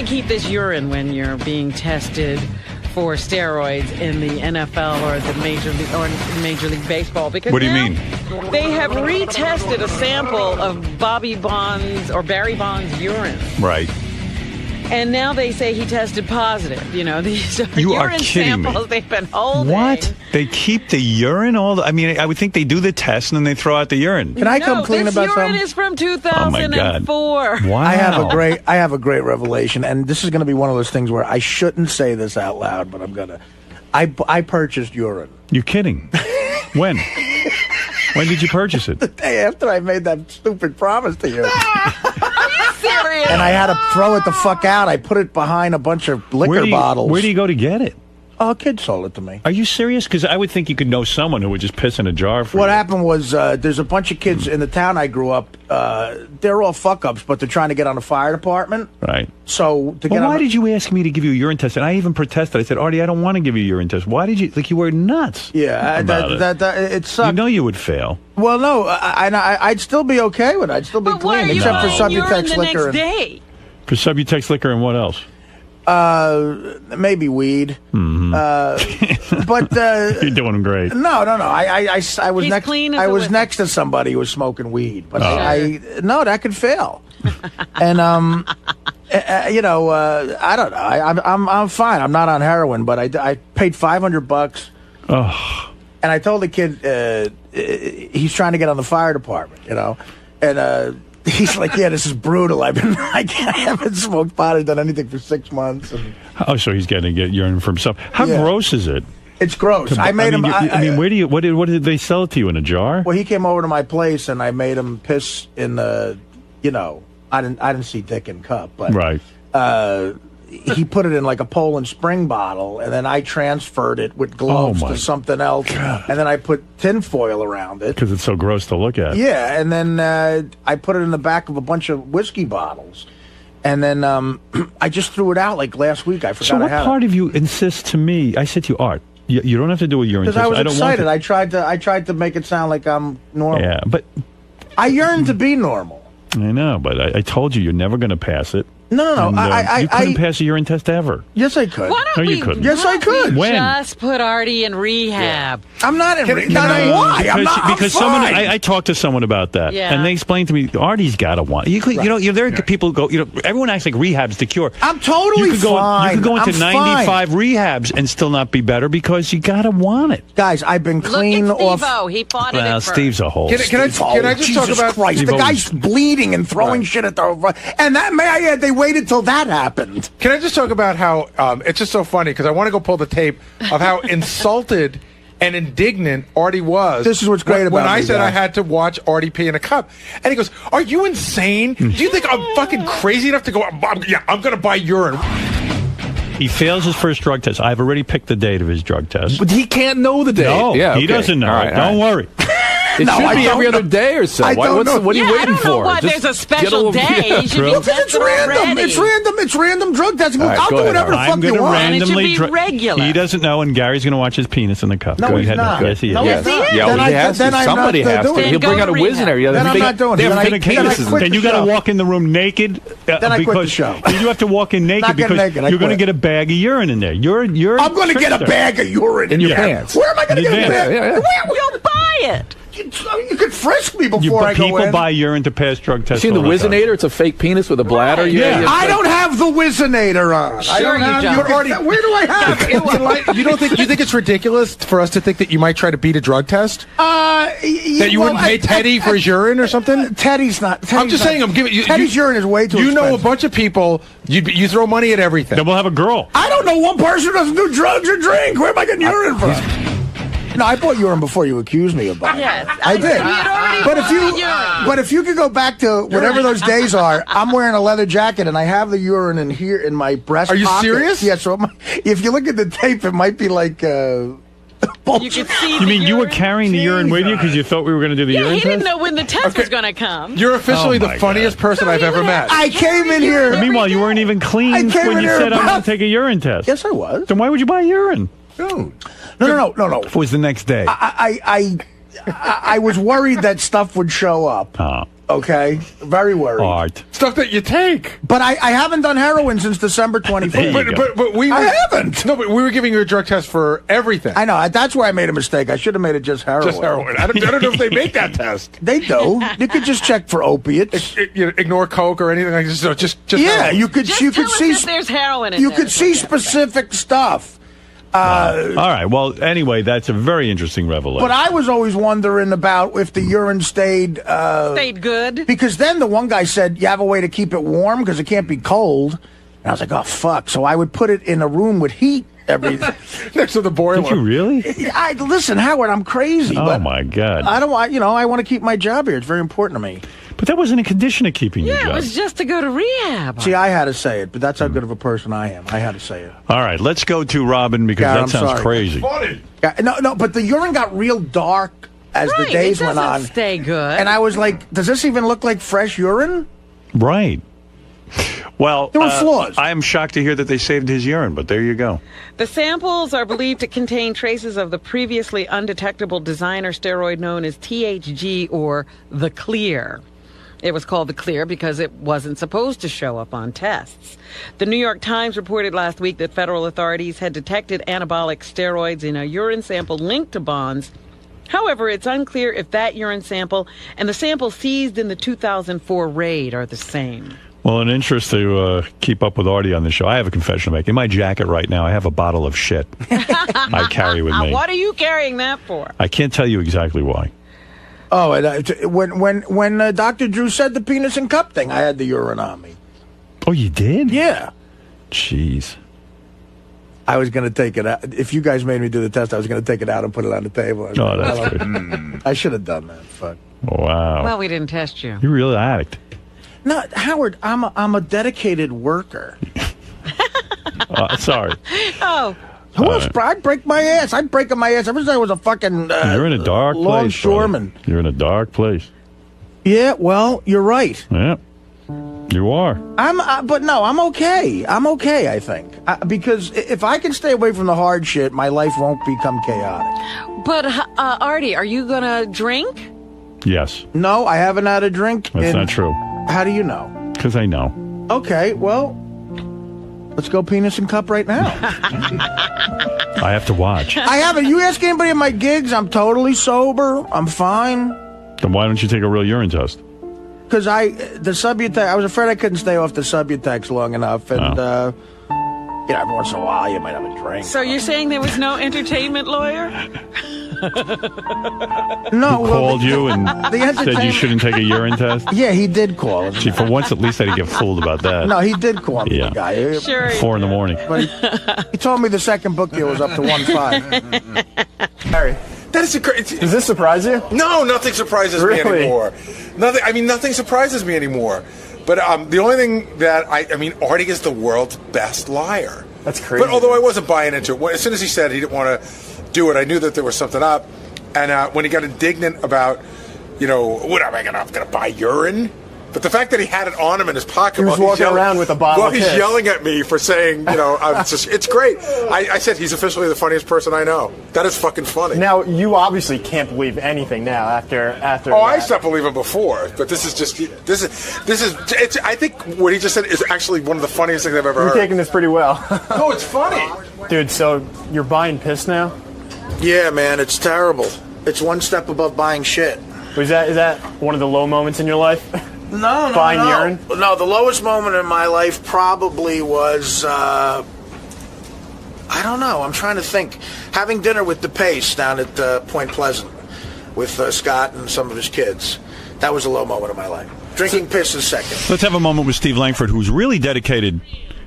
Keep this urine when you're being tested for steroids in the NFL or the Major League Baseball. Because what do you mean? They have retested a sample of Barry Bonds' urine. Right. And now they say he tested positive. You know, these urine samples they've been holding. What? They keep the urine? I mean, I would think they do the test and then they throw out the urine. Can I come clean about something? This urine is from 2004. Oh my God. Wow. I have a great revelation, and this is going to be one of those things where I shouldn't say this out loud, but I'm going to. I purchased urine. You're kidding. When? When did you purchase it? The day after I made that stupid promise to you. Serious? And I had to throw it the fuck out. I put it behind a bunch of liquor bottles. Where do you go to get it? Oh, a kid sold it to me. Are you serious? Because I would think you could know someone who would just piss in a jar for What you. happened was there's a bunch of kids in the town I grew up. They're all fuck-ups, but they're trying to get on the fire department. Right. So to get why did you ask me to give you a urine test? And I even protested. I said, Artie, I don't want to give you a urine test. Why did you? Like, you were nuts. Yeah, it sucked. You know you would fail. Well, no, I'd still be okay with it. I'd still be clean, except for Subutex liquor. For Subutex liquor and what else? Maybe weed. Mm-hmm. But you're doing great. No. I was He's next. clean as I a was whistle. next to somebody who was smoking weed, but no, that could fail. And you know, I don't know. I'm fine. I'm not on heroin, but I paid $500. Oh. And I told the kid he's trying to get on the fire department, you know, and he's like, "Yeah, this is brutal. I haven't smoked pot or done anything for 6 months." And, so he's going to get urine for himself. How gross is it? It's gross. I made him. I mean, where do you? What did they sell it to you in a jar? Well, he came over to my place and I made him piss in the. You know, I didn't see dick in cup, but right. He put it in like a Poland Spring bottle, and then I transferred it with gloves to something else, and then I put tinfoil around it because it's so gross to look at. Yeah, and then I put it in the back of a bunch of whiskey bottles, and then I just threw it out like last week. I forgot. So what I had part of you insists to me? I said to you, Art, you don't have to do a urine test. Because I was excited. Want I tried to make it sound like I'm normal. Yeah, but I yearn to be normal. I know, but I told you you're never going to pass it. No. And, you couldn't pass a urine test ever. Yes, I could. Why don't you couldn't. Yes, I could. We When? just put Artie in rehab. Yeah. I'm not in rehab. Why? Because someone I talked to someone about that, and they explained to me Artie's got to want. You know, there are people go. You know, everyone acts like rehab's the cure. I'm totally fine. You could go into 95 rehabs and still not be better because you got to want it. Guys, I've been clean Look at off. He fought it. Well, Steve's a hole. Can I just talk about Christ? The guy's bleeding and throwing shit at the and that may I add, they waited till that happened. Can I just talk about how it's just so funny because I want to go pull the tape of how insulted and indignant Artie was. This is what's great about when I me, said guys. I had to watch Artie pee in a cup, and he goes, "Are you insane? Do you think I'm fucking crazy enough to go? I'm going to buy urine." He fails his first drug test. I've already picked the date of his drug test. But he can't know the date. No, he doesn't know. All right, Don't worry. It should be every other day or so. What are you waiting for? I don't know why there's a special day. You should be It's random. It's random drug testing. I'll do whatever the fuck you want. Randomly it should be regular. He doesn't know, and Gary's going to watch his penis in the cup. No, Go he's ahead. not. Yes, he is. No, Yes, he is. Yeah, well, he has to. Somebody has to. He'll bring out a whiz in there. Then I'm not doing it. They have fake penises. Then you got to walk in the room naked. Then I quit the show. You have to walk in naked because you're going to get a bag of urine in there. I'm going to get a bag of urine in your pants. Where am I going to get a bag? Yeah. We'll buy it. You could frisk me before I go in. People buy urine to pass drug tests. Seen the Whizzinator? It's a fake penis with a bladder. Right. Yeah. I don't have the Whizzinator on. Sure you don't. Where do I have it? You think it's ridiculous for us to think that you might try to beat a drug test? That you wouldn't pay Teddy for his urine or something? Teddy's not. I'm just saying. I'm giving you. Teddy's urine is way too. You know a expensive. bunch of people. You throw money at everything. Then we'll have a girl. I don't know one person who doesn't do drugs or drink. Where am I getting urine from? No, I bought urine before you accused me of buying. Yes, I did. But But if you could go back to whatever those days are, I'm wearing a leather jacket and I have the urine in here in my breast. Are you pocket. serious? Yeah. So if you look at the tape, it might be like. You could see. You mean you were carrying the urine with you because you thought we were going to do the urine he test? didn't know when the test was going to come. You're officially the funniest person I've ever met. I came in here. But meanwhile, you weren't even clean I came when in you here said I'm going about- to take a urine test. Yes, I was. Then why would you buy urine? No. If it was the next day. I was worried that stuff would show up. Okay, very worried. Art. Stuff that you take. But I haven't done heroin since December 24th. But we I haven't. No, but we were giving you a drug test for everything. I know. That's where I made a mistake. I should have made it just heroin. Just heroin. I don't know if they make that test. They do. You could just check for opiates. Ignore coke or anything like this. So just yeah, heroin. you could. Just You tell could us see. that there's heroin in You there. could see specific stuff. All right. Well, anyway, that's a very interesting revelation. But I was always wondering about if the urine stayed good. because then the one guy said you have a way to keep it warm because it can't be cold, and I was like, oh fuck! So I would put it in a room with heat every next to the boiler. Did you really? Listen, Howard, I'm crazy. Oh my God! I don't want. I want to keep my job here. It's very important to me. But that wasn't a condition of keeping your job. Yeah, it was just to go to rehab. See, I had to say it, but that's how good of a person I am. I had to say it. All right, let's go to Robin because that sounds crazy. Funny. No, but the urine got real dark as the days went on. Stay good. And I was like, does this even look like fresh urine? Right. Well, there were flaws. I am shocked to hear that they saved his urine, but there you go. The samples are believed to contain traces of the previously undetectable designer steroid known as THG or the Clear. It was called the Clear because it wasn't supposed to show up on tests. The New York Times reported last week that federal authorities had detected anabolic steroids in a urine sample linked to Bonds. However, it's unclear if that urine sample and the sample seized in the 2004 raid are the same. Well, in interest to keep up with Artie on the show, I have a confession to make. In my jacket right now, I have a bottle of shit I carry with me. What are you carrying that for? I can't tell you exactly why. Oh, and when Dr. Drew said the penis and cup thing, I had the urine on me. Oh, you did? Yeah. Jeez. I was going to take it out. If you guys made me do the test, I was going to take it out and put it on the table. Oh, that's good. I should have done that. Fuck. Wow. Well, we didn't test you. You're really an addict. No, Howard, I'm a dedicated worker. Sorry. Oh. Who else? I'd break my ass. I'd break my ass ever since I was a fucking you're in a dark place, longshoreman. brother. You're in a dark place. Yeah, well, you're right. Yeah, you are. But no, I'm okay. I'm okay, I think. Because if I can stay away from the hard shit, my life won't become chaotic. But, Artie, are you going to drink? Yes. No, I haven't had a drink. That's not true. How do you know? Because I know. Okay, well, let's go penis and cup right now. I have to watch. I haven't. You ask anybody at my gigs, I'm totally sober. I'm fine. Then why don't you take a real urine test? Because the Subutex, I was afraid I couldn't stay off the Subutex long enough. And, every once in a while you might have a drink. So you're saying there was no entertainment lawyer? No. Who called you and said you shouldn't take a urine test? Yeah, he did call. See, for once at least I didn't get fooled about that. No, he did call me, Yeah. the guy. Sure. 4 in the morning. But he told me the second book deal was up to 1.5. Harry, That is a great. does this surprise you? No, nothing surprises me Really? anymore. Nothing surprises me anymore. But the only thing that Artie is the world's best liar. That's crazy. But although I wasn't buying into it, as soon as he said he didn't want to do it, I knew that there was something up. And when he got indignant about, what am I going to buy urine? But the fact that he had it on him in his pocket, He was walking around with a bottle while of he's piss. yelling at me for saying, it's great. I said he's officially the funniest person I know. That is fucking funny. Now, you obviously can't believe anything now after Oh, I that. stopped believing before, but this is. I think what he just said is actually one of the funniest things I've ever You're heard. taking this pretty well. No, it's funny. Dude, so you're buying piss now? Yeah, man, it's terrible. It's one step above buying shit. Is that one of the low moments in your life? No, Buying urine? No, the lowest moment in my life probably was, I don't know, I'm trying to think. Having dinner with DePace down at Point Pleasant with Scott and some of his kids. That was a low moment of my life. Drinking piss is second. Let's have a moment with Steve Langford, who's really dedicated.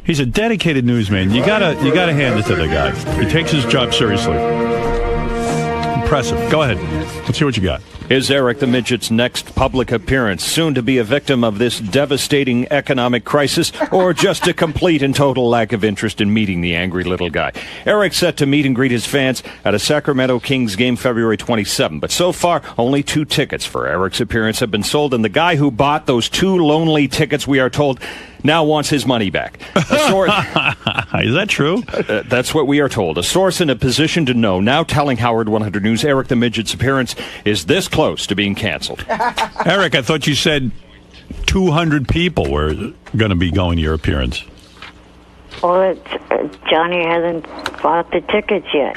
He's a dedicated newsman. You gotta hand it to the guy. He takes his job seriously. Impressive. Go ahead. Let's hear what you got. Is Eric the Midget's next public appearance soon to be a victim of this devastating economic crisis, or just a complete and total lack of interest in meeting the angry little guy? Eric's set to meet and greet his fans at a Sacramento Kings game February 27, but so far only 2 tickets for Eric's appearance have been sold, and the guy who bought those 2 lonely tickets, we are told, now wants his money back. Is that true? That's what we are told. A source in a position to know now telling Howard 100 News Eric the Midget's appearance is this close to being canceled. Eric, I thought you said 200 people were going to be going to your appearance. Well, Johnny hasn't bought the tickets yet.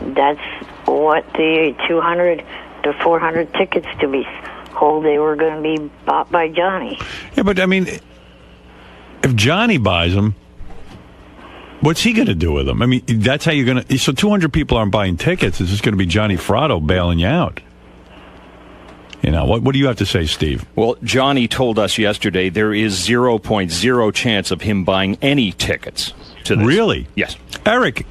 That's what the 200 to 400 tickets to be sold, they were going to be bought by Johnny. Yeah, but I mean, if Johnny buys them, what's he going to do with them? I mean, that's how you're going to... So 200 people aren't buying tickets. It's just going to be Johnny Fratto bailing you out. You know, what do you have to say, Steve? Well, Johnny told us yesterday there is 0.0 chance of him buying any tickets to this. Really? Yes. Eric,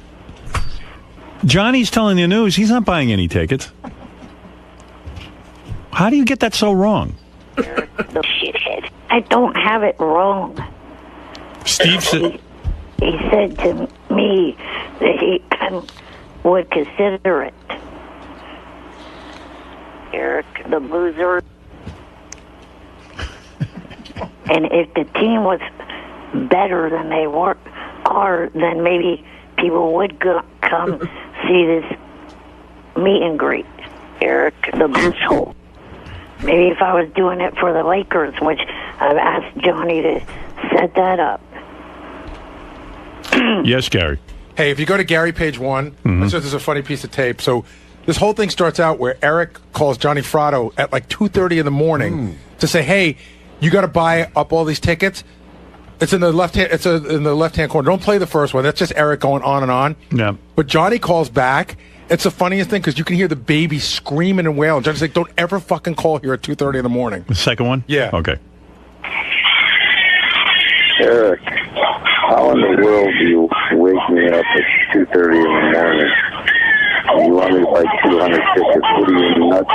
Johnny's telling the news he's not buying any tickets. How do you get that so wrong? The shithead. I don't have it wrong. Steve said... He said to me that he would consider it. Eric, the boozer. And if the team was better than they are, then maybe people would come see this meet and greet. Eric, the asshole. Maybe if I was doing it for the Lakers, which I've asked Johnny to set that up. Yes, Gary. Hey, if you go to Gary page 1, so there's a funny piece of tape. So this whole thing starts out where Eric calls Johnny Fratto at like 2:30 in the morning to say, "Hey, you got to buy up all these tickets." It's in the left hand. It's in the left hand corner. Don't play the first one. That's just Eric going on and on. Yeah. But Johnny calls back. It's the funniest thing because you can hear the baby screaming and wailing. Johnny's like, "Don't ever fucking call here at 2:30 in the morning." The second one? Yeah. Okay. Eric, how in the world do you wake me up at 2:30 in the morning? You want me to buy 200 tickets? What are you, nuts?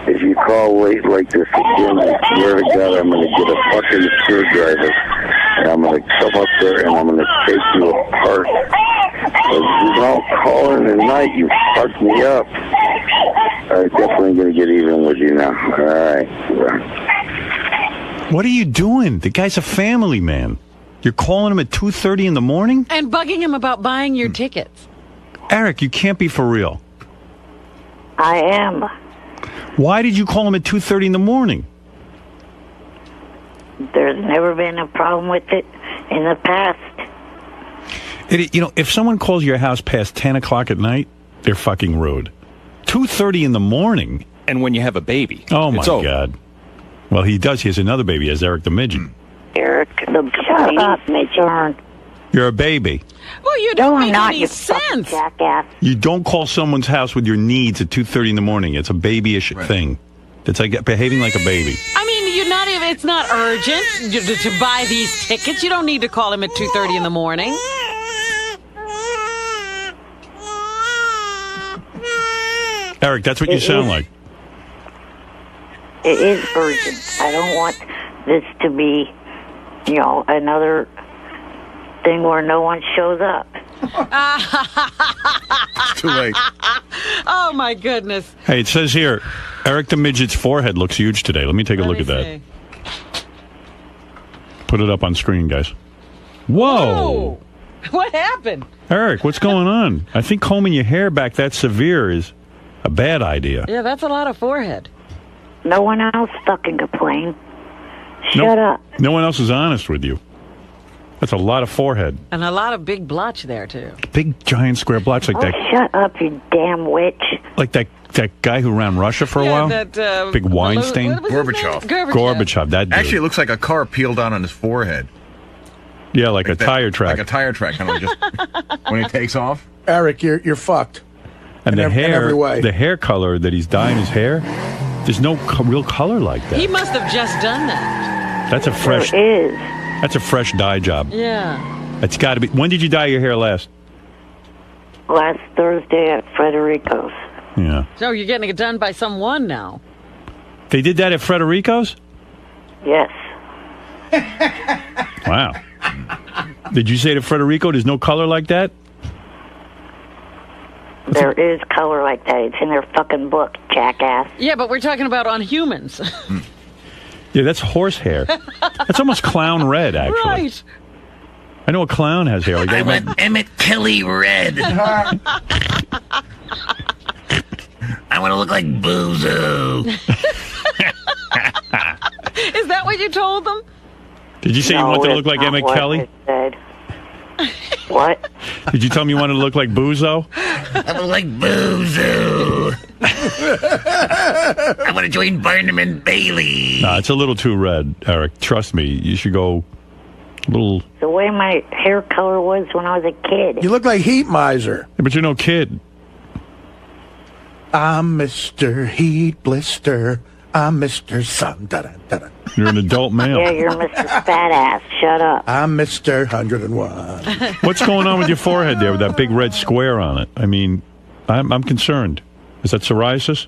If you call late like this again, I swear to God, I'm going to get a fucking screwdriver, and I'm going to come up there and I'm going to take you apart. If you don't call in the night, you fucked me up. I'm definitely going to get even with you now. All right. What are you doing? The guy's a family man. You're calling him at 2:30 in the morning? And bugging him about buying your tickets. Eric, you can't be for real. I am. Why did you call him at 2:30 in the morning? There's never been a problem with it in the past. If someone calls your house past 10 o'clock at night, they're fucking rude. 2:30 in the morning? And when you have a baby. Oh, my God. Well, he does. He has another baby. He has Eric the Midget. Eric, shut up, Midget. You're a baby. Well, you don't make any sense. Jackass. You don't call someone's house with your needs at 2:30 in the morning. It's a babyish thing. It's like behaving like a baby. I mean, you're not even. It's not urgent to buy these tickets. You don't need to call him at 2:30 in the morning. Eric, that's what you sound like. It is urgent. I don't want this to be, another thing where no one shows up. Too late. Oh, my goodness. Hey, it says here, Eric the Midget's forehead looks huge today. Let me take a look at that. Put it up on screen, guys. Whoa! What happened? Eric, what's going on? I think combing your hair back that severe is a bad idea. Yeah, that's a lot of forehead. No one else fucking complain. Shut up. No one else is honest with you. That's a lot of forehead. And a lot of big blotch there, too. Big, giant square blotch like that. Shut up, you damn witch. Like that guy who ran Russia for a while? That, big Weinstein? Gorbachev. Gorbachev, that dude. Actually, it looks like a car peeled out on his forehead. Yeah, like a tire track. Like a tire track, kind of just when it takes off. Eric, you're fucked. And in every way. The hair color that he's dyeing his hair, there's no real color like that. He must have just done that. That's a fresh. There is. That's a fresh dye job. Yeah. It's got to be. When did you dye your hair last? Last Thursday at Frederico's. Yeah. So you're getting it done by someone now. They did that at Frederico's? Yes. Wow. Did you say to Frederico there's no color like that? There is color like that. It's in their fucking book, jackass. Yeah, but we're talking about on humans. Yeah, that's horse hair. That's almost clown red, actually. Right. I know a clown has hair. Like I want Emmett Kelly red. I want to look like Bozo. Is that what you told them? Did you say you wanted to look like Emmett Kelly? What? Did you tell me you wanted to look like Bozo? I look like Bozo. I want to join Barnum and Bailey. Nah, it's a little too red, Eric. Trust me. You should go a little... The way my hair color was when I was a kid. You look like Heat Miser. Yeah, but you're no kid. I'm Mr. Heat Blister. I'm Mr. Sun. Da-da-da-da. You're an adult male. Yeah, you're Mr. Fat Ass. Shut up. I'm Mr. 101. What's going on with your forehead there with that big red square on it? I mean, I'm concerned. Is that psoriasis?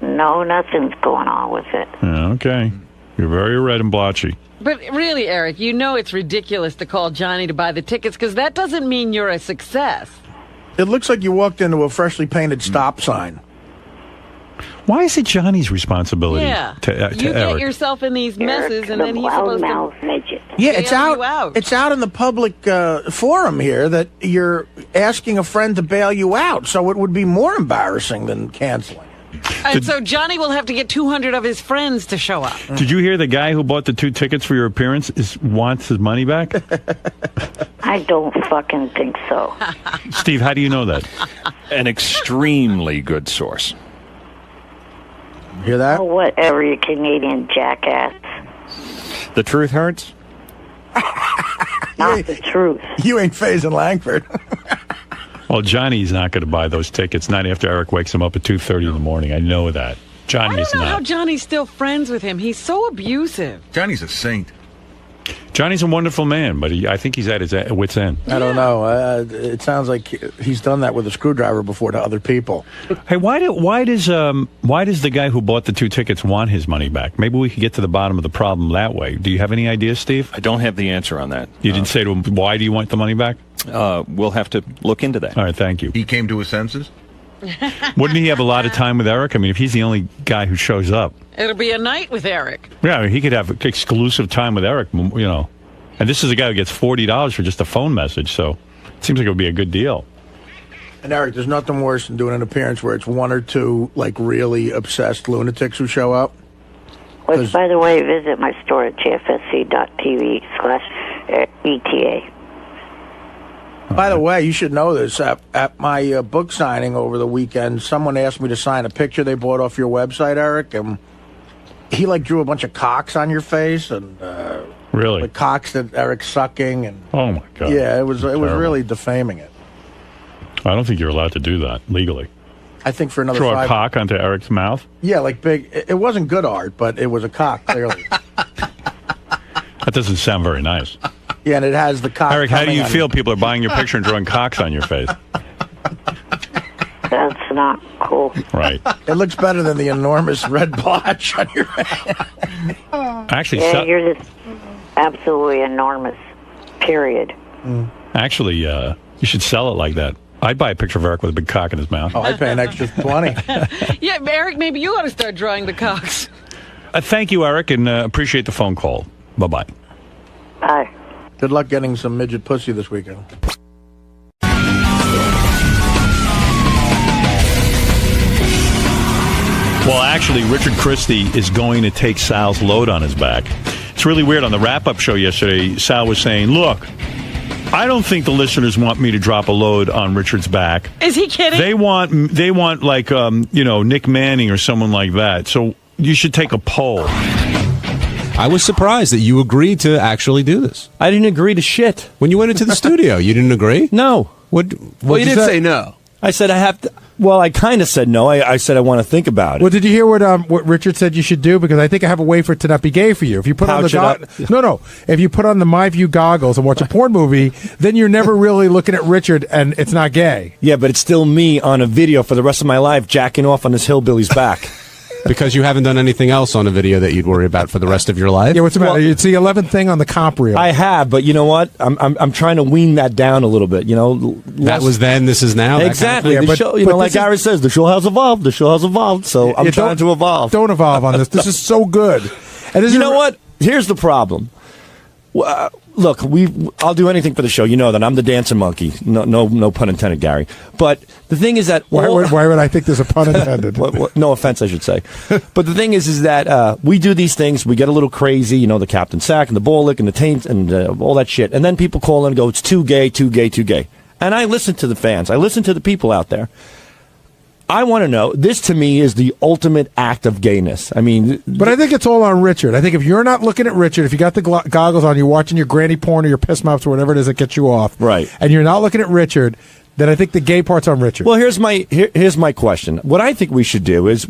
No, nothing's going on with it. Yeah, okay. You're very red and blotchy. But really, Eric, you know it's ridiculous to call Johnny to buy the tickets because that doesn't mean you're a success. It looks like you walked into a freshly painted stop sign. Why is it Johnny's responsibility to you Eric? get yourself in these messes, and then he's supposed to... Midget. Yeah, it's bail out. you It's out in the public forum here that you're asking a friend to bail you out. So it would be more embarrassing than canceling. And so Johnny will have to get 200 of his friends to show up. Did you hear the guy who bought the 2 tickets for your appearance wants his money back? I don't fucking think so. Steve, how do you know that? An extremely good source. Hear that? Oh, whatever, you Canadian jackass. The truth hurts? Not the truth. You ain't phasing Langford. Well, Johnny's not going to buy those tickets, not after Eric wakes him up at 2:30 in the morning. I know that. Johnny I is don't know how not. Johnny's still friends with him. He's so abusive. Johnny's a saint. Johnny's a wonderful man, but I think he's at his wit's end. I don't know. It sounds like he's done that with a screwdriver before to other people. Hey, why does the guy who bought the 2 tickets want his money back? Maybe we could get to the bottom of the problem that way. Do you have any ideas, Steve? I don't have the answer on that. You didn't say to him, why do you want the money back? We'll have to look into that. All right, thank you. He came to his senses? Wouldn't he have a lot of time with Eric? I mean, if he's the only guy who shows up. It'll be a night with Eric. Yeah, I mean, he could have exclusive time with Eric, you know. And this is a guy who gets $40 for just a phone message, so it seems like it would be a good deal. And Eric, there's nothing worse than doing an appearance where it's 1 or 2 like really obsessed lunatics who show up. Which, by the way, visit my store at jfsc.tv/ETA. By the way, you should know this. At my book signing over the weekend, someone asked me to sign a picture they bought off your website, Eric, and he like drew a bunch of cocks on your face and really the cocks that Eric's sucking and oh my god, yeah, it was really defaming it. I don't think you're allowed to do that legally. I think for another throw a 5 cock onto Eric's mouth. Yeah, like big. It wasn't good art, but it was a cock clearly. That doesn't sound very nice. Yeah, and it has the cock. Eric, how do coming you on feel? People are buying your picture and drawing cocks on your face. That's not cool. Right. It looks better than the enormous red blotch on your face. Actually, Yeah, you're just absolutely enormous. Period. Actually, you should sell it like that. I'd buy a picture of Eric with a big cock in his mouth. Oh, I'd pay an extra 20. Yeah, Eric, maybe you ought to start drawing the cocks. Thank you, Eric, and appreciate the phone call. Bye-bye. Bye. Good luck getting some midget pussy this weekend. Well, actually, Richard Christie is going to take Sal's load on his back. It's really weird. On the wrap-up show yesterday, Sal was saying, look, I don't think the listeners want me to drop a load on Richard's back. Is he kidding? They want like, Nick Manning or someone like that. So you should take a poll. I was surprised that you agreed to actually do this. I didn't agree to shit. When you went into the studio, you didn't agree? No. What Well, you did didn't say no. I said I have to. Well, I kind of said no. I said I want to think about it. Well, did you hear what Richard said you should do? Because I think I have a way for it to not be gay for you. If you put on the if you put on the My View goggles and watch a porn movie, then you're never really looking at Richard, and it's not gay. Yeah, but it's still me on a video for the rest of my life jacking off on this hillbilly's back. Because you haven't done anything else on a video that you'd worry about for the rest of your life? Yeah, what's the matter? It's the 11th thing on the comp reel. I have, but you know what? I'm trying to wean that down a little bit. You know, that was then. This is now. Exactly. That kind of The show, like Gary says, the show has evolved. The show has evolved. So I'm trying to evolve. Don't evolve on this. This is so good. And you know what? Here's the problem. Look, I'll do anything for the show. You know that I'm the dancing monkey. No pun intended, Gary. But the thing is that why would I think there's a pun intended? No offense, I should say. But the thing is that we do these things. We get a little crazy. You know, the Captain Sack and the ball lick and the taint and all that shit. And then people call in and go, "It's too gay, too gay, too gay." And I listen to the fans. I listen to the people out there. I want to know, this to me is the ultimate act of gayness. I mean... But I think it's all on Richard. I think if you're not looking at Richard, if you got the goggles on, you're watching your granny porn or your piss mops or whatever it is that gets you off. Right. And you're not looking at Richard, then I think the gay part's on Richard. Well, here's my question. What I think we should do is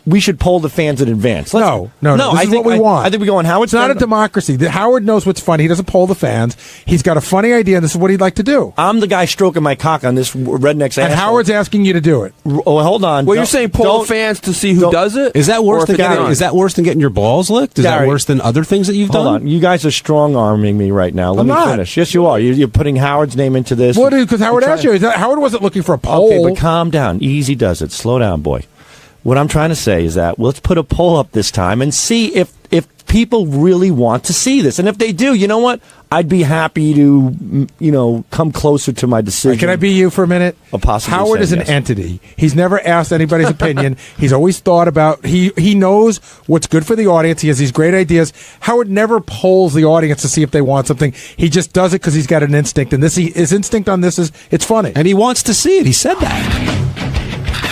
we should poll the fans in advance. No. This is what we want. I think we go on Howard's. It's not a democracy. Howard knows what's funny. He doesn't poll the fans. He's got a funny idea, and this is what he'd like to do. I'm the guy stroking my cock on this redneck's ass. And Howard's asking you to do it. Oh, hold on. Well, you're saying poll the fans to see who does it? Is that worse than getting your balls licked? Is that worse than other things that you've done? Hold on. You guys are strong-arming me right now. Let me finish. Yes, you are. You're putting Howard's name into this. What? Because Howard asked you. Howard wasn't looking for a poll. Okay, but calm down. Easy does it. Slow down, boy. What I'm trying to say is that let's put a poll up this time and see if people really want to see this. And if they do, you know what? I'd be happy to, come closer to my decision. Can I be you for a minute? Howard is an entity. He's never asked anybody's opinion. He's always thought about, he knows what's good for the audience. He has these great ideas. Howard never polls the audience to see if they want something. He just does it because he's got an instinct. And his instinct on this is, it's funny. And he wants to see it. He said that.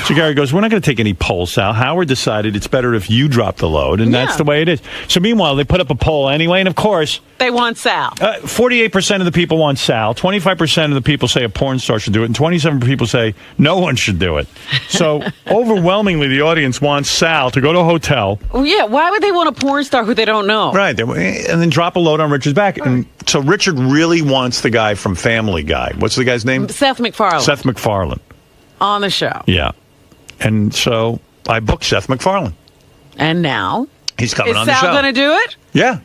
So Gary goes, we're not going to take any polls, Sal. Howard decided it's better if you drop the load, and that's the way it is. So meanwhile, they put up a poll anyway, and of course... They want Sal. 48% of the people want Sal. 25% of the people say a porn star should do it, and 27% people say no one should do it. So overwhelmingly, the audience wants Sal to go to a hotel. Well, yeah, why would they want a porn star who they don't know? Right, and then drop a load on Richard's back. Right. And so Richard really wants the guy from Family Guy. What's the guy's name? Seth MacFarlane. Seth MacFarlane. On the show. Yeah. And so I booked Seth MacFarlane. And now? He's coming on the show. Is Sal going to do it? Yeah.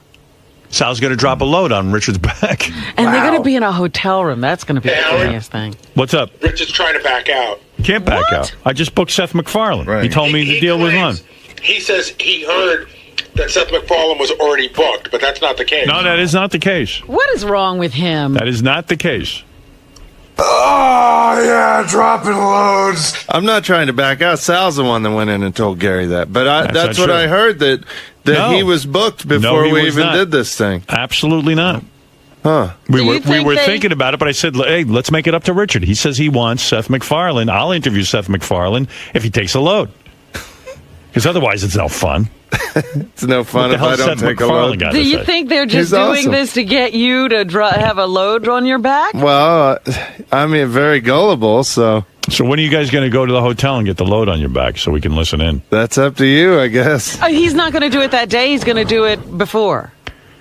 Sal's going to drop a load on Richard's back. And they're going to be in a hotel room. That's going to be the funniest thing. What's up? Richard's trying to back out. Can't back out. I just booked Seth MacFarlane. Right. He told me the deal was on. He says he heard that Seth MacFarlane was already booked, but that's not the case. No, that is not the case. What is wrong with him? That is not the case. Oh, yeah, dropping loads. I'm not trying to back out. Sal's the one that went in and told Gary that. But that's what true. I heard, that he was booked before we even did this thing. Absolutely not. Huh. We were thinking about it, but I said, hey, let's make it up to Richard. He says he wants Seth MacFarlane. I'll interview Seth MacFarlane if he takes a load. Because otherwise it's no fun. It's no fun if I don't take a load. Do you think they're just doing this to get you to have a load on your back? Well, I'm very gullible, so... So when are you guys going to go to the hotel and get the load on your back so we can listen in? That's up to you, I guess. He's not going to do it that day. He's going to do it before.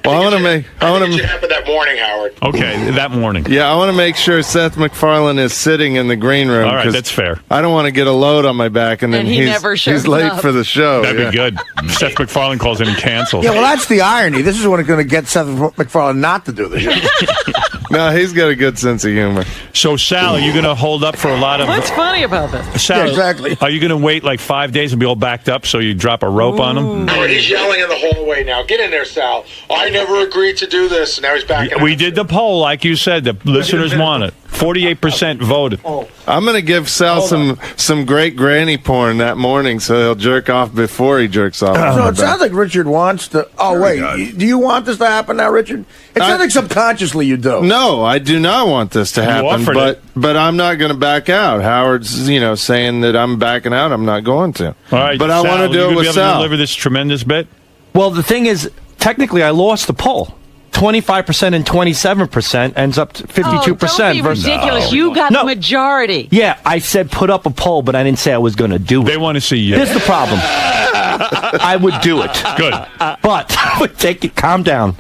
Well, I think it should happen that morning, Howard. Okay, that morning. Yeah, I want to make sure Seth MacFarlane is sitting in the green room. All right, that's fair. I don't want to get a load on my back and then he's late up for the show. That'd be good. Seth MacFarlane calls in and cancels. Yeah, well, that's the irony. This is what's going to get Seth MacFarlane not to do the show. No, he's got a good sense of humor. So, Sal, are you going to hold up for a lot of... What's funny about this? Sal, yeah, exactly. Are you going to wait like 5 days and be all backed up so you drop a rope on him? Howard, he's yelling in the hallway now. Get in there, Sal. I never agreed to do this. Now he's back. We did the poll, like you said. The listeners want it. 48% voted. I'm going to give Sal some great granny porn that morning so he'll jerk off before he jerks off. So it sounds like Richard wants to... Oh, wait. Do you want this to happen now, Richard? It sounds like subconsciously you do. No, I do not want this to happen, but I'm not going to back out. Howard's, saying that I'm backing out. I'm not going to. All right, but Sal, I want to do it with Sal. Sal. To deliver this tremendous bit? Well, the thing is, technically, I lost the poll. 25% and 27% ends up to 52%. Don't be ridiculous. You got the majority. Yeah, I said put up a poll, but I didn't say I was going to do it. They want to see you. Here's the problem. I would do it. Good. But I would take it. Calm down.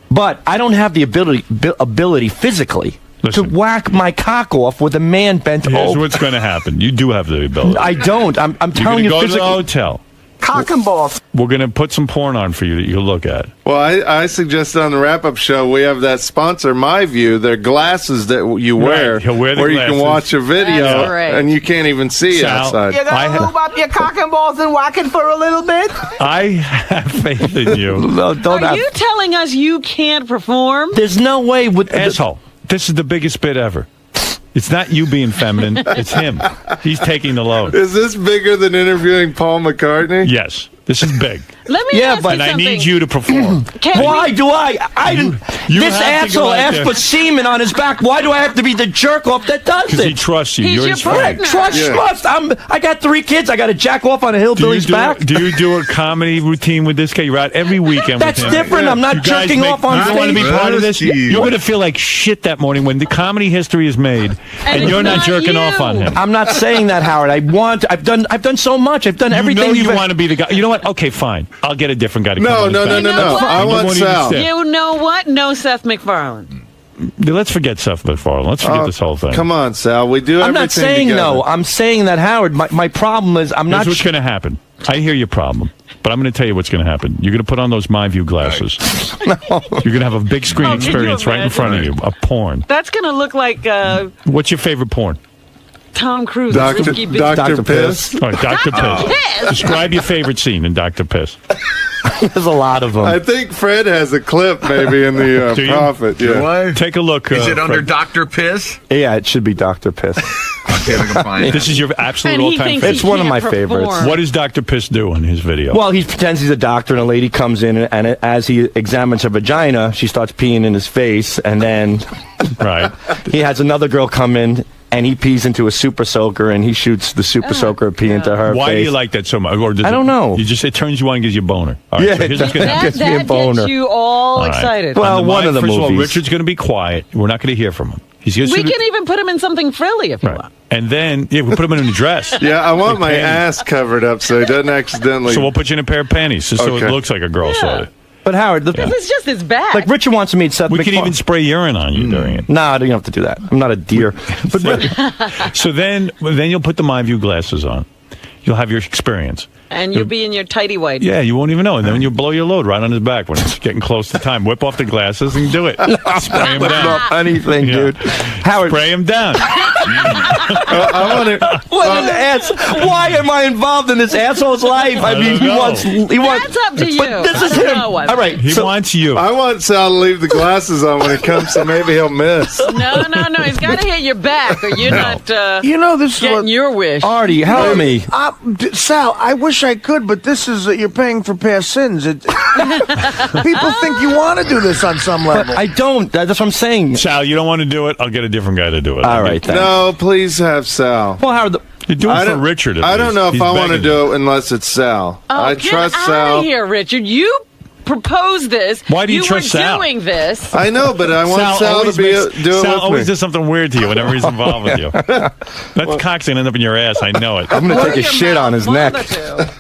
But I don't have the ability physically to whack my cock off with a man bent over. Here's what's going to happen. You do have the ability. I don't. I'm telling you go physically. to the hotel. Cock and balls. We're going to put some porn on for you that you'll look at. Well, I suggested on the wrap-up show we have that sponsor, My View. They're glasses that you wear, He'll wear the where glasses. you can watch a video That's right. and you can't even see Sal, outside. You gonna move up your cock and balls and whack it for a little bit? I have faith in you. No, don't Are have. you telling us you can't perform? There's no way with Asshole. This is the biggest bit ever. It's not you being feminine. It's him. He's taking the load. Is this bigger than interviewing Paul McCartney? Yes. This is big. Let me ask you And I something. need you to perform. Why do I didn't. You This have to go asshole out asked there. for semen on his back. Why do I have to be the jerk off that does Because it? he trusts you. He's You're your his friend. partner. Trust. I got 3 kids. I got to jack off on a hillbilly's back. Do you do a comedy routine with this guy? You're out every weekend That's with him. different. I'm not You guys jerking off on You don't want to be stage. part of this? Jeez. You're going to feel like shit that morning when the comedy history is made and it's you're not not jerking you. off on him. I'm not saying that, Howard. I've done so much. I've done everything. You know you you've- want to be the guy. You know what? Okay, fine. I'll get a different guy to No, come on no, his no, back. no, You know no. what? I You want won't even Sal. step. You know what? No Seth MacFarlane. Let's forget Seth MacFarlane. Let's forget this whole thing. Come on, Sal. We do I'm everything not saying together. no. I'm saying that, Howard. My problem is I'm Here's not. what's going to happen. I hear your problem, but I'm going to tell you what's going to happen. You're going to put on those My View glasses. You're going to have a big screen Oh, can you experience right in front of you, a porn. That's going to look like What's your favorite porn? Tom Cruise. Dr. Risky Business. Dr. Piss. All right, Dr. Piss. Piss. Describe your favorite scene in Dr. Piss. There's a lot of them. I think Fred has a clip maybe in the Do you? Prophet. Yeah. What? Take a look. Is it under Fred. Dr. Piss? Yeah, it should be Dr. Piss. Okay, I can find it. This is your absolute And he all-time thinks favorite. It's one of my can't favorites. perform. What does Dr. Piss do in his video? Well, he pretends he's a doctor, and a lady comes in, and as he examines her vagina, she starts peeing in his face, and then Right. he has another girl come in, and he pees into a super soaker, and he shoots the super soaker pee into her Why face. do you like that so much? Or does I don't know. It turns you on and gives you a boner. All right, Yeah, so here's what's it gonna happen. gets me a boner. Gets you all All right. excited. Well, On one of the First of all, movies. Richard's going to be quiet. We're not going to hear from him. He's going We can even put him in something frilly if you want. And then, we put him in a dress. Yeah, I want my Panties. ass covered up so he doesn't accidentally. So we'll put you in a pair of panties just so Okay. it looks like a girl saw it. But Howard, It's just his back. like Richard wants to meet Seth We can MacFarlane. even spray urine on you during it. Nah, you don't have to do that. I'm not a deer. But So then you'll put the My View glasses on. You'll have your experience. and you'll be in your tighty whities. Yeah, you won't even know. And then you'll blow your load right on his back when it's getting close to time. Whip off the glasses and do it. Spray him down. Not anything, Yeah. dude. Howard, Spray him down. I want to. what an ass! Why am I involved in this asshole's life? I mean, he know. wants. That's up to you. But this is I don't him. know what- All right, He so wants you. I want Sal to leave the glasses on when he comes, so maybe he'll miss. No. He's got to hit your back, or you're not You know, this is getting what. your wish. Artie, help me. Sal, I wish I could, but this is you're paying for past sins. People think you want to do this on some level. I don't. That's what I'm saying. Sal, you don't want to do it? I'll get a different guy to do it. All right, thanks. No, please have Sal. Well, Howard, You do it I for don't- Richard. at I don't least. know if He's I want to begging do it unless it's Sal. Oh, I get trust out Sal. of here, Richard. You proposed this. Why do you trust were Sal? doing this. I know, but I want Sal to always be makes- do it Sal with always me. does something weird to you whenever he's involved with you. That cock's gonna end up in your ass. I know it. I'm going to take a shit on his neck.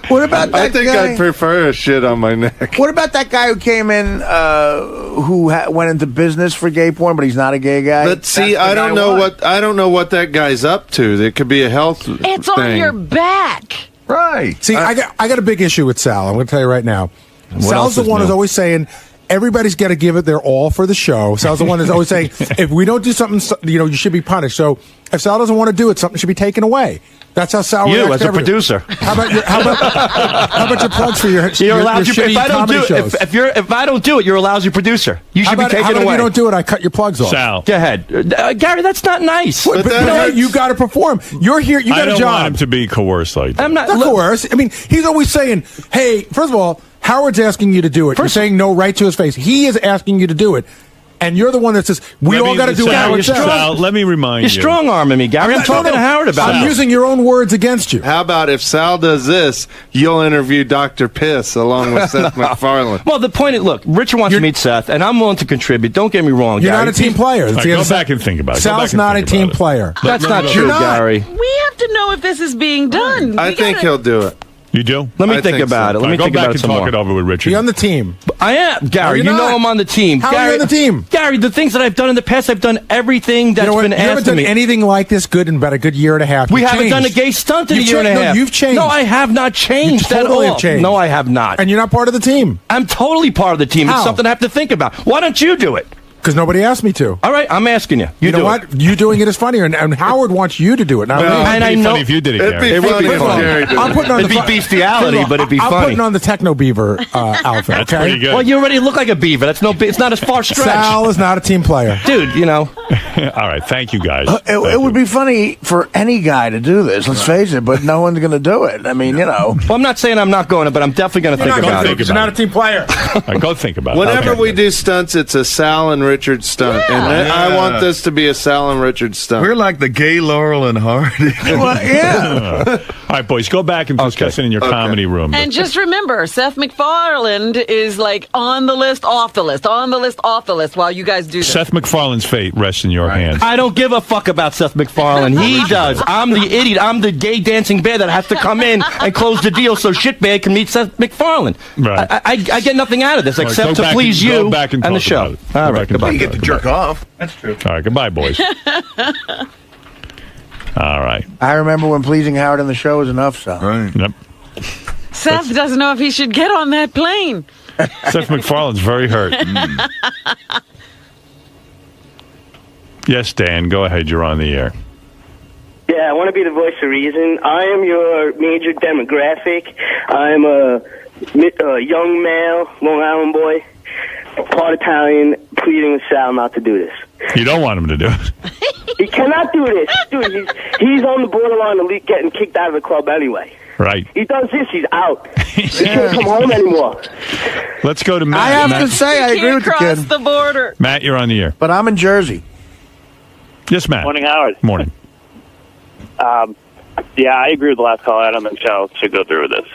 What about that I think guy? I'd prefer a shit on my neck. What about that guy who came in, who went into business for gay porn, but he's not a gay guy? But see, That's the I don't guy know what? I don't know what that guy's up to. There could be a health It's thing. on your back. Right. See, I got a big issue with Sal. I'm going to tell you right now. else Sal's the is one new? who's always saying everybody's got to give it their all for the show. Sal's the one who's always saying if we don't do something, you should be punished. So if Sal doesn't want to do it, something should be taken away. That's how Sal You, reacts as to a everything. producer. How about your plugs for your You're allowed. your shitty If I don't comedy do shows? it, if I don't do it, you're a lousy producer. You should how be about, taken how about away. if you don't do it, I cut your plugs off. Sal. Go ahead, Gary. That's not nice. But that you know what? hurts. You got to perform. You're here. You I got a don't job. want him to be coerced like that. I'm not. Not coerced. I mean, he's always saying, "Hey, first of all, Howard's asking you to do it." You're saying no right to his face. He is asking you to do it, and you're the one that says we all got to do what Sal, Howard says. Sal, let me remind You're you. strong arming me, Gary. I'm talking to Howard about I'm it. using your own words against you. How about if Sal does this, you'll interview Dr. Piss along with Seth MacFarlane. Well, the point is, look, Richard wants to meet Seth, and I'm willing to contribute. Don't get me wrong, You're Gary. not a team player. All right, go back and think about it. Go back Sal's and not a think team about it. player. That's not You're true, not. Gary. We have to know if this is being done. I think he'll do it. You do? Let me think about it. Let me think about it some more. Go back and talk it over with Richard. Be on the team. I am, Gary. You know I'm on the team. How Gary, are you on the team? Gary, the things that I've done in the past, I've done everything that's been you asked haven't of done me. anything like this good in about a good year and a half. We haven't done a gay stunt in a year and a half. No, you've changed. No, I have not changed You totally at all. have changed. No, I have not. And you're not part of the team. I'm totally part of the team. How? It's something I have to think about. Why don't you do it? Because nobody asked me to. All right, I'm asking you. You know what? You doing it is funnier, and Howard wants you to do it. Not me. And I know funny if you did it, Gary. It'd be funny if funny. Gary did I'm it. putting on It'd be bestiality, but it'd be I'm funny. putting on the Techno Beaver outfit. That's okay? pretty good. Well, you already look like a beaver. That's it's not as far stretch. Sal is not a team player. Dude, you know. All right, thank you guys. It would be funny for any guy to do this, let's face it, but no one's going to do it. I mean, you know. Well, I'm not saying I'm not going to, but I'm definitely going to think about it. He's not a team player. All right, go think about it. Whenever we do stunts, it's a Sal and Richard stunt. And I want this to be a Sal and Richard stunt. We're like the gay Laurel and Hardy. Well, yeah. All right, boys, go back and discuss it in your comedy room. And just remember, Seth MacFarlane is like on the list, off the list, on the list, off the list while you guys do this. Seth MacFarlane's fate rests in your hands. I don't give a fuck about Seth MacFarlane. He does. I'm the idiot. I'm the gay dancing bear that has to come in and close the deal so Shitbag can meet Seth MacFarlane. Right. I get nothing out of this All right, except go to back please and- you go back and and the talk show. about it. All Go right, back and goodbye. You get to jerk off. That's true. All right, goodbye, boys. All right. I remember when pleasing Howard on the show was enough, so. Right. Yep. Seth doesn't know if he should get on that plane. Seth MacFarlane's very hurt. Yes, Dan, go ahead. You're on the air. Yeah, I want to be the voice of reason. I am your major demographic. I'm a young male, Long Island boy, part Italian, pleading with Sal not to do this. You don't want him to do it. He cannot do this. Dude, he's on the borderline of getting kicked out of the club anyway. Right. He does this, he's out. He can't come home anymore. Let's go to Matt. I have Matt, to say, I agree with the kid. Cross the border. Matt, you're on the air. But I'm in Jersey. Yes, Matt. Morning, Howard. Morning. Yeah, I agree with the last call. I don't think Sal should go through with this.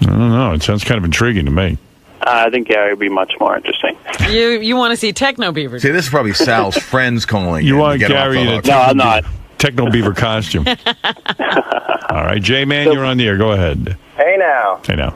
I don't know. It sounds kind of intriguing to me. I think Gary would be much more interesting. You want to see Techno Beaver? See, this is probably Sal's friends calling. You in want to get Gary off in the a hook. No, I'm not. Techno Beaver costume. All right, J-Man, you're on the air. Go ahead. Hey now. Hey now.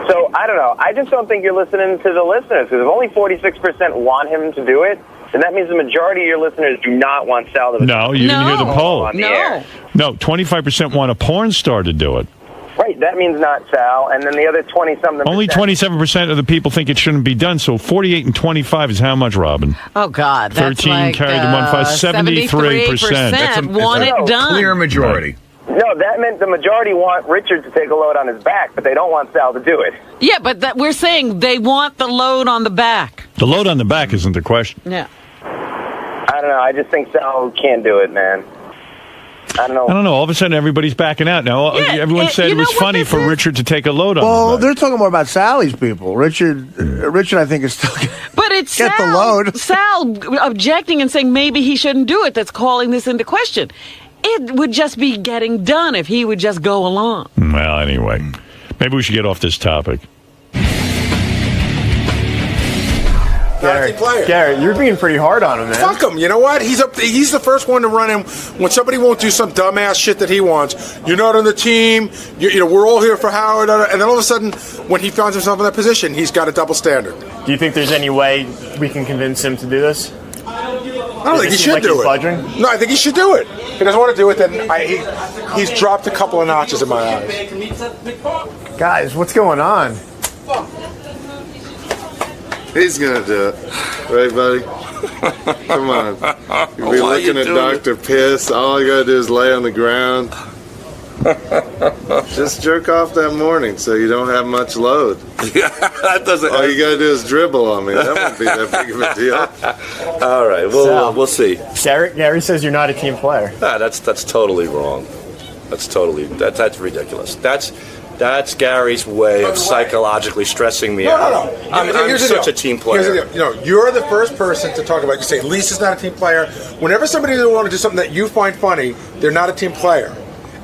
So, I don't know. I just don't think you're listening to the listeners, because if only 46% want him to do it, then that means the majority of your listeners do not want Sal to do it. No, you didn't hear the poll. On the air. No, 25% want a porn star to do it. Right, that means not Sal, and then the other 20-something. Only 27% of the people think it shouldn't be done, so 48 and 25 is how much, Robin? Oh, God. That's 13 like, carried the 1.5, 73%. Want it done. Clear majority. No, that meant the majority want Richard to take a load on his back, but they don't want Sal to do it. Yeah, but we're saying they want the load on the back. The load on the back isn't the question. Yeah. I don't know. I just think Sal can't do it, man. I don't know. All of a sudden, everybody's backing out. Now, everyone said it was funny for Richard to take a load on Well, the back. they're talking more about Sally's people. Richard, I think, is still But it's get Sal, the load. Sal objecting and saying maybe he shouldn't do it. That's calling this into question. It would just be getting done if he would just go along. Well, anyway, maybe we should get off this topic. Gary, you're being pretty hard on him, man. Fuck him. You know what? He's the first one to run him when somebody won't do some dumbass shit that he wants. You're not on the team. You know, we're all here for Howard. And then all of a sudden, when he finds himself in that position, he's got a double standard. Do you think there's any way we can convince him to do this? I don't think he should do it. No, I think he should do it. If he doesn't want to do it, then he's dropped a couple of notches in my eyes. Guys, what's going on? He's gonna do it, right, buddy? Come on. You'll be looking at Dr. Piss. All you gotta do is lay on the ground. Just jerk off that morning so you don't have much load. Yeah, that doesn't. All you gotta do is dribble on me. That won't be that big of a deal. All right, we'll see. Gary says you're not a team player. Nah, that's totally wrong. That's ridiculous. That's Gary's way of psychologically stressing me out. No. I'm such a team player. You're the first person to talk about. You say Lisa's not a team player. Whenever somebody doesn't want to do something that you find funny, they're not a team player.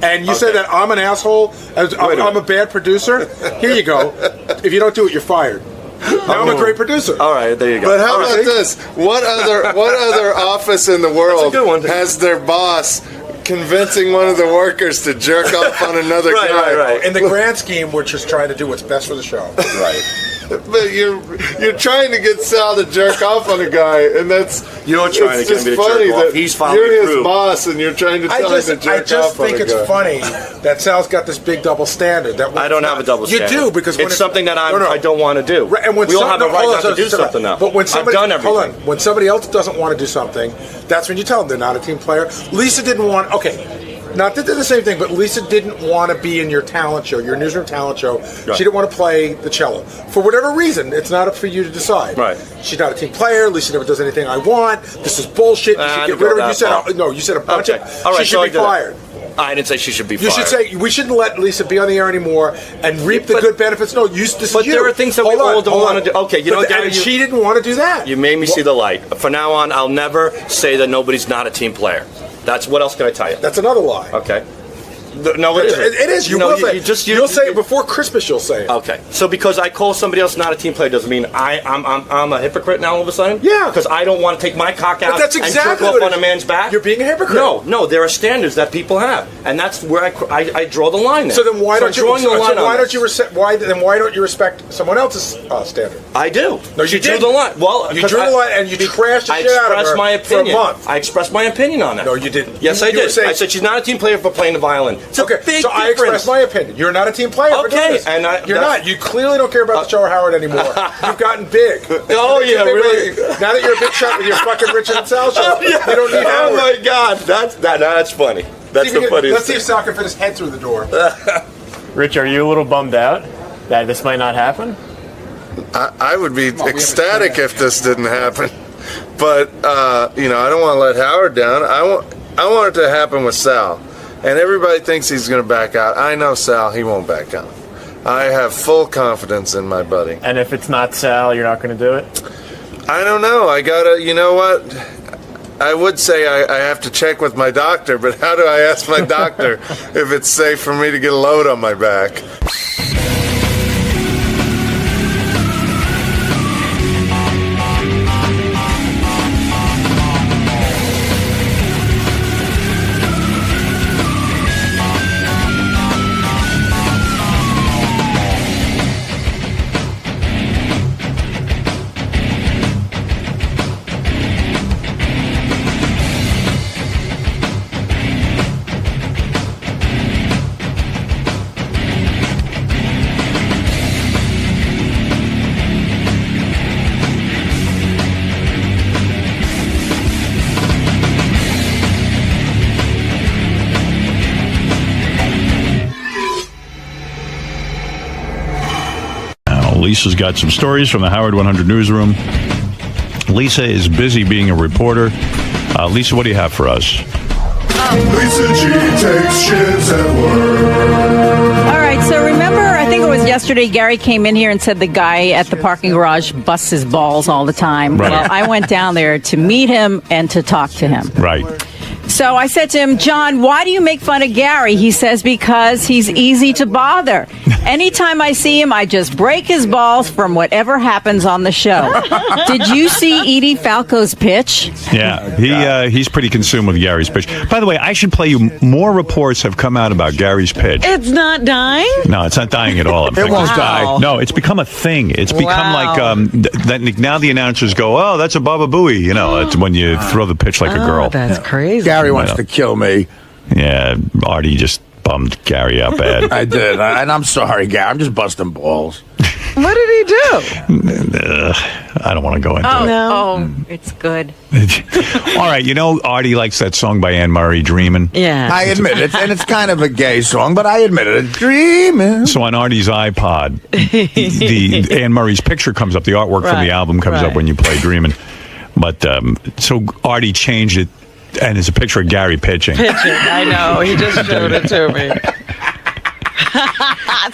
And you say that I'm an asshole. I'm a bad producer. Here you go. If you don't do it, you're fired. Now I'm a great producer. All right, there you go. But how about this? What other office in the world has their boss convincing one of the workers to jerk off on another guy. Right. In the grand scheme, we're just trying to do what's best for the show. Right. But you're trying to get Sal to jerk off on a guy, and that's you're trying to get me to jerk off. He's following You're his through. boss, and you're trying to tell him to jerk off on a guy. I just think it's funny that Sal's got this big double standard. That I don't have a double standard. You do because when it's something that I don't want to do. Right, and when we all have the right not to do something now. But when somebody, I've done everything. Hold on. When somebody else doesn't want to do something, that's when you tell them they're not a team player. Lisa didn't want. Okay. Not that they're the same thing, but Lisa didn't want to be in your talent show, your newsroom talent show. Right. She didn't want to play the cello. For whatever reason, it's not up for you to decide. Right. She's not a team player. Lisa never does anything I want. This is bullshit. You should get rid of her. You said, no, you said a bunch of, all right, she should be fired. I didn't say she should be fired. You should say, we shouldn't let Lisa be on the air anymore and reap the good benefits. No, but there are things that we all don't want to do. Okay, you know, Gary, and she didn't want to do that. You made me see the light. From now on, I'll never say that nobody's not a team player. That's what else can I tell you? That's another lie. Okay. No, it isn't. It is. You'll say it before Christmas. You'll say it. Okay. So because I call somebody else not a team player doesn't mean I'm a hypocrite now all of a sudden? Yeah. Because I don't want to take my cock out and jerk off on a man's back? You're being a hypocrite. No. There are standards that people have, and that's where I draw the line there. So then why don't you? Why don't you respect someone else's standard? I do. No, you drew the line. Well, you drew the line and you trashed the shit out of her my opinion. for a month. I expressed my opinion on that. No, you didn't. Yes, I did. I said she's not a team player for playing the violin. It's a big difference. I expressed my opinion. You're not a team player. Okay, and you're not. You clearly don't care about the show or Howard anymore. You've gotten big. Oh yeah, really? Now that you're a big shot with your fucking Richard and Sal show, you don't need Howard. Oh my God, that's funny. That's the funniest. Let's see if Sal can fit his head through the door. Rich, are you a little bummed out that this might not happen? I would be ecstatic if this didn't happen, but I don't want to let Howard down. I want it to happen with Sal. And everybody thinks he's going to back out. I know Sal, he won't back out. I have full confidence in my buddy. And if it's not Sal, you're not going to do it? I don't know. I got to, you know what? I would say I have to check with my doctor, but how do I ask my doctor if it's safe for me to get a load on my back? Lisa's got some stories from the Howard 100 newsroom. Lisa is busy being a reporter. Lisa, what do you have for us? Lisa G takes shits at work. All right, so remember, I think it was yesterday, Gary came in here and said the guy at the parking garage busts his balls all the time. Right. Well, I went down there to meet him and to talk to him. Right. So I said to him, John, why do you make fun of Gary? He says, because he's easy to bother. Anytime I see him, I just break his balls from whatever happens on the show. Did you see Edie Falco's pitch? Yeah, he's pretty consumed with Gary's pitch. By the way, I should play you. More reports have come out about Gary's pitch. It's not dying? No, it's not dying at all. It won't die. No, it's become a thing. It's become like now the announcers go, oh, that's a Baba Booey. You know, it's when you throw the pitch like a girl. That's crazy. Gary wants to kill me. Yeah, Artie just bummed Gary out bad. I did, and I'm sorry, Gary. I'm just busting balls. What did he do? I don't want to go into it. Oh, it's good. All right, you know, Artie likes that song by Anne Murray, Dreamin'. Yeah. I admit it, and it's kind of a gay song, but I admit it. Dreamin'. So on Artie's iPod, the Anne Murray's picture comes up, the artwork from the album comes up when you play Dreamin'. But so Artie changed it, and it's a picture of Gary pitching. I know. He just showed it to me.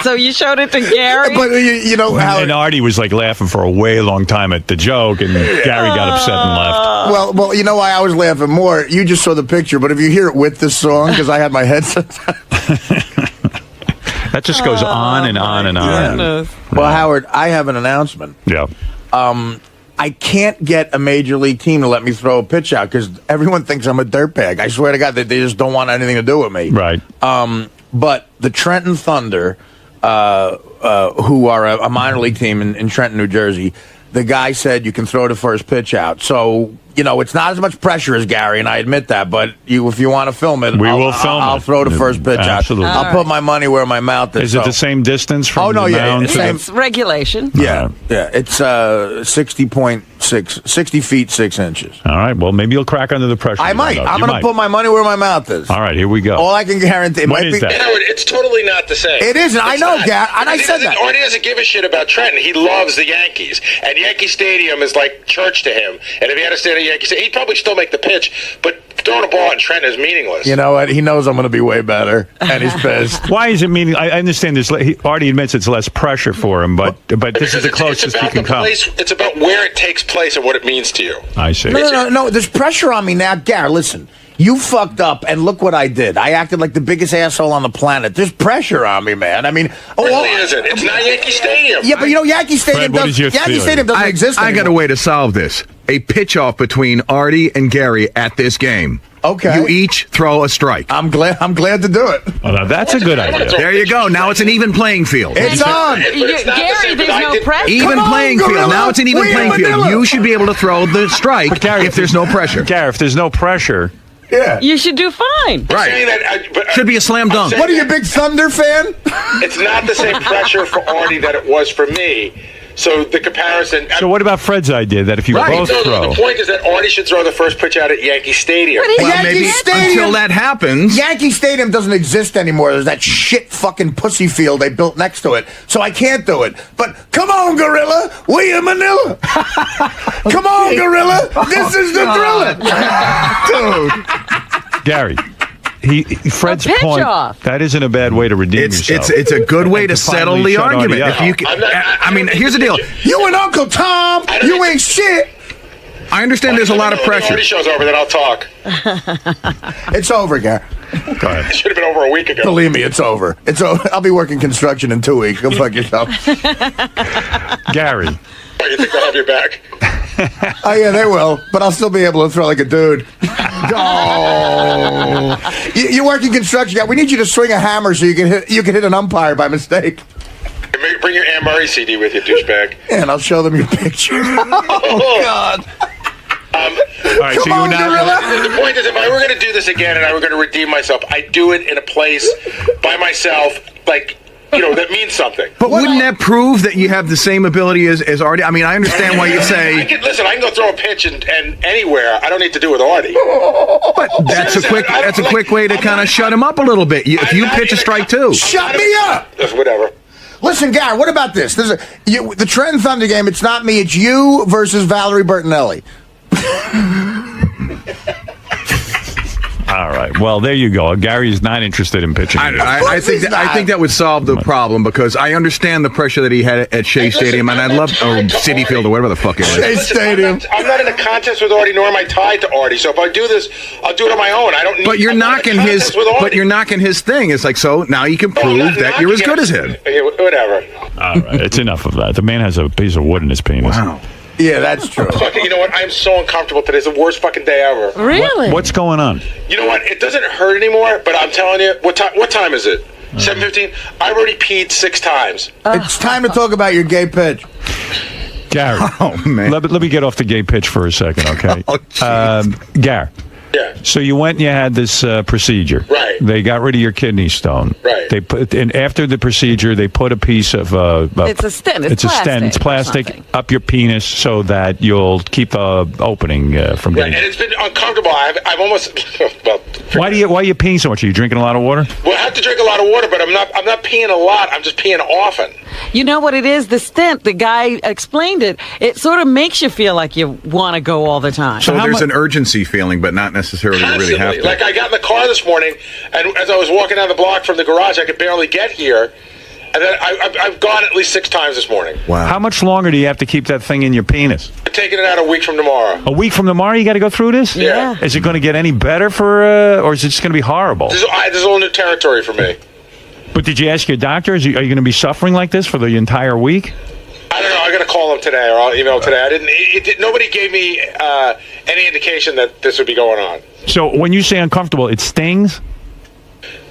So you showed it to Gary? But you know how... And Artie was like laughing for a way long time at the joke, and Gary got upset and left. Well, you know why I was laughing more? You just saw the picture, but if you hear it with the song, because I had my headset... That just goes on and on and on. Yeah. Well, Howard, I have an announcement. Yeah. I can't get a major league team to let me throw a pitch out because everyone thinks I'm a dirtbag. I swear to God that they just don't want anything to do with me. Right. But the Trenton Thunder, who are a minor league team in Trenton, New Jersey, the guy said you can throw the first pitch out. So, it's not as much pressure as Gary, and I admit that. But if you want to film it, I'll throw the first pitch Absolutely. out. I'll put my money where my mouth is. Is it the same distance from the mound? It's regulation. Yeah, it's 60 feet 6 inches. All right. Well, maybe you'll crack under the pressure. I might. I'm going to put my money where my mouth is. All right, here we go. All I can guarantee. What is that? It's totally not the same. It isn't. I know, Gary, and I said that. Artie doesn't give a shit about Trenton. He loves the Yankees, and Yankee Stadium is like church to him. And if he had to stand at Yankee Stadium, he'd probably still make the pitch. But throwing a ball in Trenton is meaningless. You know what? He knows I'm going to be way better, and he's pissed. Why is it meaningless? I understand this. Artie admits it's less pressure for him, but this is the closest he can come. It's about where it takes place and what it means to you. I see. No. There's pressure on me now, Gary. Listen. You fucked up, and look what I did. I acted like the biggest asshole on the planet. There's pressure on me, man. I mean, It really isn't. It's not Yankee Stadium. Yeah, but Yankee Stadium doesn't exist I got a way to solve this. A pitch-off between Artie and Gary at this game. Okay. You each throw a strike. I'm glad to do it. Oh, now that's a good idea. There you go. Now it's an even playing field. It's on. Gary, there's no pressure. Even playing field. Now it's an even playing field. You should be able to throw the strike if there's no pressure. Gary, if there's no pressure... Yeah. You should do fine. Right. Should be a slam dunk. What are you, a big Thunder fan? It's not the same pressure for Artie that it was for me. So the comparison... So what about Fred's idea that if you both throw... The point is that Artie should throw the first pitch out at Yankee Stadium. Well, maybe until that happens. Yankee Stadium doesn't exist anymore. There's that shit fucking pussy field they built next to it. So I can't do it. But come on, Gorilla. We in Manila. Come on, Gorilla. This is the thriller. Dude. Gary. Fred's point. Off. That isn't a bad way to redeem yourself. It's a good way to settle the argument. If you can, I mean, here's the deal. You and Uncle Tom, you ain't shit. I understand there's a lot of pressure. When the show's over, then I'll talk. It's over, Gary. Go ahead. It should have been over a week ago. Believe me, it's over. It's over. I'll be working construction in 2 weeks. Go fuck yourself. Gary. Oh, you think they'll have your back? Oh, yeah, they will. But I'll still be able to throw like a dude. Oh. You work in construction. We need you to swing a hammer so you can hit an umpire by mistake. Bring your Anne Murray CD with you, douchebag. Yeah, and I'll show them your picture. Oh, God. All right, Come on, Gorilla. The point is, if I were going to do this again and I were going to redeem myself, I'd do it in a place by myself, like... that means something. But wouldn't that prove that you have the same ability as Artie? I mean, I understand why you say... I can go throw a pitch and anywhere. I don't need to do with Artie. But that's a quick way to kind of shut him up a little bit. If you pitch a strike too. Shut me up! Whatever. Listen, Gary, what about this? The Trenton Thunder game, it's not me, it's you versus Valerie Bertinelli. All right. Well, there you go. Gary's not interested in pitching. I think that would solve the problem because I understand the pressure that he had at Shea Stadium, and I'd love Citi Field or whatever the fuck it is. Shea Stadium. I'm not in a contest with Artie, nor am I tied to Artie. So if I do this, I'll do it on my own. I don't need. But you're knocking his. But you're knocking his thing. It's like so now you can prove that you're as good as him. Whatever. All right. It's enough of that. The man has a piece of wood in his penis. Wow. Yeah, that's true. You know what? I'm so uncomfortable today. It's the worst fucking day ever. Really? What's going on? You know what? It doesn't hurt anymore, but I'm telling you, what time is it? 7:15? I've already peed 6 times. It's time to talk about your gay pitch. Gary. Oh, man. Let me get off the gay pitch for a second, okay? Gary. Yeah. So you went and you had this procedure. Right. They got rid of your kidney stone. Right. They put, and after the procedure, they put a piece of... it's a stent. It's a stent. It's plastic up your penis so that you'll keep the opening from getting... And it's been uncomfortable. I've almost... Well, why are you peeing so much? Are you drinking a lot of water? Well, I have to drink a lot of water, but I'm not peeing a lot. I'm just peeing often. You know what it is? The stent, the guy explained it. It sort of makes you feel like you want to go all the time. So there's an urgency feeling, but not necessarily you really have to. Like I got in the car this morning, and as I was walking down the block from the garage, I could barely get here. And then I've gone at least 6 times this morning. Wow. How much longer do you have to keep that thing in your penis? I'm taking it out a week from tomorrow. A week from tomorrow, you got to go through this? Yeah. Is it going to get any better or is it just going to be horrible? This is all new territory for me. But did you ask your doctor? Are you going to be suffering like this for the entire week? I don't know. I got to to call him today, or I'll email him today. I didn't. Nobody gave me any indication that this would be going on. So when you say uncomfortable, it stings?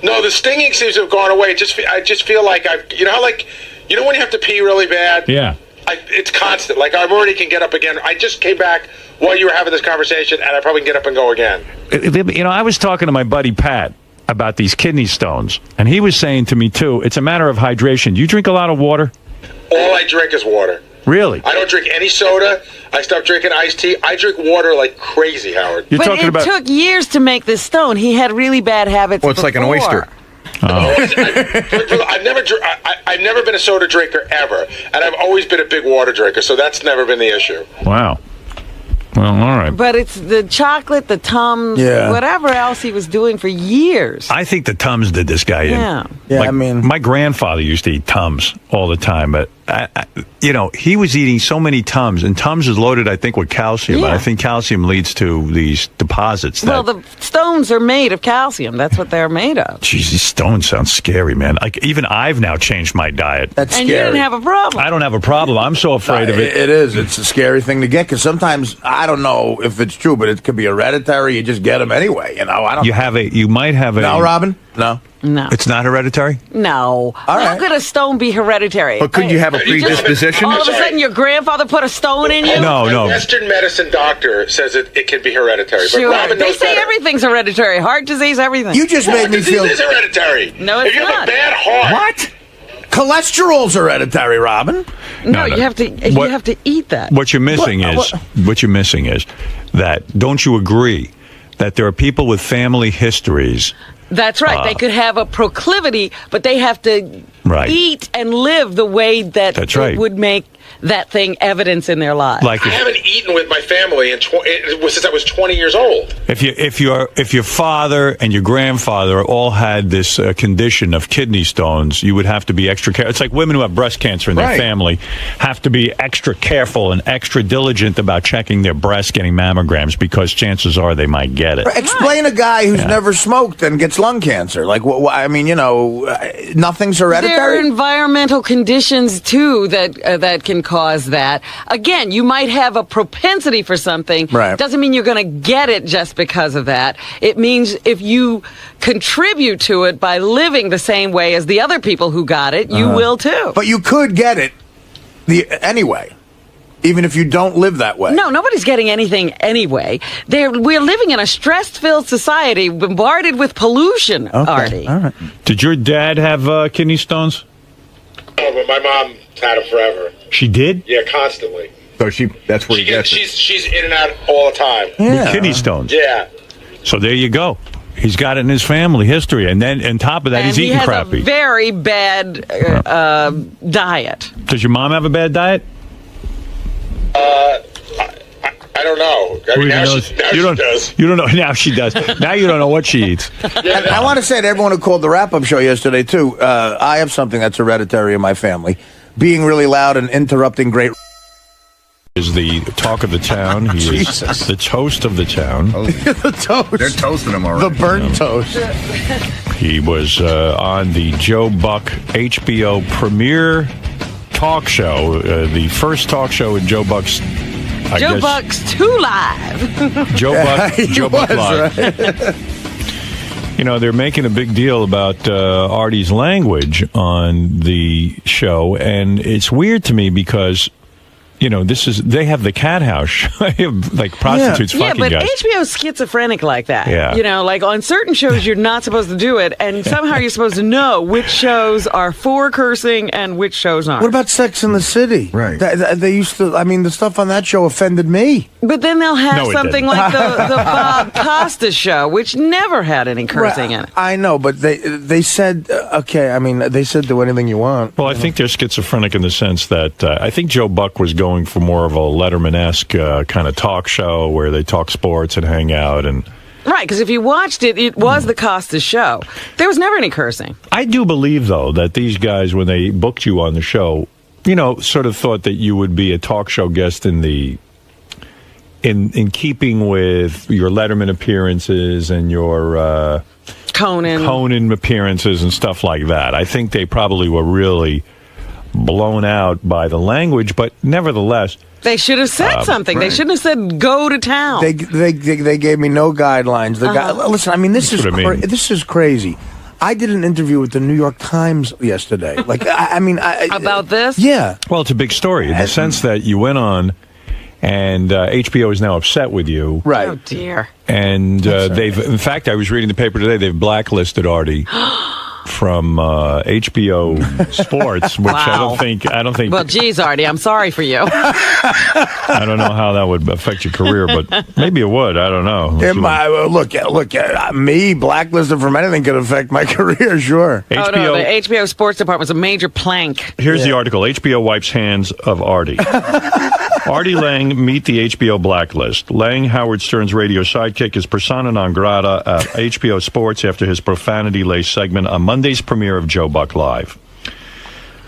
No, the stinging seems to have gone away. I just feel like you know when you have to pee really bad? Yeah. It's constant. Like, I already can get up again. I just came back while you were having this conversation, and I probably can get up and go again. You know, I was talking to my buddy Pat about these kidney stones, and he was saying to me, too, it's a matter of hydration. Do you drink a lot of water? All I drink is water. Really? I don't drink any soda. I stopped drinking iced tea. I drink water like crazy, Howard. But it took years to make this stone. He had really bad habits Well, it's like an oyster. I've never been a soda drinker ever, and I've always been a big water drinker, so that's never been the issue. Wow. Well, all right. But it's the chocolate, the Tums, whatever else he was doing for years. I think the Tums did this guy in. Yeah. I mean, my grandfather used to eat Tums all the time, but he was eating so many Tums, and Tums is loaded, I think, with calcium. Yeah. And I think calcium leads to these deposits. Well, the stones are made of calcium. That's what they're made of. Jeez, these stones sound scary, man. Like, even I've now changed my diet. That's and scary. you didn't have a problem. I don't have a problem. I'm so afraid of it. It is. It's a scary thing to get, because sometimes, I don't know if it's true, but it could be hereditary. You just get them anyway. I don't. You might have a. No, Robin? No. It's not hereditary? No. How could a stone be hereditary? But could you have a predisposition? All of a sudden, your grandfather put a stone in you? No. Western medicine doctor says it can be hereditary. Sure. But Robin they knows say better. everything's hereditary. Heart disease, everything. You just made me feel. Heart disease is hereditary. No, it's if you not. have a bad heart. What? Cholesterol's hereditary, Robin. No, you have to. You have to eat that. What you're missing is that. Don't you agree that there are people with family histories? That's right. They could have a proclivity, but they have to eat and live the way that it would make that thing evidence in their lives. I haven't eaten with my family since I was 20 years old. If your father and your grandfather all had this condition of kidney stones, you would have to be extra careful. It's like women who have breast cancer in their family have to be extra careful and extra diligent about checking their breasts, getting mammograms, because chances are they might get it. Explain a guy who's never smoked and gets lung cancer. Like, I mean, nothing's hereditary. There are environmental conditions too that can cause that. Again, you might have a propensity for something. Right. Doesn't mean you're going to get it just because of that. It means if you contribute to it by living the same way as the other people who got it, you will too. But you could get it anyway, even if you don't live that way. No, nobody's getting anything anyway. We're living in a stress-filled society, bombarded with pollution, Artie. All right. Did your dad have kidney stones? No, but my mom had them forever. She did? Yeah, constantly. So that's where she's in and out all the time. With kidney stones? Yeah. So there you go. He's got it in his family history, and then on top of that, he's eating crappy. He has a very bad diet. Does your mom have a bad diet? I don't know. I mean, now she does. You don't know. Now she does. Now you don't know what she eats. And I want to say to everyone who called the wrap-up show yesterday, too, I have something that's hereditary in my family. Being really loud and interrupting great... Is the talk of the town. He is the toast of the town. The toast. They're toasting him already. The burnt toast. He was on the Joe Buck HBO premiere talk show, the first talk show in Joe Buck's... Joe Buck's 2 Live. Joe Buck Live. Right. They're making a big deal about Artie's language on the show, and it's weird to me because, they have the cat house. They have, like, prostitutes fucking but guys. HBO's schizophrenic like that. Yeah. Like on certain shows, you're not supposed to do it, and somehow you're supposed to know which shows are for cursing and which shows aren't. What about Sex in the City? Right. They used to, the stuff on that show offended me. But then they'll have No, it something didn't. like the Bob Costa show, which never had any cursing in it. I know, but they said, they said do anything you want. Well, I think they're schizophrenic in the sense that I think Joe Buck was going for more of a Letterman-esque kind of talk show where they talk sports and hang out. And Right, because if you watched it, it was the Costa show. There was never any cursing. I do believe, though, that these guys, when they booked you on the show, sort of thought that you would be a talk show guest in keeping with your Letterman appearances and your Conan appearances and stuff like that. I think they probably were really blown out by the language, but nevertheless. They should have said something. They shouldn't have said "go to town." They gave me no guidelines. Listen, I mean, this is crazy. I did an interview with the New York Times yesterday. Like, about this? Yeah. Well, it's a big story in the sense that you went on, and HBO is now upset with you. Right. Oh dear. And they've, in fact, I was reading the paper today. They've blacklisted Artie from HBO Sports, which Wow. I don't think. Well, geez, Artie, I'm sorry for you. I don't know how that would affect your career, but maybe it would. I don't know. Me blacklisted from anything could affect my career, sure. Oh no, the HBO Sports Department's a major plank. Here's the article. HBO wipes hands of Artie. Artie Lang meet the HBO blacklist. Lang, Howard Stern's radio sidekick, is persona non grata at HBO Sports after his profanity-laced segment on Monday's premiere of Joe Buck Live.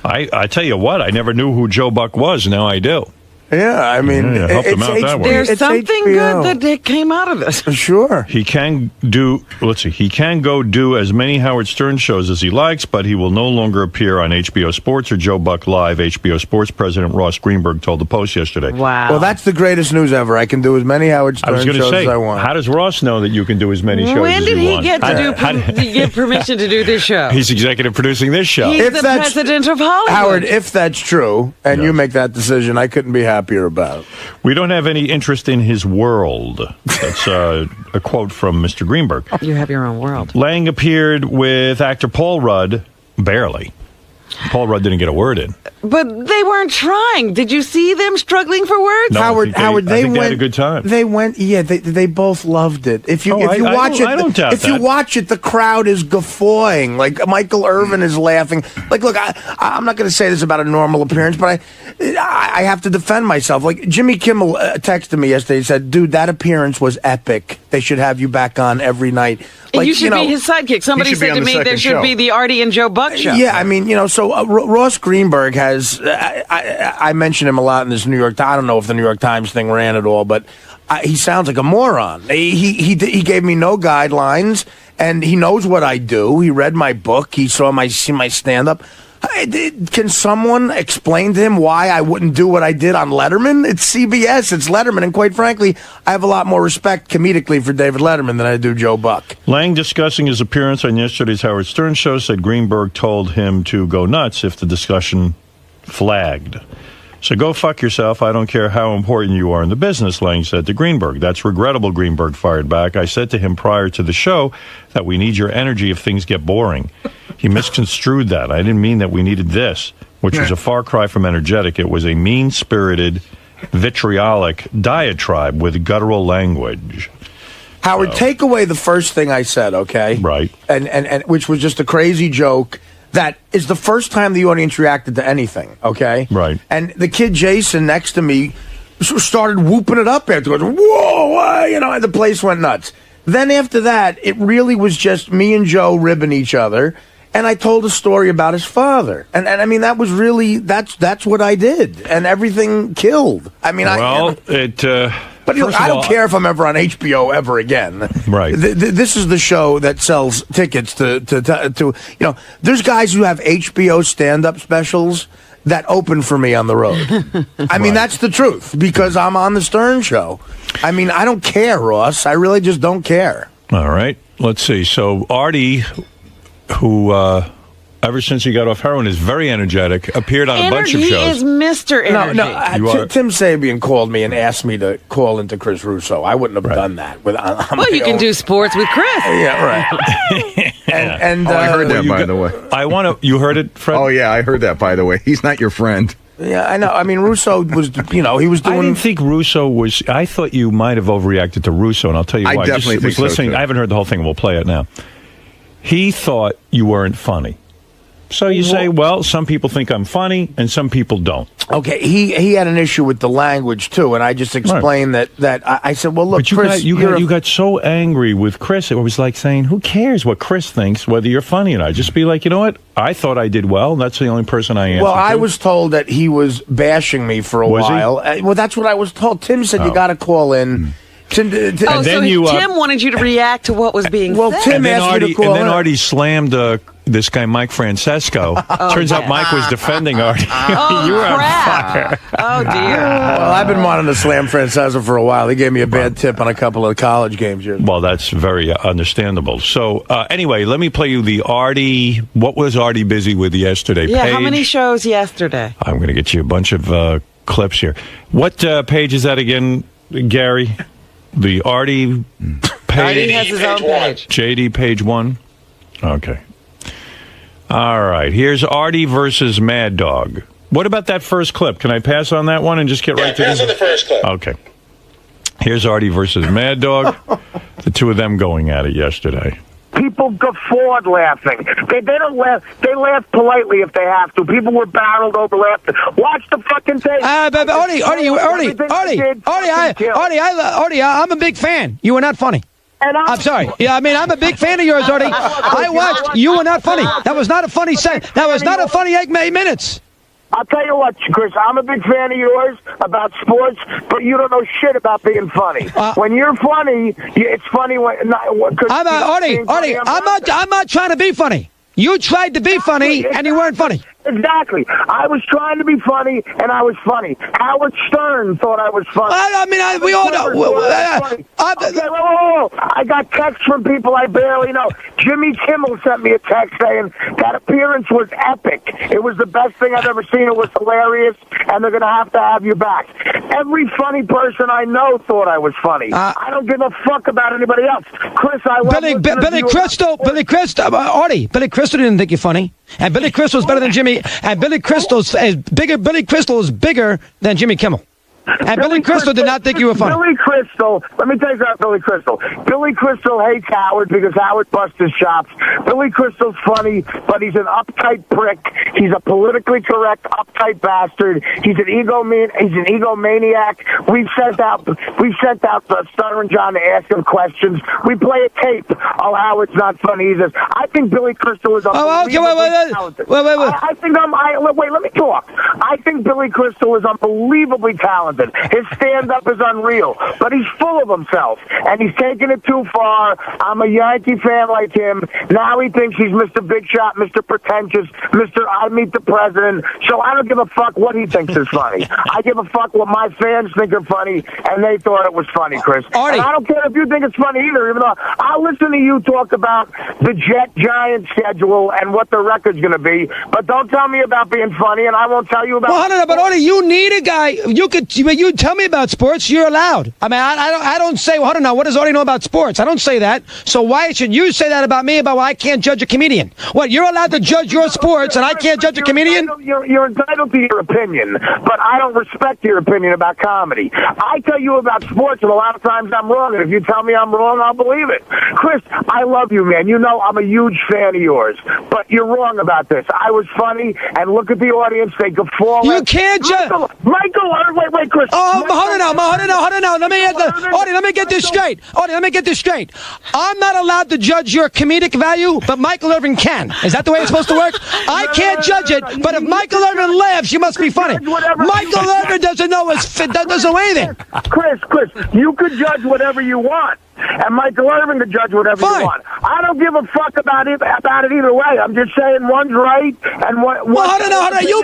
I tell you what, I never knew who Joe Buck was. Now I do. Yeah, I mean, helped him out that way. There's something good that came out of this. Sure. He can do, he can go do as many Howard Stern shows as he likes, but he will no longer appear on HBO Sports or Joe Buck Live, HBO Sports President Ross Greenberg told the Post yesterday. Wow. Well, that's the greatest news ever. I can do as many Howard Stern shows as I want. How does Ross know that you can do as many shows When as did you he want? get to get permission to do this show? He's executive producing this show. He's the president of Hollywood. Howard, if that's true, and you make that decision, I couldn't be happier about it. We don't have any interest in his world. That's a quote from Mr. Greenberg. You have your own world. Lang appeared with actor Paul Rudd, barely. Paul Rudd didn't get a word in. But they weren't trying. Did you see them struggling for words? No, Howard, I think they had a good time. They went, they both loved it. If you watch it, I don't doubt you watch it, the crowd is guffawing. Like Michael Irvin is laughing. Like, look, I'm not going to say this about a normal appearance, but I have to defend myself. Like Jimmy Kimmel texted me yesterday. He said, "Dude, that appearance was epic. They should have you back on every night." And Like, you should be his sidekick. Somebody said to me there should be the Artie and Joe Buck show. Yeah, I mean, so Ross Greenberg has, I mention him a lot in this New York Times. I don't know if the New York Times thing ran at all, but he sounds like a moron. He gave me no guidelines, and he knows what I do. He read my book. He saw my stand-up. Can someone explain to him why I wouldn't do what I did on Letterman? It's CBS, it's Letterman, and quite frankly, I have a lot more respect comedically for David Letterman than I do Joe Buck. Lang, discussing his appearance on yesterday's Howard Stern show, said Greenberg told him to go nuts if the discussion flagged. So go fuck yourself. I don't care how important you are in the business, Lang said to Greenberg. That's regrettable, Greenberg fired back. I said to him prior to the show that we need your energy if things get boring. He misconstrued that. I didn't mean that we needed this, which was a far cry from energetic. It was a mean-spirited, vitriolic diatribe with guttural language. Howard, take away the first thing I said, okay? Right. And which was just a crazy joke that is the first time the audience reacted to anything, okay? Right. And the kid Jason next to me started whooping it up afterwards. Whoa, and the place went nuts. Then after that, it really was just me and Joe ribbing each other. And I told a story about his father, and I mean that was really that's what I did, and everything killed. I mean, But look, I don't care if I'm ever on HBO ever again. Right. This is the show that sells tickets to there's guys who have HBO stand-up specials that open for me on the road. I mean, that's the truth because I'm on the Stern show. I mean, I don't care, Ross. I really just don't care. All right. Let's see. So Artie, who ever since he got off heroin is very energetic, appeared on a bunch of shows. He is Mr. Energy. Tim Sabian called me and asked me to call into Chris Russo. I wouldn't have done that. Well, you can do sports with Chris. Yeah, right. and I heard that, by the way. You heard it, Fred? Oh, yeah, I heard that, by the way. He's not your friend. Yeah, I know. I mean, Russo was, he was doing... I didn't think Russo was... I thought you might have overreacted to Russo, and I'll tell you why. I definitely think so, too. I haven't heard the whole thing. We'll play it now. He thought you weren't funny. So you say, well, some people think I'm funny, and some people don't. Okay, he had an issue with the language, too, and I just explained that I said, well, look, but Chris... you got so angry with Chris, it was like saying, who cares what Chris thinks, whether you're funny or not? Just be like, you know what? I thought I did well. That's the only person I answered Well, I to. was told that he was bashing me for a while. Well, that's what I was told. Tim said, you got to call in... Tim wanted you to react to what was being said. Tim asked me to call and then Artie slammed this guy Mike Francesco. Turns out Mike was defending Artie. Oh, You were on crap. fire. Oh, dear. Well, I've been wanting to slam Francesa for a while. He gave me a bad tip on a couple of college games here. Well, that's very understandable. So, anyway, let me play you the Artie. What was Artie busy with yesterday? Yeah, page? how many shows yesterday? I'm going to get you a bunch of clips here. What page is that again, Gary? The Artie page? Artie has his own page. JD page 1? Okay. All right. Here's Artie versus Mad Dog. What about that first clip? Can I pass on that one and just get right to pass on the first clip. Okay. Here's Artie versus Mad Dog. The two of them going at it yesterday. People guffawed laughing. They don't laugh. They laugh politely if they have to. People were barreled over laughing. Watch the fucking tape. Artie, I'm a big fan. You were not funny. And I'm sorry. Yeah, I mean, I'm a big fan of yours, Artie. I watched. You were not funny. That was not a funny set. That was not a funny 8 minutes. I'll tell you what, Chris, I'm a big fan of yours about sports, but you don't know shit about being funny. When you're funny, it's funny when... Artie, I'm not trying to be funny. You tried to be funny, and you weren't funny. Exactly. I was trying to be funny, and I was funny. Howard Stern thought I was funny. We all know. Whoa. I got texts from people I barely know. Jimmy Kimmel sent me a text saying that appearance was epic. It was the best thing I've ever seen. It was hilarious, and they're going to have you back. Every funny person I know thought I was funny. I don't give a fuck about anybody else. Chris, I love Billy Crystal, Artie, Billy Crystal didn't think you're funny. And Billy Crystal's better than Jimmy. And Billy Crystal is bigger. Billy Crystal is bigger than Jimmy Kimmel. And Billy Crystal did not think you were funny. Billy Crystal, let me tell you about Billy Crystal. Billy Crystal hates Howard because Howard busts his chops. Billy Crystal's funny, but he's an uptight prick. He's a politically correct, uptight bastard. He's an egomaniac. We've sent out Stunner and John to ask him questions. We play a tape. Oh, Howard's not funny. He says, I think Billy Crystal is unbelievably talented. Wait, let me talk. I think Billy Crystal is unbelievably talented. His stand-up is unreal, but he's full of himself, and he's taking it too far. I'm a Yankee fan like him. Now he thinks he's Mr. Big Shot, Mr. Pretentious, Mr. I Meet the President, so I don't give a fuck what he thinks is funny. I give a fuck what my fans think are funny, and they thought it was funny, Chris. Artie. And I don't care if you think it's funny either, even though I'll listen to you talk about the Jet-Giant schedule and what the record's going to be, but don't tell me about being funny, and I won't tell you about... Well, no, but Artie, you need a guy. You tell me about sports. You're allowed. I mean, I don't say, well, I don't know. What does Artie know about sports? I don't say that. So why should you say that about me about why I can't judge a comedian? What, you're allowed to judge your sports and I can't judge a comedian? You're entitled to your opinion, but I don't respect your opinion about comedy. I tell you about sports, and a lot of times I'm wrong, and if you tell me I'm wrong, I'll believe it. Chris, I love you, man. You know I'm a huge fan of yours, but you're wrong about this. I was funny, and look at the audience. They guffaw. You can't judge. Michael, wait, Chris. Hold on now. Let me get this straight. Artie, let me get this straight. I'm not allowed to judge your comedic value, but Michael Irvin can. Is that the way it's supposed to work? I can't judge it, but if Michael Irvin laughs, you must be funny. Michael Irvin doesn't know anything. Chris, you could judge whatever you want. And Michael Irvin could judge whatever you want. I don't give a fuck about it either way. I'm just saying one's right and one. Well, hold on. You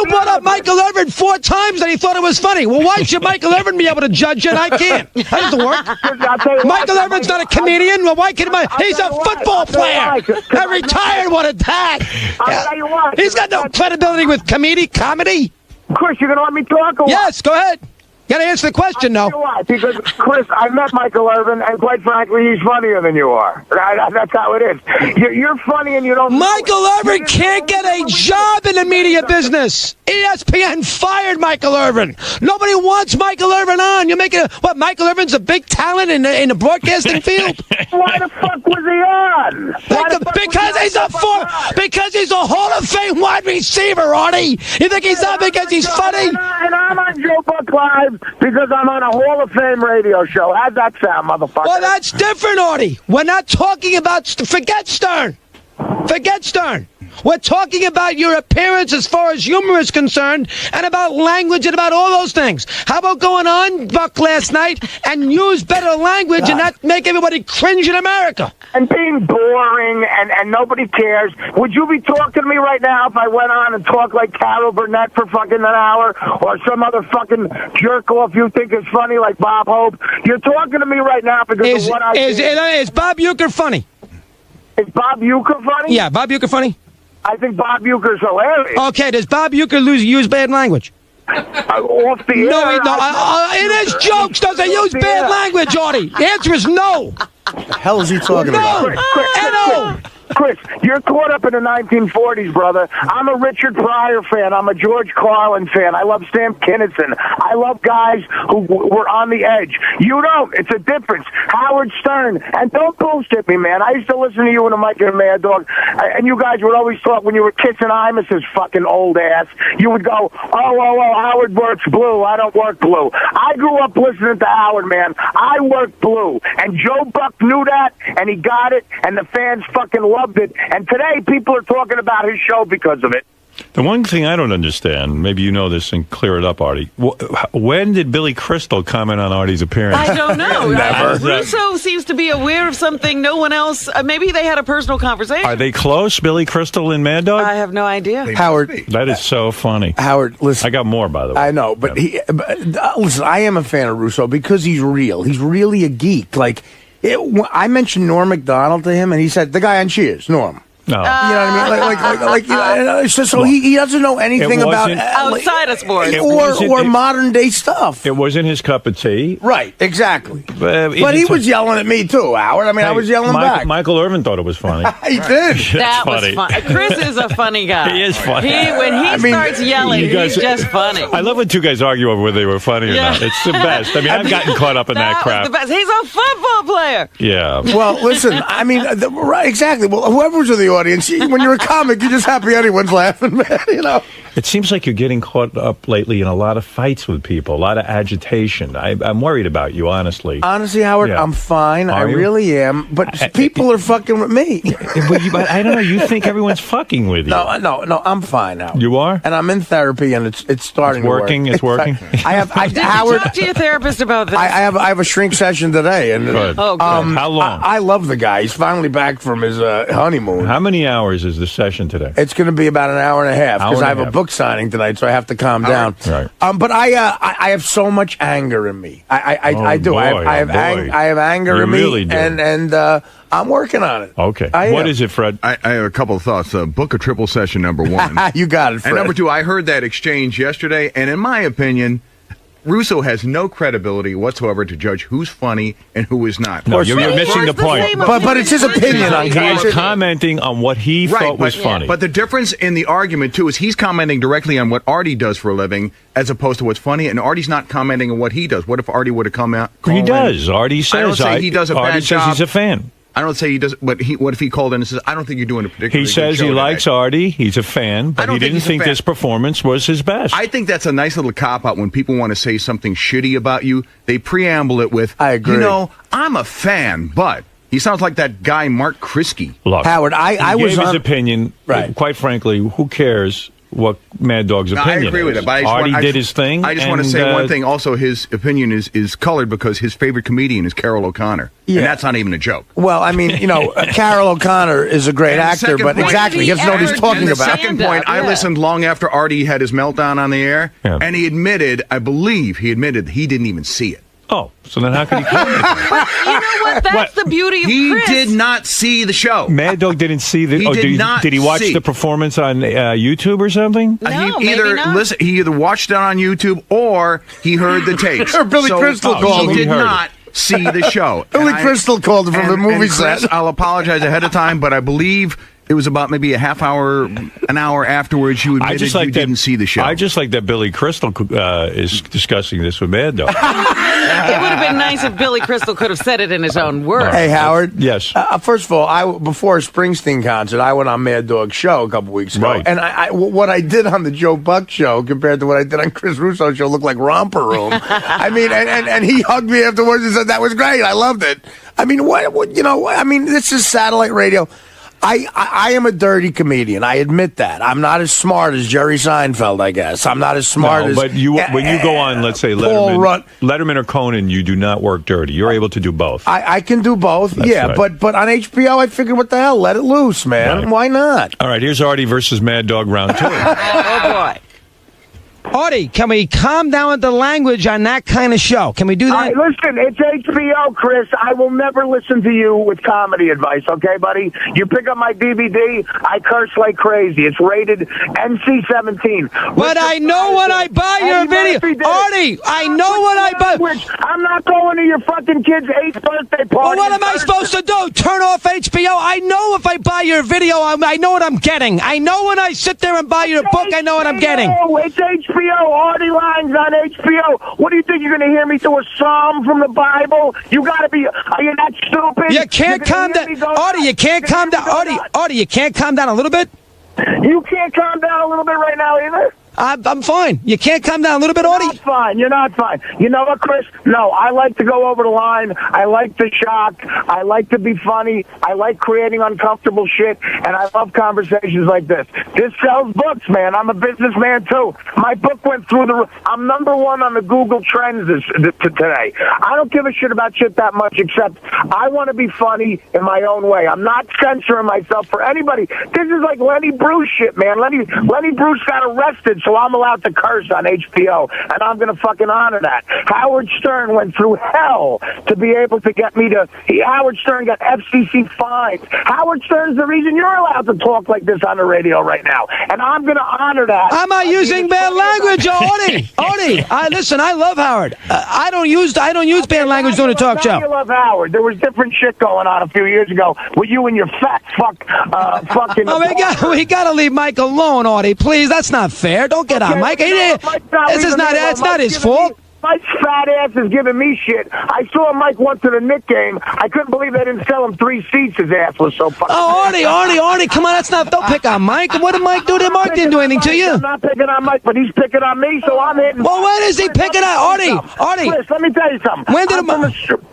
brought up Michael Irvin 4 times and he thought it was funny. Well, why should Michael Irvin be able to judge it? I can't. That doesn't work. Michael Irvin's not a comedian. Well, why can he's a football player. A retired one at that. I'll tell you what. He's got no credibility with comedy. Chris, you're gonna let me talk? Or yes, go ahead. You gotta answer the question, though. Why? Because, Chris, I met Michael Irvin, and quite frankly, he's funnier than you are. That's how it is. You're funny, and you don't... Michael Irvin can't get a job in the media business. ESPN fired Michael Irvin. Nobody wants Michael Irvin on. You're making Michael Irvin's a big talent in the broadcasting field? Why the fuck was he on? Because he's a Hall of Fame wide receiver, Artie. You think he's on because he's funny? And I'm on Joe Buck Live because I'm on a Hall of Fame radio show. How's that sound, motherfucker? Well, that's different, Artie. We're not talking about... Forget Stern. We're talking about your appearance as far as humor is concerned, and about language and about all those things. How about going on, Buck, last night and use better language and not make everybody cringe in America? And being boring and nobody cares. Would you be talking to me right now if I went on and talked like Carol Burnett for fucking an hour, or some other fucking jerk off you think is funny like Bob Hope? You're talking to me right now because of what I did. Is Bob Uecker funny? Is Bob Uecker funny? Yeah, Bob Uecker funny? I think Bob Uecker's hilarious. Okay, does Bob Uecker use bad language? Off the air. No, in his jokes, does he use bad language, Artie? The answer is no. What the hell is he talking about? Chris, you're caught up in the 1940s, brother. I'm a Richard Pryor fan. I'm a George Carlin fan. I love Sam Kinison. I love guys who were on the edge. You don't. It's a difference. Howard Stern. And don't bullshit me, man. I used to listen to you and Mike and Mad Dog, and you guys would always talk when you were kissing Imus's fucking old ass. You would go, oh, Howard works blue. I don't work blue. I grew up listening to Howard, man. I work blue. And Joe Buck knew that, and he got it, and the fans fucking loved it, and today people are talking about his show because of it. The one thing I don't understand, maybe you know this and clear it up, Artie. When did Billy Crystal comment on Artie's appearance? I don't know. Never. Russo seems to be aware of something no one else. Maybe they had a personal conversation. Are they close, Billy Crystal and Mad Dog? I have no idea. Howard, that is so funny. Howard, listen. I got more, by the way. I know, but listen, I am a fan of Russo because he's real. He's really a geek. Like, I mentioned Norm Macdonald to him, and he said, the guy on Cheers, Norm. No. You know what I mean? So he doesn't know anything about outside of sports or modern day stuff. It wasn't his cup of tea. Right, exactly. But he was yelling at me too, Howard. I mean, I was yelling back. Michael Irvin thought it was funny. He did. That was fun. Chris is a funny guy. He is funny. When he starts yelling, he's just funny. I love when two guys argue over whether they were funny or not. It's the best. I mean, I've gotten caught up in that crap. Was the best. He's a football player. Yeah. Well, listen, I mean, right, exactly. Well, whoever's in the audience, when you're a comic, you're just happy anyone's laughing, man, you know. It seems like you're getting caught up lately in a lot of fights with people, a lot of agitation. I'm worried about you, honestly. Honestly, Howard, I'm fine. I really am. But people are fucking with me. But I don't know. You think everyone's fucking with you? No, I'm fine, Howard. You are? And I'm in therapy, and it's starting to work. It's working? Did Howard, you talk to your therapist about this? I have a shrink session today. And, good. Oh, good. How long? I love the guy. He's finally back from his honeymoon. How many hours is the session today? It's going to be about an hour and a half because I have a book signing tonight, so I have to calm down. Right. But I have so much anger in me. I do. Boy, I have anger in me, really do. and I'm working on it. Okay. What is it, Fred? I have a couple of thoughts. Book a triple session, number one. You got it, Fred. And number two, I heard that exchange yesterday, and in my opinion, Russo has no credibility whatsoever to judge who's funny and who is not. No, you're missing the point. But it's his opinion on He's commenting on what he thought was funny. But the difference in the argument, too, is he's commenting directly on what Artie does for a living as opposed to what's funny, and Artie's not commenting on what he does. What if Artie would have come out? He does. Artie says I don't say he does a Artie bad says job. he's a fan. I don't say he does, but what if he called in and says, I don't think you're doing a particularly He says good show he today. likes Artie, he's a fan, but he didn't think this performance was his best. I think that's a nice little cop-out when people want to say something shitty about you. They preamble it with, I agree. You know, I'm a fan, but... He sounds like that guy, Mark Krisky. Look, Howard, I was gave his on... opinion. Right. Quite frankly, who cares what Mad Dog's opinion I agree with is? it. But Artie did his thing. I just want to say one thing. Also, his opinion is colored because his favorite comedian is Carol O'Connor. Yeah. And that's not even a joke. Well, I mean, you know, Carol O'Connor is a great actor, but exactly, he has to know what he's talking about. The second point, I listened long after Artie had his meltdown on the air, and he admitted, I believe he admitted he didn't even see it. Oh, so then how can he comment? You know what? That's the beauty of Chris. He did not see the show. Mad Dog didn't see the. He did not Did he watch see. the performance on YouTube or something? No, he either watched it on YouTube or he heard the tapes. Or Billy Crystal called He him. did not see the show. Billy Crystal called him from the movie set. Chris, I'll apologize ahead of time, but I believe it was about maybe a half hour, an hour afterwards you admitted you didn't see the show. I just like that Billy Crystal is discussing this with Mad Dog. It would have been nice if Billy Crystal could have said it in his own words. Hey, Howard. Yes. First of all, before a Springsteen concert, I went on Mad Dog's show a couple weeks ago. Right. And what I did on the Joe Buck show compared to what I did on Chris Russo's show looked like Romper Room. I mean, and he hugged me afterwards and said, that was great. I loved it. I mean, what you know, I mean, this is satellite radio. I am a dirty comedian. I admit that. I'm not as smart as Jerry Seinfeld, I guess. I'm not as smart as... But when you go on, let's say, Letterman or Conan, you do not work dirty. You're able to do both. I can do both, That's right. But on HBO, I figured, what the hell? Let it loose, man. Right. Why not? All right, here's Artie versus Mad Dog round 2. Oh, boy. Artie, can we calm down with the language on that kind of show? Can we do that? Listen, it's HBO, Chris. I will never listen to you with comedy advice, okay, buddy? You pick up my DVD, I curse like crazy. It's rated NC-17. But I know when I buy your video. Artie, I know when I buy... I'm not going to your fucking kid's 8th birthday party. Well, what am I supposed to do? Turn off HBO? I know if I buy your video, I know what I'm getting. I know when I sit there and buy your book, I know what I'm getting. It's HBO. Artie Lang's on HBO. What do you think? You're going to hear me do a psalm from the Bible? You got to be... Are you that stupid? You can't calm down. Artie, you can't calm down. Artie, you can't calm down a little bit? You can't calm down a little bit right now either? I'm fine. You can't calm down a little bit, Artie? You're not fine. You're not fine. You know what, Chris? No, I like to go over the line. I like to shock. I like to be funny. I like creating uncomfortable shit, and I love conversations like this. This sells books, man. I'm a businessman, too. My book went through the... I'm number 1 on the Google Trends today. I don't give a shit about shit that much, except I want to be funny in my own way. I'm not censoring myself for anybody. This is like Lenny Bruce shit, man. Lenny Bruce got arrested, so I'm allowed to curse on HBO, and I'm going to fucking honor that. Howard Stern went through hell to be able to get me to... Howard Stern got FCC fines. Howard Stern's the reason you're allowed to talk like this on the radio right now, and I'm going to honor that. I'm not using bad language, Artie. Artie, listen, I love Howard. I don't use bad language during a talk show. You love Howard. There was different shit going on a few years ago with you and your fat fucking... Oh, we got to leave Mike alone, Artie, please. That's not fair. Don't get on Mike. It's not his fault. Mike's fat ass is giving me shit. I saw Mike once at a Knick game. I couldn't believe they didn't sell him 3 seats. His ass was so fucking... Oh, Artie, come on. Don't pick on Mike. What did Mike do? Mike didn't do anything to you. I'm not picking on Mike, but he's picking on me, so I'm hitting... Well, when is he picking on... Artie. Chris, let me tell you something.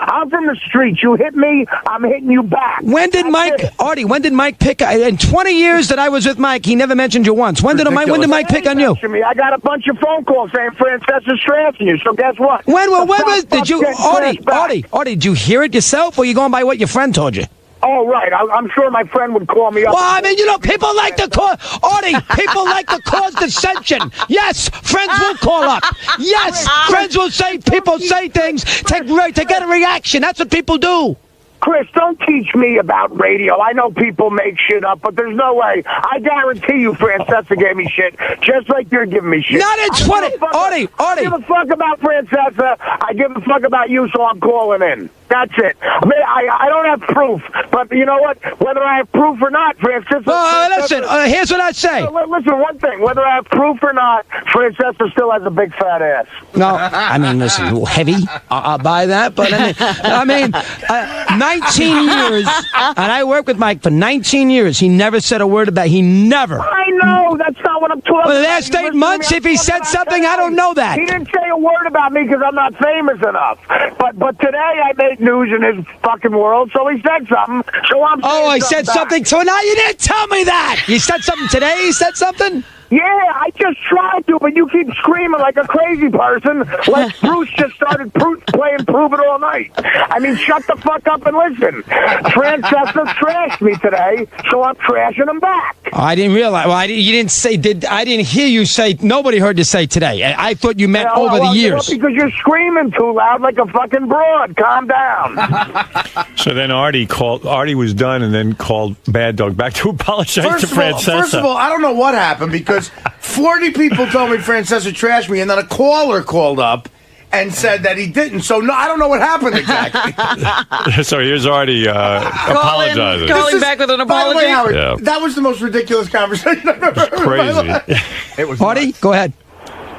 I'm from the street. You hit me, I'm hitting you back. When did Mike pick... In 20 years that I was with Mike, he never mentioned you once. When did Mike pick on you? I got a bunch of phone calls saying Francesca's trashing you, so guess what? Did you... Artie, did you hear it yourself, or are you going by what your friend told you? Oh, right. I'm sure my friend would call me up. Well, I mean, people like to cause... Artie, people like to cause dissension. Yes, friends will call up. Yes, friends will say... People say things to get a reaction. That's what people do. Chris, don't teach me about radio. I know people make shit up, but there's no way. I guarantee you Francesca gave me shit, just like you're giving me shit. Not in 20... Artie. I give a fuck about Francesca. I give a fuck about you, so I'm calling in. That's it. I mean, I don't have proof, but you know what? Whether I have proof or not, Francesca... listen, here's what I say. Listen, one thing. Whether I have proof or not, Francesca still has a big fat ass. No, I mean, listen, a little heavy. I'll buy that, but 19 years, and I worked with Mike for 19 years. He never said a word about... He never. I know. That's not what I'm talking about. The last 8 months, if he said something, I don't know that. He didn't say a word about me because I'm not famous enough. But today I made news in his fucking world, so he said something. So I'm saying I said something. So now you didn't tell me that. You said something today? You said something? Yeah, I just tried to, but you keep screaming like a crazy person. Like Bruce just started playing Prove It All night. I mean, shut the fuck up and listen. Francesca trashed me today, so I'm trashing him back. I didn't realize. Well, you didn't say. I didn't hear you say. Nobody heard you say today. I thought you meant over the years. Because you're screaming too loud like a fucking broad. Calm down. So then Artie was done and then called Bad Dog back to apologize to Francesca. First of all, I don't know what happened because 40 people told me Francesca trashed me, and then a caller called up and said that he didn't. So no, I don't know what happened exactly. So here's Artie apologizing. Calling back with an apology. By the way, Howard, that was the most ridiculous conversation I've ever heard in my life. It was Artie, go ahead.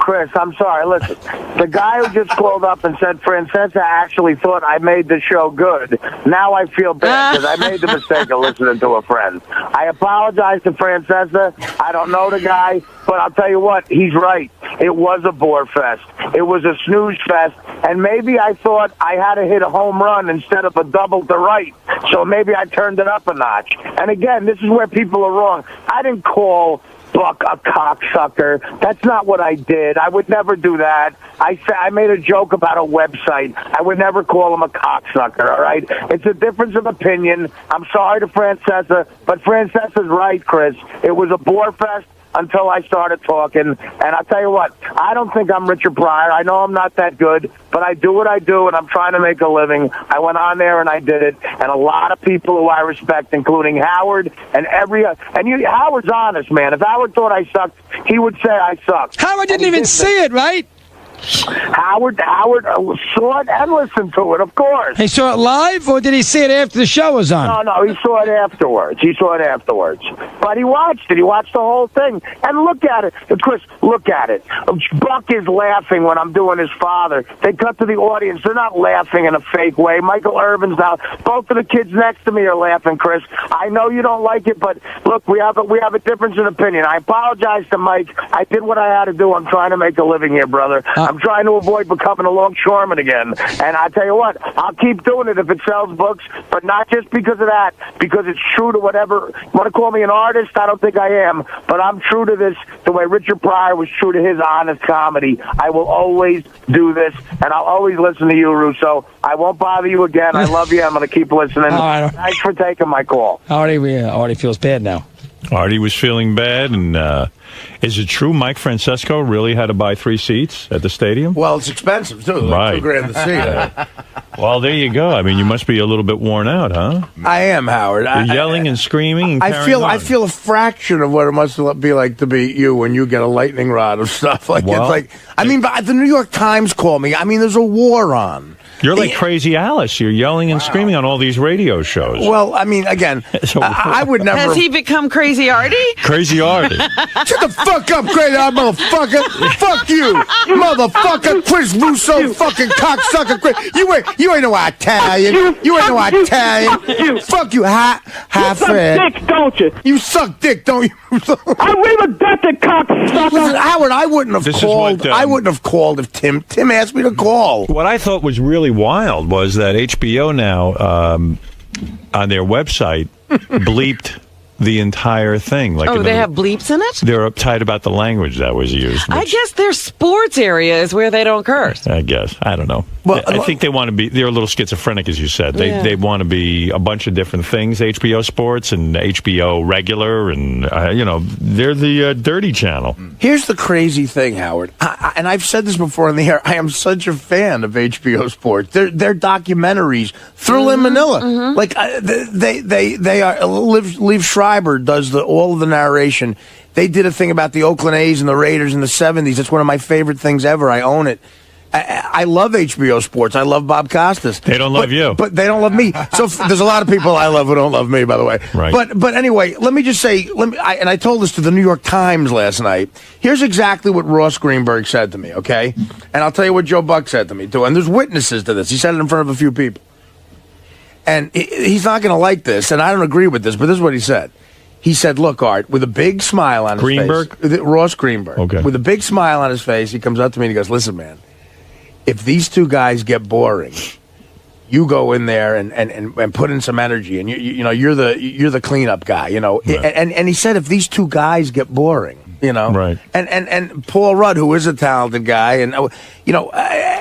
Chris, I'm sorry. Listen, the guy who just called up and said Francesca actually thought I made the show good. Now I feel bad because I made the mistake of listening to a friend. I apologize to Francesca. I don't know the guy, but I'll tell you what, he's right. It was a bore fest. It was a snooze fest, and maybe I thought I had to hit a home run instead of a double to right, so maybe I turned it up a notch. And again, this is where people are wrong. I didn't call Buck a cocksucker. That's not what I did. I would never do that. I made a joke about a website. I would never call him a cocksucker, all right? It's a difference of opinion. I'm sorry to Francesca, but Francesca's right, Chris. It was a bore fest until I started talking. And I'll tell you what, I don't think I'm Richard Pryor. I know I'm not that good, but I do what I do, and I'm trying to make a living. I went on there and I did it. And a lot of people who I respect, including Howard and Howard's honest, man. If Howard thought I sucked, he would say I sucked. Howard didn't even see it, right? Howard saw it and listened to it, of course. He saw it live, or did he see it after the show was on? No, he saw it afterwards. But he watched it. He watched the whole thing. And look at it. Chris, look at it. Buck is laughing when I'm doing his father. They cut to the audience. They're not laughing in a fake way. Michael Irvin's out. Both of the kids next to me are laughing, Chris. I know you don't like it, but look, we have a difference in opinion. I apologize to Mike. I did what I had to do. I'm trying to make a living here, brother. I'm trying to avoid becoming a longshoreman again. And I tell you what, I'll keep doing it if it sells books, but not just because of that, because it's true to whatever. You want to call me an artist? I don't think I am, but I'm true to this the way Richard Pryor was true to his honest comedy. I will always do this, and I'll always listen to you, Russo. I won't bother you again. I love you. I'm going to keep listening. Thanks for taking my call. Artie feels bad now. Artie was feeling bad, and is it true Mike Francesco really had to buy 3 seats at the stadium? Well, it's expensive, too. Right. $2,000 a seat. Well, there you go. I mean, you must be a little bit worn out, huh? I am, Howard. You're yelling and screaming and I feel a fraction of what it must be like to be you when you get a lightning rod of stuff. It's like, I mean, but the New York Times called me. I mean, there's a war on. You're like Crazy Alice. You're yelling and screaming on all these radio shows. Well, I mean, again, I would never... Has he become Crazy Artie? Crazy Artie. Shut the fuck up, Crazy Artie, motherfucker. Fuck you, motherfucker. Chris Russo, fucking cocksucker. You ain't no Italian. You ain't no Italian. Fuck you, half Fred. You suck dick, don't you? You suck dick, don't you? I leave a dirty cocksucker. Listen, Howard, I wouldn't have called. I wouldn't have called if Tim asked me to call. What I thought was really wild was that HBO now on their website bleeped the entire thing. Like they have bleeps in it? They're uptight about the language that was used. I guess their sports area is where they don't curse. I guess. I don't know. Well, I think they want to be, they're a little schizophrenic, as you said. They want to be a bunch of different things, HBO Sports and HBO Regular, and, they're the dirty channel. Here's the crazy thing, Howard, and I've said this before on the air, I am such a fan of HBO Sports. Their documentaries, Thrill in Manila. Mm-hmm. Like, they are, Liv Schreiber does all of the narration. They did a thing about the Oakland A's and the Raiders in the 70s. It's one of my favorite things ever. I own it. I love HBO Sports. I love Bob Costas. They don't love you. But they don't love me. So there's a lot of people I love who don't love me, by the way. Right. But anyway, let me just say, and I told this to the New York Times last night. Here's exactly what Ross Greenberg said to me, okay? And I'll tell you what Joe Buck said to me, too. And there's witnesses to this. He said it in front of a few people. And he's not going to like this, and I don't agree with this, but this is what he said. He said, look, Art, with a big smile on his face. Ross Greenberg. Okay. With a big smile on his face, he comes up to me and he goes, listen, man, if these two guys get boring, you go in there and put in some energy, and you're the cleanup guy, Right. And he said, if these two guys get boring, right. And Paul Rudd, who is a talented guy, and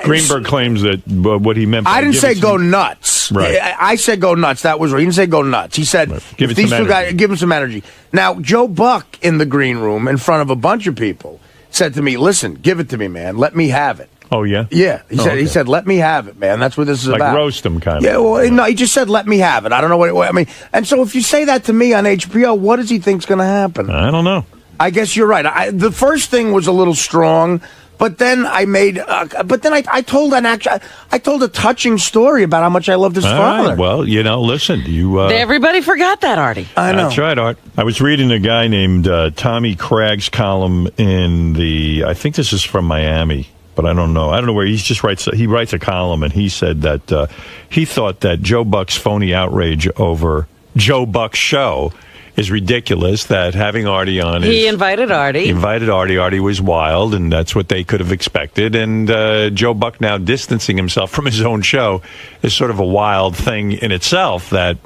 Greenberg claims that what he meant by I didn't say go nuts. Right. I said go nuts. That was right. He didn't say go nuts. He said give these two guys, give them some energy. Now, Joe Buck in the green room in front of a bunch of people said to me, listen, give it to me, man. Let me have it. Oh, yeah? Yeah. He said, let me have it, man. That's what this is like about. Like roast him, kind of. Yeah, well, no, he just said, let me have it. I don't know what I mean. And so if you say that to me on HBO, what does he think's going to happen? I don't know. I guess you're right. The first thing was a little strong, But then I made. I told a touching story about how much I loved his All father. right, well, listen, you. Everybody forgot that, Artie. I know. That's right, Art. I was reading a guy named Tommy Craig's column in I think this is from Miami, but I don't know. I don't know where he writes a column, and he said that he thought that Joe Buck's phony outrage over Joe Buck's show is ridiculous, that having Artie on He invited Artie. He invited Artie. Artie was wild, and that's what they could have expected. And Joe Buck now distancing himself from his own show is sort of a wild thing in itself, that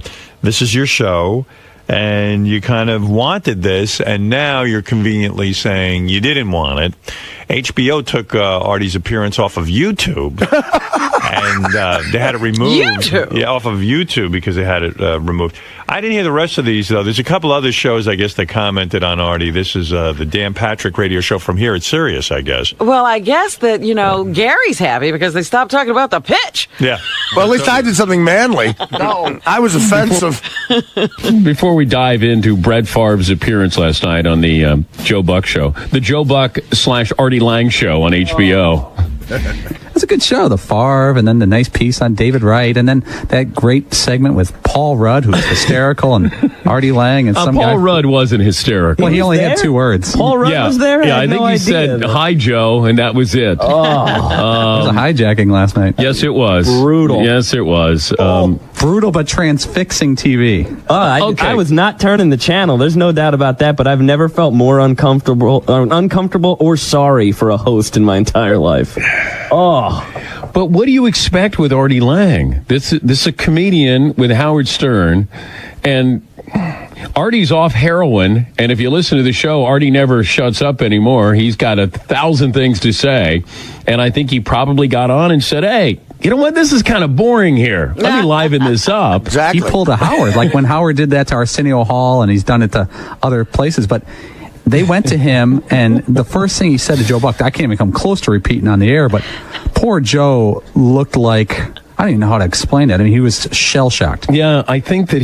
this is your show, and you kind of wanted this, and now you're conveniently saying you didn't want it. HBO took Artie's appearance off of YouTube, and they had it removed. YouTube? Yeah, off of YouTube because they had it removed. I didn't hear the rest of these, though. There's a couple other shows, I guess, that commented on Artie. This is the Dan Patrick radio show from here at Sirius, I guess. Well, I guess that, Gary's happy because they stopped talking about the pitch. Yeah. Well, at least I did something manly. No, I was offensive. Before we dive into Brett Favre's appearance last night on the Joe Buck show, the Joe Buck / Artie Lang show on HBO. It's a good show, the Favre, and then the nice piece on David Wright, and then that great segment with Paul Rudd, who's hysterical, and Artie Lang, and some guy. Paul Rudd wasn't hysterical. Well, he only had 2 words. Paul Rudd was there? Yeah, I think he said, "Hi, Joe," and that was it. It was a hijacking last night. Yes, it was. Brutal. Yes, it was. Brutal but transfixing TV. I was not turning the channel. There's no doubt about that, but I've never felt more uncomfortable or sorry for a host in my entire life. But what do you expect with Artie Lang? This is a comedian with Howard Stern, and Artie's off heroin, and if you listen to the show, Artie never shuts up anymore. He's got 1,000 things to say, and I think he probably got on and said, "Hey, you know what? This is kind of boring here. Let me liven this up." Exactly. He pulled a Howard, like when Howard did that to Arsenio Hall, and he's done it to other places, but they went to him, and the first thing he said to Joe Buck, I can't even come close to repeating on the air, but poor Joe looked like, I don't even know how to explain it. I mean, he was shell-shocked. Yeah, I think that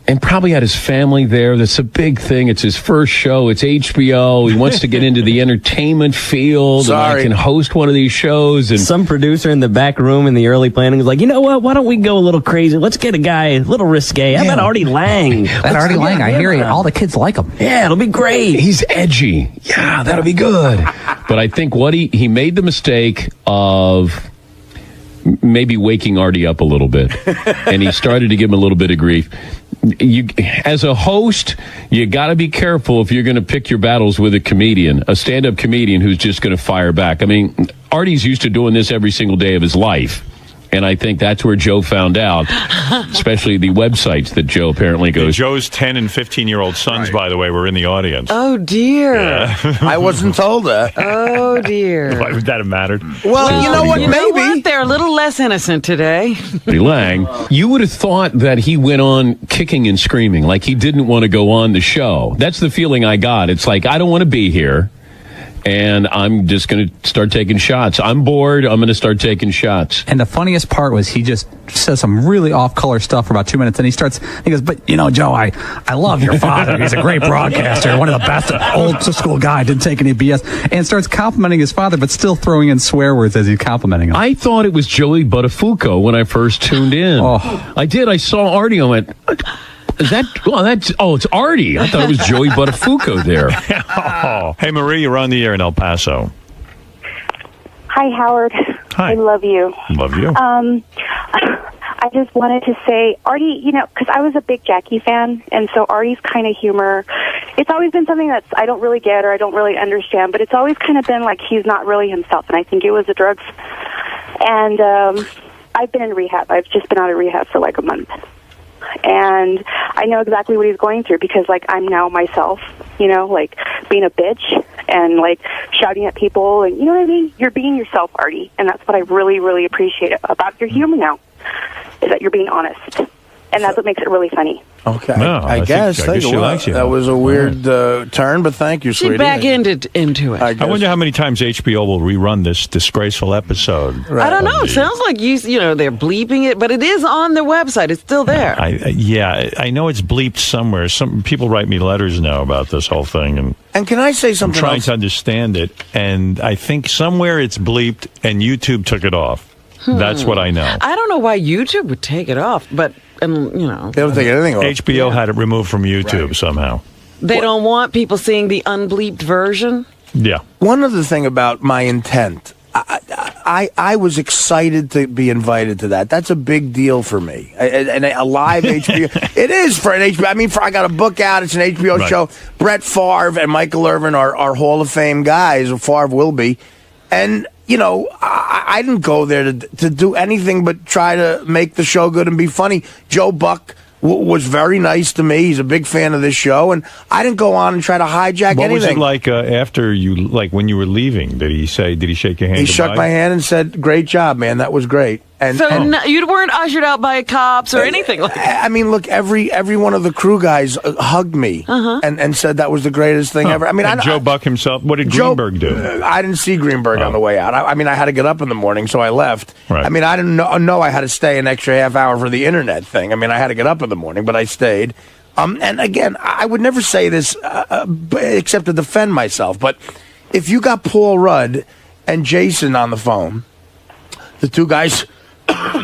and probably had his family there. That's a big thing. It's his first show. It's HBO. He wants to get into the entertainment field. Sorry. And I can host one of these shows. And some producer in the back room in the early planning was like, you know what? Why don't we go a little crazy? Let's get a guy a little risque. How about Artie Lang? That Artie Lang, I hear all the kids like him. Yeah, it'll be great. He's edgy. Yeah, that'll be good. But I think he made the mistake of maybe waking Artie up a little bit, and he started to give him a little bit of grief. As a host, you got to be careful if you're going to pick your battles with a stand-up comedian who's just going to fire back. I mean, Artie's used to doing this every single day of his life. And I think that's where Joe found out, especially the websites that Joe apparently goes. Joe's 10 and 15-year-old sons, by the way, were in the audience. Oh, dear. Yeah. I wasn't told that. Oh, dear. Why would that have mattered? Well, you know what? You know Maybe. what? They're a little less innocent today. Artie Lang, you would have thought that he went on kicking and screaming, like he didn't want to go on the show. That's the feeling I got. It's like, I don't want to be here, and I'm just going to start taking shots. I'm bored. I'm going to start taking shots. And the funniest part was he just says some really off-color stuff for about 2 minutes, and he goes, but, Joe, I love your father. He's a great broadcaster, one of the best, old-school guy, didn't take any BS, and starts complimenting his father, but still throwing in swear words as he's complimenting him. I thought it was Joey Buttafuoco when I first tuned in. I did. I saw Artie. I went, it's Artie. I thought it was Joey Buttafuoco there. Hey, Marie, you're on the air in El Paso. Hi, Howard. Hi. I love you. Love you. I just wanted to say, Artie, because I was a big Jackie fan, and so Artie's kind of humor, it's always been something that I don't really get or I don't really understand, but it's always kind of been like he's not really himself, and I think it was the drugs. And I've been in rehab. I've just been out of rehab for like a month. And I know exactly what he's going through because, I'm now myself, like being a bitch and, shouting at people. And you know what I mean? You're being yourself, Artie. And that's what I really, really appreciate about your humor now, is that you're being honest. and that's what makes it really funny. Okay, No, I guess. I guess she likes you. That was a weird turn, but thank you, She sweetie. back into it. I wonder how many times HBO will rerun this disgraceful episode. I don't know. It sounds like you know, they're bleeping it, but it is on their website. It's still there. I know it's bleeped somewhere. Some people write me letters now about this whole thing, and can I say something I'm trying else? to understand it, and I think somewhere it's bleeped, and YouTube took it off. That's what I know. I don't know why YouTube would take it off, but you know, they don't take anything off. HBO had it removed from YouTube somehow. They don't want people seeing the unbleeped version. Yeah. One other thing about my intent, I was excited to be invited to that. That's a big deal for me. And a live HBO. It is for an HBO. I mean, I got a book out. It's an HBO show. Brett Favre and Michael Irvin are Hall of Fame guys. Or Favre will be. And, you know, I didn't go there to do anything but try to make the show good and be funny. Joe Buck was very nice to me. He's a big fan of this show, and I didn't go on and try to hijack anything. What was it like after you, like when you were leaving? Did he shake your hand? He shook my hand and said, "Great job, man. That was great." And you weren't ushered out by cops or anything like that. I mean, look, every one of the crew guys hugged me and said that was the greatest thing ever. I mean, and Joe Buck himself, what did Greenberg do? I didn't see Greenberg on the way out. I mean, I had to get up in the morning, so I left. Right. I mean, I didn't know I had to stay an extra half hour for the internet thing. I mean, I had to get up in the morning, but I stayed. And again, I would never say this except to defend myself, but if you got Paul Rudd and Jason on the phone, the two guys...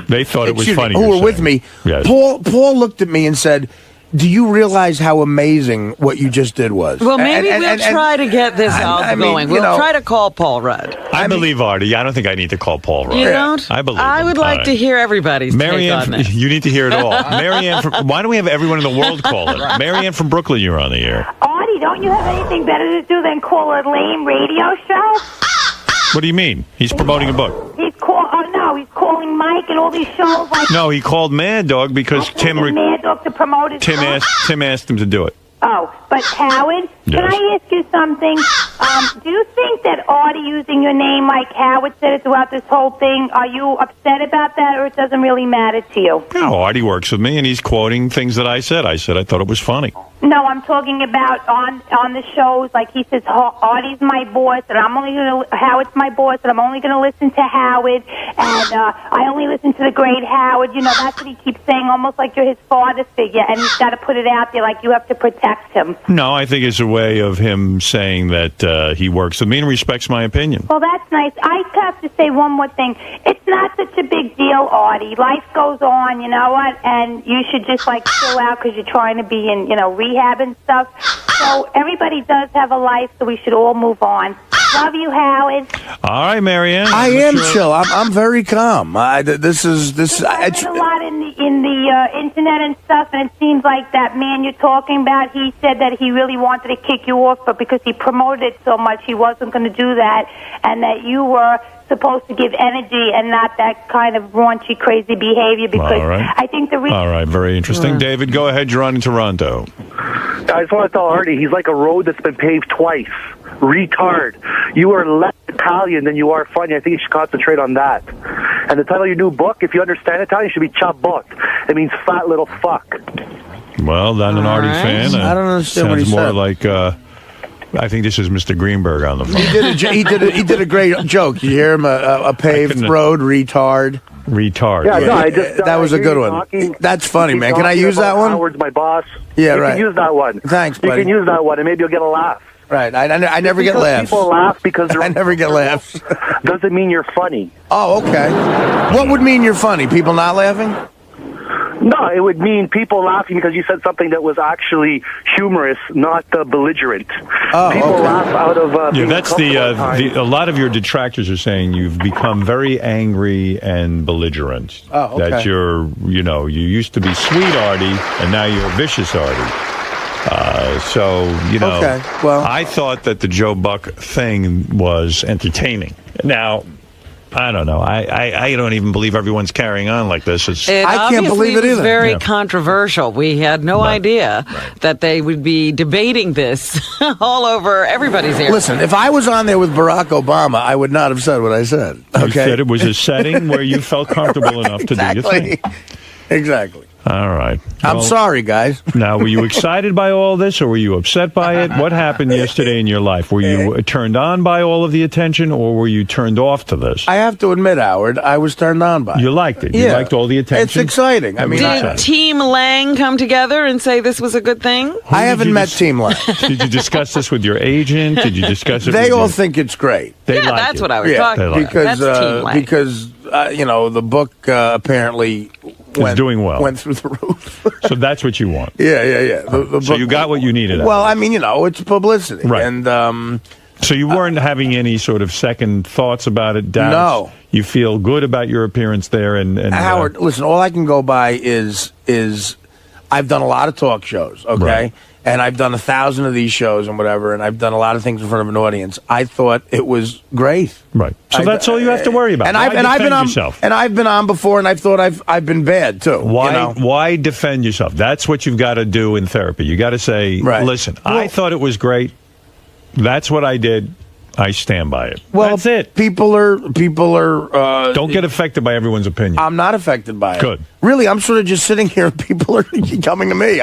They thought it was funny. Who were with me. Yes. Paul looked at me and said, "Do you realize how amazing what you just did was?" Well, maybe we'll try to get this out going. We'll try to call Paul Rudd. I believe Artie. I don't think I need to call Paul Rudd. You don't? I believe I him. would All like right. to hear everybody's take on this. You need to hear it all. Marianne, why don't we have everyone in the world call it? Marianne from Brooklyn, you're on the air. Artie, don't you have anything better to do than call a lame radio show? What do you mean? He's promoting a book. He's calling Mike and all these shows. Like No, he called Mad Dog because Mad Dog to promote his book. Tim asked him to do it. Oh, but Howard, Yes. can I ask you something? Do you think that Artie using your name like Howard said it throughout this whole thing, are you upset about that, or it doesn't really matter to you? No, Artie works with me, and he's quoting things that I said. I said I thought it was funny. No, I'm talking about on the shows. Like he says, Artie's my boss, and Howard's my boss, and I'm only going to listen to Howard, and I only listen to the great Howard. You know, that's what he keeps saying, almost like you're his father figure, and he's got to put it out there like you have to protect him. No, I think it's a way of him saying that he works with me and respects my opinion. Well, that's nice. I have to say one more thing. It's not such a big deal, Artie. Life goes on, you know what? And you should just like chill out because you're trying to be in, rehab and stuff. So everybody does have a life, so we should all move on. Love you, Howard. All right, Marianne. I am chill. I'm very calm. This. I read a lot in the internet and stuff, and it seems like that man you're talking about, he said that he really wanted to kick you off, but because he promoted it so much, he wasn't going to do that, and that you were supposed to give energy and not that kind of raunchy, crazy behavior, because All right. I think the reason... All right, very interesting. David, go ahead. You're on in Toronto. I just want to tell Artie, he's like a road that's been paved twice. Retard. You are less Italian than you are funny. I think you should concentrate on that. And the title of your new book, if you understand Italian, should be Chabot. It means fat little fuck. Well, I'm an Artie fan. I don't understand what he sounds more said. like, I think this is Mr. Greenberg on the phone. He did a great joke. You hear him? A paved road, retard. Retard. Yeah, no, I just, that was a good one. That's funny, man. Can I use that one? Howard's my boss. Yeah, you right. can use that one. Thanks, You buddy. can use that one, and maybe you'll get a laugh. Right. I never get Because laughs. People laugh because they're I never get laughs. Doesn't mean you're funny. Oh, okay. What would mean you're funny? People not laughing? No, it would mean people laughing because you said something that was actually humorous, not belligerent. Oh, people okay. laugh out of Yeah, being that's a lot of your detractors are saying you've become very angry and belligerent. Oh, okay. That you used to be sweet Artie, and now you're vicious Artie. Okay, well, I thought that the Joe Buck thing was entertaining. Now, I don't know. I don't even believe everyone's carrying on like this. I can't believe it was either. very Yeah. controversial. We had no idea that they would be debating this all over everybody's ear. Listen, if I was on there with Barack Obama, I would not have said what I said. Okay. You said it was a setting where you felt comfortable enough to do your thing. Exactly. All right. I'm sorry, guys. Now, were you excited by all this, or were you upset by it? What happened yesterday in your life? Were you turned on by all of the attention, or were you turned off to this? I have to admit, Howard, I was turned on by it. You liked it. You liked all the attention. It's exciting. I mean, did Team Lang come together and say this was a good thing? I haven't met Team Lang. Did you discuss this with your agent? Did you discuss it? They with all your... think it's great. They like that's it. what I was talking about. Because That's Team Lang. because the book apparently doing well. Went through the roof. So that's what you want. Yeah. The So you got what you needed. Well, I mean, it's publicity, Right. And so you weren't having any sort of second thoughts about it, doubts? No. You feel good about your appearance there, and Howard, listen, all I can go by is I've done a lot of talk shows, okay? Right. And I've done 1,000 of these shows and whatever, and I've done a lot of things in front of an audience. I thought it was great. Right. So that's all you have to worry about. And Why I've been defend on yourself? and I've been on before, and I've thought I've been bad too. Why defend yourself? That's what you've got to do in therapy. You got to say, listen, I thought it was great. That's what I did. I stand by it. Well, that's it. People are. Don't get affected by everyone's opinion. I'm not affected by it. Good. Really, I'm sort of just sitting here. People are coming to me.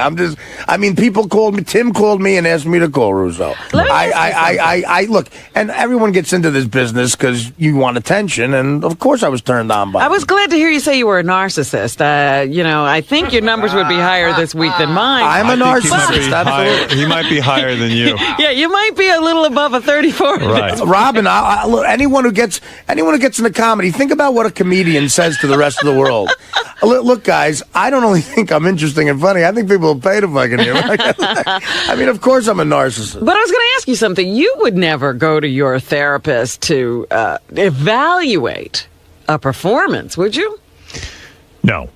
People called me. Tim called me and asked me to call Russo. I look, and everyone gets into this business because you want attention, and of course I was turned on by it. I was glad to hear you say you were a narcissist. I think your numbers would be higher this week than mine. I'm a narcissist. Absolutely. He might be higher than you. Yeah, you might be a little above a 34. Right. Robin, look, anyone who gets into comedy, think about what a comedian says to the rest of the world. Look, guys, I don't only think I'm interesting and funny. I think people will pay to fucking hear me. I mean, of course I'm a narcissist. But I was going to ask you something. You would never go to your therapist to evaluate a performance, would you? No,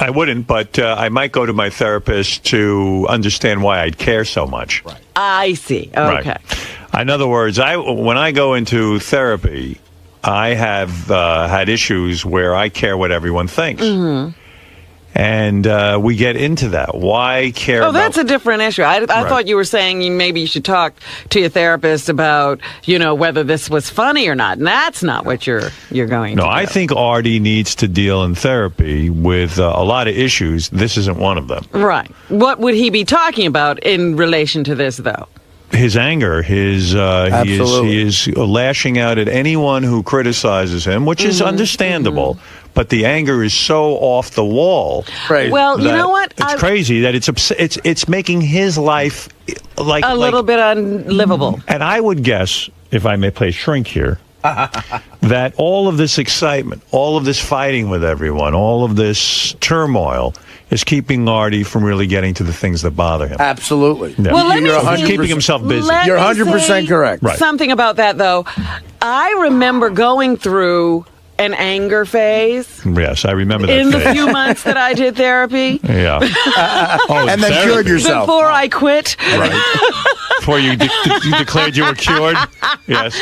I wouldn't. But I might go to my therapist to understand why I'd care so much. Right. I see. Okay. Right. In other words, when I go into therapy, I have had issues where I care what everyone thinks. Mm-hmm. And we get into that. Why care about... that's a different issue. I thought you were saying maybe you should talk to your therapist about, whether this was funny or not. And that's not what you're going to do. No, I think Artie needs to deal in therapy with a lot of issues. This isn't one of them. Right. What would he be talking about in relation to this, though? His anger, he is lashing out at anyone who criticizes him, which is understandable. Mm-hmm. But the anger is so off the wall. Right. Well, you know what? It's crazy that it's making his life like a little bit unlivable. And I would guess, if I may play shrink here, that all of this excitement, all of this fighting with everyone, all of this turmoil is keeping Artie from really getting to the things that bother him. Absolutely. Yeah. Well, He's keeping himself busy. You're 100% correct. Right. Something about that, though. I remember going through an anger phase. Yes, I remember that in phase. the few months that I did therapy. Yeah. And then cured yourself. Before I quit. Right. Before you declared you were cured. Yes.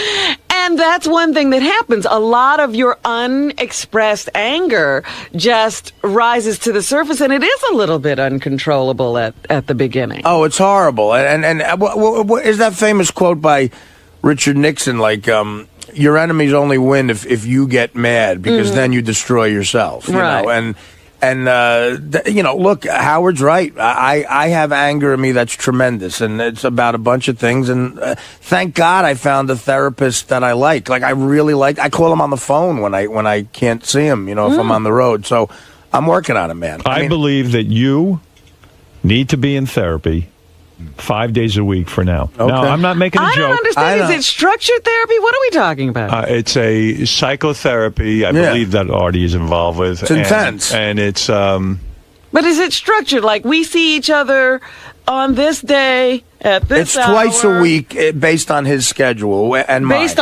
And that's one thing that happens. A lot of your unexpressed anger just rises to the surface, and it is a little bit uncontrollable at the beginning. Oh, it's horrible. And what is that famous quote by Richard Nixon, like, your enemies only win if you get mad, because then you destroy yourself. You know? And look, Howard's right. I have anger in me that's tremendous, and it's about a bunch of things. And thank God I found a therapist that I like. Like, I really like. I call him on the phone when I can't see him. If I'm on the road. So I'm working on it, man. I believe that you need to be in therapy 5 days a week for now. Okay. Now, I'm not making a joke. I don't understand. Is it structured therapy? What are we talking about? It's a psychotherapy, I believe, that Artie is involved with. It's intense. And it's... But is it structured? Like, we see each other on this day at this hour? It's twice a week, based on his schedule and mine. Based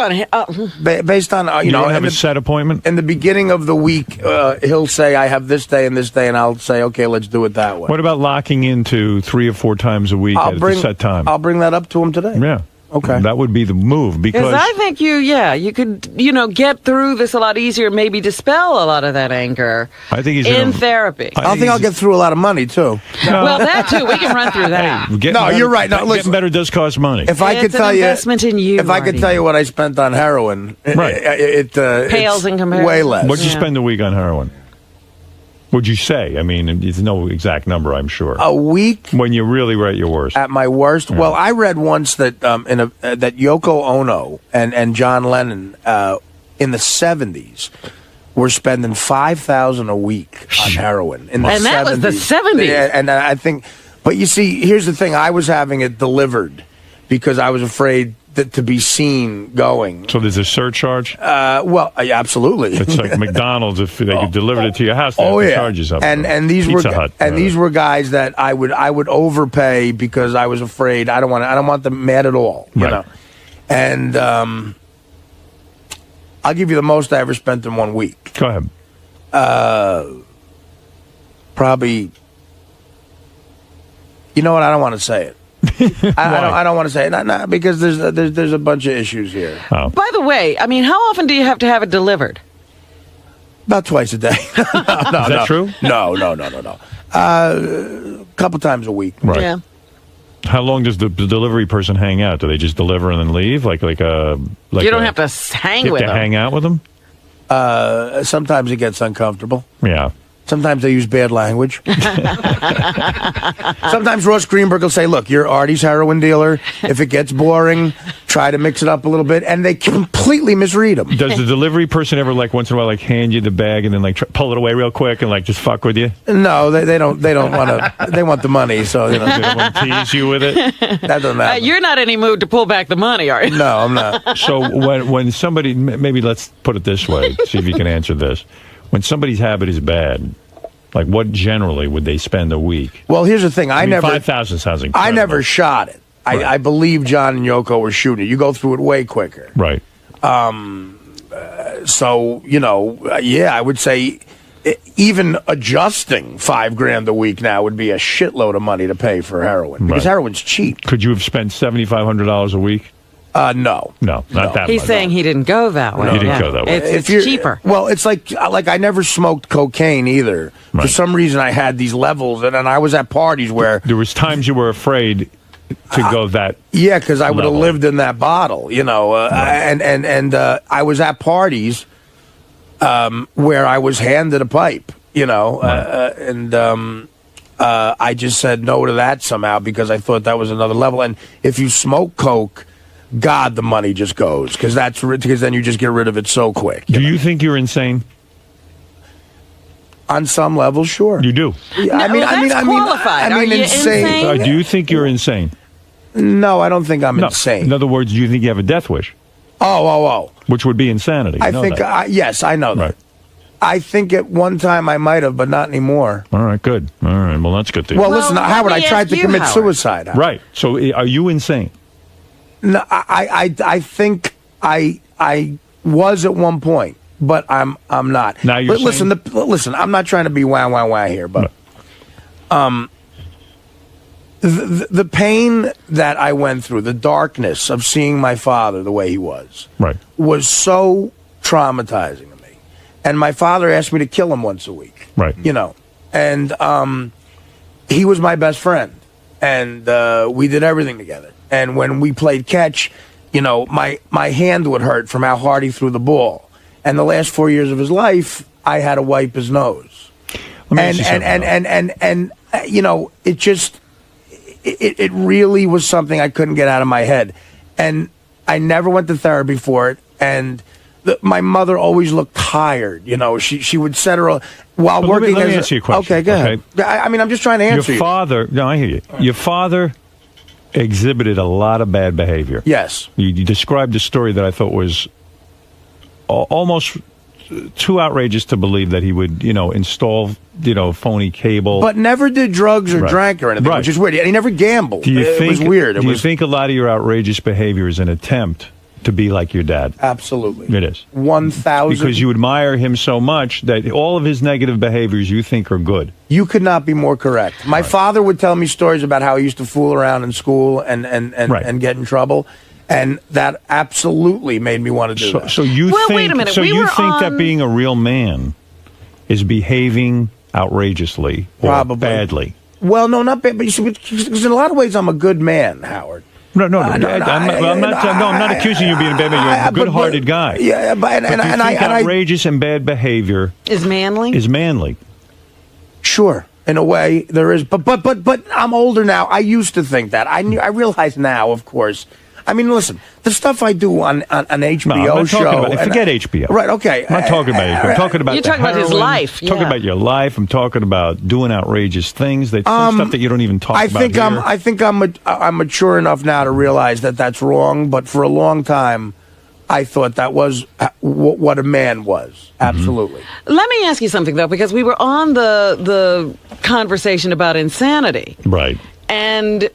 on you don't have a set appointment? In the beginning of the week, he'll say, I have this day and this day, and I'll say, okay, let's do it that way. What about locking into 3 or 4 times a week at a set time? I'll bring that up to him today. Yeah. Okay. That would be the move, because I think you could, get through this a lot easier, maybe dispel a lot of that anger. I think he's in therapy. I think I'll get through a lot of money too. Well, that too. We can run through that. You're right. No, listen, getting better does cost money. If I could tell investment in you, if I could tell you what I spent on heroin, right, it pales in comparison. Way less. What'd you spend a week on heroin? Would you say? I mean, there's no exact number, I'm sure. A week when you really were at your worst. at my worst. Yeah. Well, I read once that that Yoko Ono and John Lennon in the 70s were spending $5,000 a week on heroin. In the And that was the 70s. Yeah, and I think, but you see, here's the thing: I was having it delivered because I was afraid to be seen going. So there's a surcharge? Well, absolutely. It's like McDonald's. If they could deliver it to your house, they Oh have to yeah, charge you something. and these Pizza were Hut, these were guys that I would overpay because I was afraid. I don't want them mad at all, you know. And I'll give you the most I ever spent in 1 week. Go ahead. Probably. You know what? I don't want to say it. I don't want to say it, not because there's a bunch of issues here. Oh. By the way, I mean, how often do you have to have it delivered? About twice a day. No, Is that true? No. A couple times a week. Right. Yeah. How long does the delivery person hang out? Do they just deliver and then leave? Like you don't have to hang you with have to them. hang out with them? Sometimes it gets uncomfortable. Yeah. Sometimes they use bad language. Sometimes Ross Greenberg will say, look, you're Artie's heroin dealer. If it gets boring, try to mix it up a little bit. And they completely misread them. Does the delivery person ever, like, once in a while, like, hand you the bag and then, like, pull it away real quick and, like, just fuck with you? No, they don't want to. They want the money, so They don't want to tease you with it? That doesn't happen. You're not in any mood to pull back the money, are you? No, I'm not. So when somebody, maybe let's put it this way, see if you can answer this. When somebody's habit is bad, like what generally would they spend a week? Well, here's the thing. I never 5,000 sounds incredible. I never shot it. I believe John and Yoko were shooting it. You go through it way quicker. Right. So, I would say even adjusting $5,000 a week now would be a shitload of money to pay for heroin because heroin's cheap. Could you have spent $7,500 a week? No. No, not that He's much. saying he didn't go that way. He didn't go that way. It's you're- cheaper. Well, it's like I never smoked cocaine either. For some reason, I had these levels, and then I was at parties where there was times you were afraid to go that. Yeah, because I would have level. lived in that bottle, and I was at parties where I was handed a pipe, I just said no to that somehow because I thought that was another level. And if you smoke coke, God, the money just goes because then you just get rid of it so quick. Do you think you're insane? On some level, sure. You do. Yeah, No, that's qualified. Are you insane? Do you think you're insane? No, I don't think I'm No. insane. In other words, do you think you have a death wish? Oh. Which would be insanity. I You know think, that. yes, I know that. Right. I think at one time I might have, but not anymore. All right, good. All right, well, that's good to hear. Well, listen, Howard, I tried to commit suicide. Howard. Right. So, are you insane? No, I think I was at one point, but I'm not. Now you're listen, I'm not trying to be wah here, but the pain that I went through, the darkness of seeing my father the way he was so traumatizing to me. And my father asked me to kill him once a week. Right. And he was my best friend, and we did everything together. And when we played catch, my hand would hurt from how hard he threw the ball. And the last 4 years of his life, I had to wipe his nose. And it just it really was something I couldn't get out of my head. And I never went to therapy for it. And my mother always looked tired. She would set her while working. Let me ask you a question. Okay, go ahead. I mean, I'm just trying to answer Your father. No, I hear you. Your father exhibited a lot of bad behavior. Yes. You described a story that I thought was almost too outrageous to believe that he would, install, phony cable. But never did drugs or drank or anything, which is weird. And he never gambled. Do you It was weird. Do you think a lot of your outrageous behavior is an attempt to be like your dad? Absolutely. It is. 1,000. Because you admire him so much that all of his negative behaviors you think are good. You could not be more correct. My father would tell me stories about how he used to fool around in school and get in trouble. And that absolutely made me want to do that. So you think? wait a minute. So We you were think that on- being a real man is behaving outrageously or Probably. badly? Well, no, not bad. But you see, because in a lot of ways, I'm a good man, Howard. No, I'm not accusing you of being a bad man. You're a good-hearted guy. Yeah, but do you think outrageous and bad behavior is manly? Is manly. Sure. In a way, there is. But I'm older now. I used to think that. I realize now, of course. I mean, listen, the stuff I do on an HBO I'm not show. talking about, forget HBO. Right, okay. I'm not talking about HBO. I'm talking about You're talking about his life. Talking Yeah. about your life. I'm talking about doing outrageous things. Stuff that you don't even talk about here. I think I'm mature enough now to realize that that's wrong. But for a long time, I thought that was what a man was. Absolutely. Let me ask you something, though, because we were on the conversation about insanity. Right. And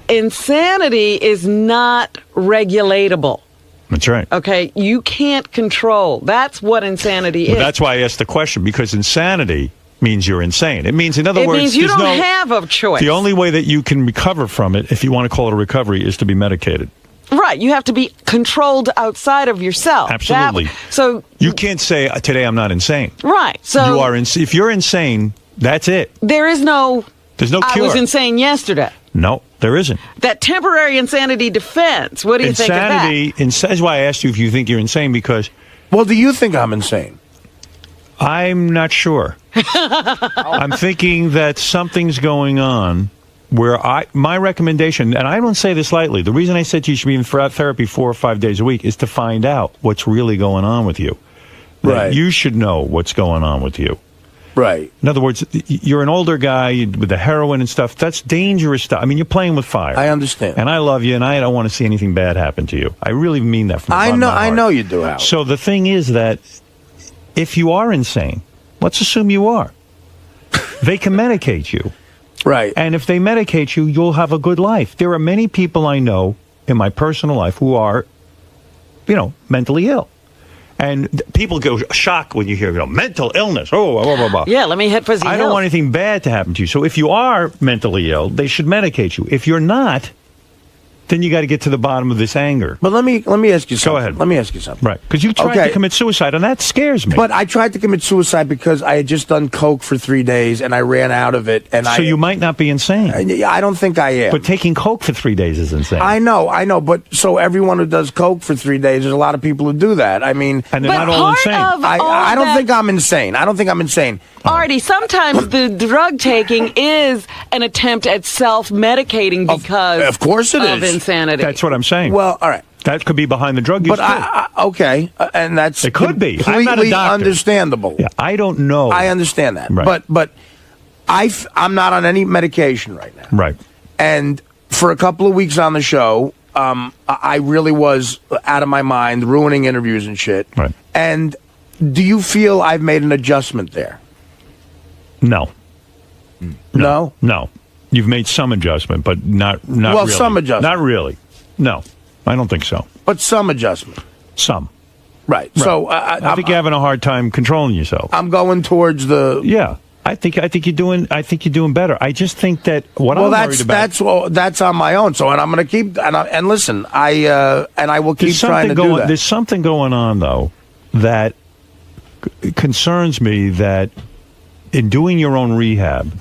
insanity is not regulatable. That's right. Okay? You can't control. That's what insanity Well, is. that's why I asked the question, because insanity means you're insane. It means, in other words, means you there's don't have a choice. The only way that you can recover from it, if you want to call it a recovery, is to be medicated. Right. You have to be controlled outside of yourself. Absolutely. So you can't say, today I'm not insane. Right. So you are if you're insane, that's it. there's no cure. I was insane yesterday. No, there isn't. That temporary insanity defense. What do you think of that? That's why I asked you if you think you're insane, because... Well, do you think I'm insane? I'm not sure. I'm thinking that something's going on where my recommendation, and I don't say this lightly, the reason I said you should be in therapy 4 or 5 days a week is to find out what's really going on with you. Right. You should know what's going on with you. Right. In other words, you're an older guy with the heroin and stuff. That's dangerous stuff. I mean, you're playing with fire. I understand. And I love you, and I don't want to see anything bad happen to you. I really mean that from the bottom of my heart. I know you do, Howard. So the thing is that if you are insane, let's assume you are, they can medicate you. Right. And if they medicate you, you'll have a good life. There are many people I know in my personal life who are, mentally ill. And people go shocked when you hear, mental illness. Oh, blah, blah, blah. Yeah, let me hit fuzzy I hills. don't want anything bad to happen to you. So if you are mentally ill, they should medicate you. If you're not, then you got to get to the bottom of this anger. But let me ask you something. Go ahead. Let me ask you something. Right. Because you tried to commit suicide, and that scares me. But I tried to commit suicide because I had just done coke for 3 days, and I ran out of it. And so you might not be insane. I don't think I am. But taking coke for 3 days is insane. I know. But so everyone who does coke for 3 days, there's a lot of people who do that. I mean, and they're not all insane. I don't think I'm insane. I don't think I'm insane. Artie, sometimes the drug taking is an attempt at self-medicating because of course it of is. insanity. That's what I'm saying. Well, all right. That could be behind the drug use, but too. And that's it could be. completely I'm not a doctor. understandable. Yeah, I don't know. I understand that. Right. But I'm not on any medication right now. Right. And for a couple of weeks on the show, I really was out of my mind, ruining interviews and shit. Right. And do you feel I've made an adjustment there? No. No? No. You've made some adjustment, but not Well, really. some adjustment. Not really. No. I don't think so. But some adjustment. Some. Right. So I think you're having a hard time controlling yourself. I'm going towards the. Yeah. I think you're doing better. I just think that what I'm worried about. That's on my own. So, and I'm going to keep and listen. I will keep trying to do that. There's something going on though that concerns me. That in doing your own rehab,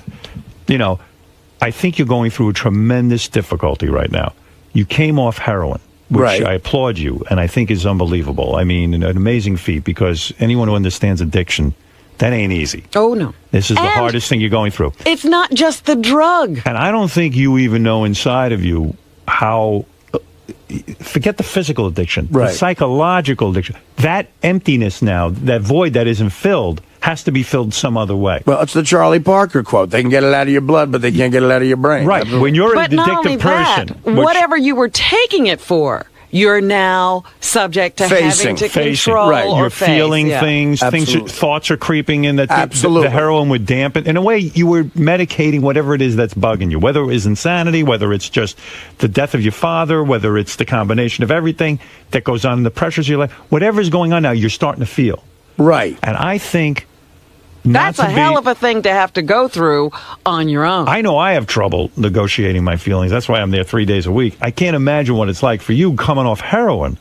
I think you're going through a tremendous difficulty right now. You came off heroin, which Right. I applaud you, and I think is unbelievable. I mean, an amazing feat, because anyone who understands addiction, that ain't easy. Oh, no. This is the hardest thing you're going through. It's not just the drug. And I don't think you even know inside of you how, forget the physical addiction, the Right. psychological addiction. That emptiness now, that void that isn't filled, has to be filled some other way. Well, it's the Charlie Parker quote. They can get it out of your blood, but they can't get it out of your brain. Right. When you're But an not only addictive person, that, whatever you were taking it for, you're now subject to having to control right. or You're face. feeling Yeah. things. Thoughts are creeping in that Absolutely. the heroin would dampen. In a way, you were medicating whatever it is that's bugging you, whether it is insanity, whether it's just the death of your father, whether it's the combination of everything that goes on in the pressures of your life. Whatever is going on now, you're starting to feel. Right. And I think That's a hell of a thing to have to go through on your own. I know I have trouble negotiating my feelings. That's why I'm there 3 days a week. I can't imagine what it's like for you coming off heroin.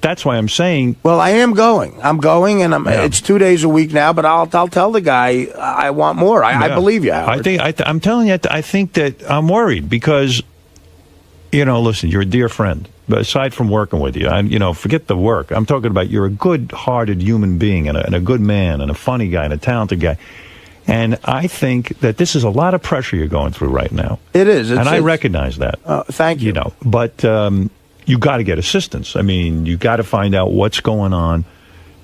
That's why I'm saying. Well, I am going. I'm going, and it's 2 days a week now. But I'll tell the guy I want more. I believe you, Howard. I'm telling you. I think that I'm worried because, listen, you're a dear friend. But aside from working with you, forget the work. I'm talking about you're a good-hearted human being and a good man and a funny guy and a talented guy. And I think that this is a lot of pressure you're going through right now. It is. And I recognize that. Thank you. You know, but you got to get assistance. I mean, you got to find out what's going on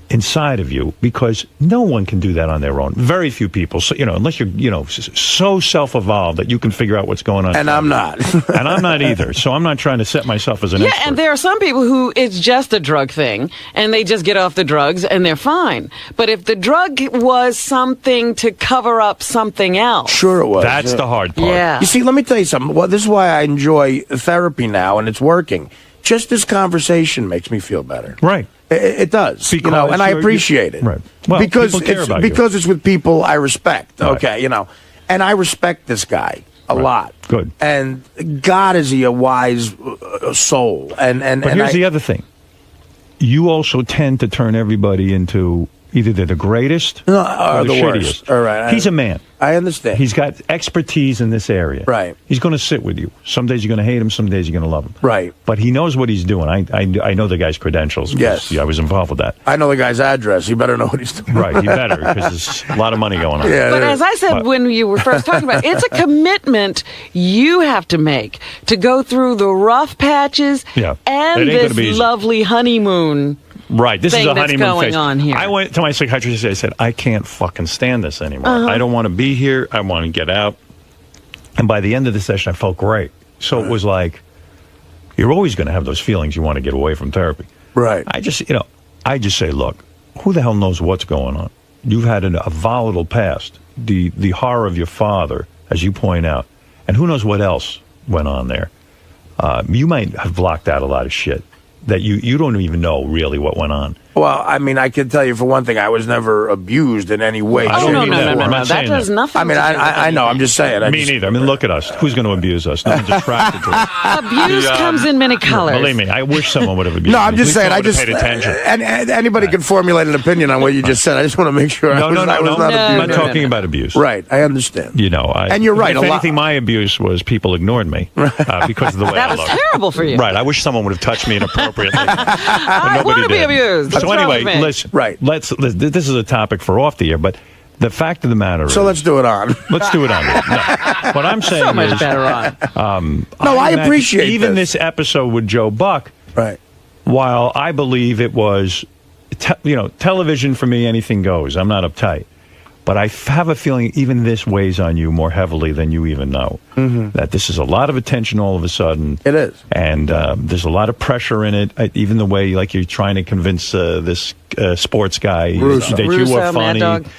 inside of you, because no one can do that on their own. Very few people, so, unless you're, so self-evolved that you can figure out what's going on. And I'm not. And I'm not either. So I'm not trying to set myself as an expert. And there are some people who it's just a drug thing, and they just get off the drugs and they're fine. But if the drug was something to cover up something else. Sure it was. That's the hard part. Yeah. You see, let me tell you something. Well, this is why I enjoy therapy now, and it's working. Just this conversation makes me feel better. Right. It does, Because and I appreciate it. Right. Well, because people care about because it's with people I respect. Right. Okay, and I respect this guy a lot. Good. And God, is he a wise soul? And But here's the other thing. You also tend to turn everybody into either they're the greatest or the worst. shittiest. All right. He's a man. I understand. He's got expertise in this area. Right. He's going to sit with you. Some days you're going to hate him. Some days you're going to love him. Right. But he knows what he's doing. I know the guy's credentials. Yes. I was involved with that. I know the guy's address. You better know what he's doing. Right. You better, because there's a lot of money going on. Yeah, But as I said when you were first talking about it, it's a commitment you have to make to go through the rough patches Yeah. and It ain't gonna be this easy. lovely honeymoon. Right, this is thing a that's honeymoon going phase. on here. I went to my psychiatrist and I said, I can't fucking stand this anymore. Uh-huh. I don't want to be here. I want to get out. And by the end of the session, I felt great. So it was like, you're always going to have those feelings you want to get away from therapy. Right. I just say, look, who the hell knows what's going on? You've had a volatile past, the horror of your father, as you point out, and who knows what else went on there. You might have blocked out a lot of shit that you don't even know really what went on. Well, I mean, I can tell you for one thing, I was never abused in any way. I don't mean that. I'm not That saying does that. nothing. I mean, I know. I'm just saying. Me neither. I mean, look at us. Who's going to abuse us? No one's attracted to us. Abuse comes in many colors. Believe me, I wish someone would have abused No, I'm me. just At least saying. I someone just paid attention. and anybody can formulate an opinion on what you just said. I just want to make sure I was not I'm abused. not talking about abuse. Right, I understand. And you're right. If anything, my abuse was people ignored me because of the way That I was looked. terrible for you. Right. I wish someone would have touched me inappropriately. I want to be abused. What's So wrong anyway, with me? listen. Right. This is a topic for off the air, but the fact of the matter is. So let's do it on. Let's do it on. No. What I'm saying So much is, better on. No, I appreciate even this. this episode with Joe Buck. Right. While I believe it was, television for me, anything goes. I'm not uptight. But I have a feeling even this weighs on you more heavily than you even know. Mm-hmm. That this is a lot of attention all of a sudden. It is. And there's a lot of pressure in it. Even the way, like, you're trying to convince this sports guy Russo. that you Russo, are funny. Mad Dog.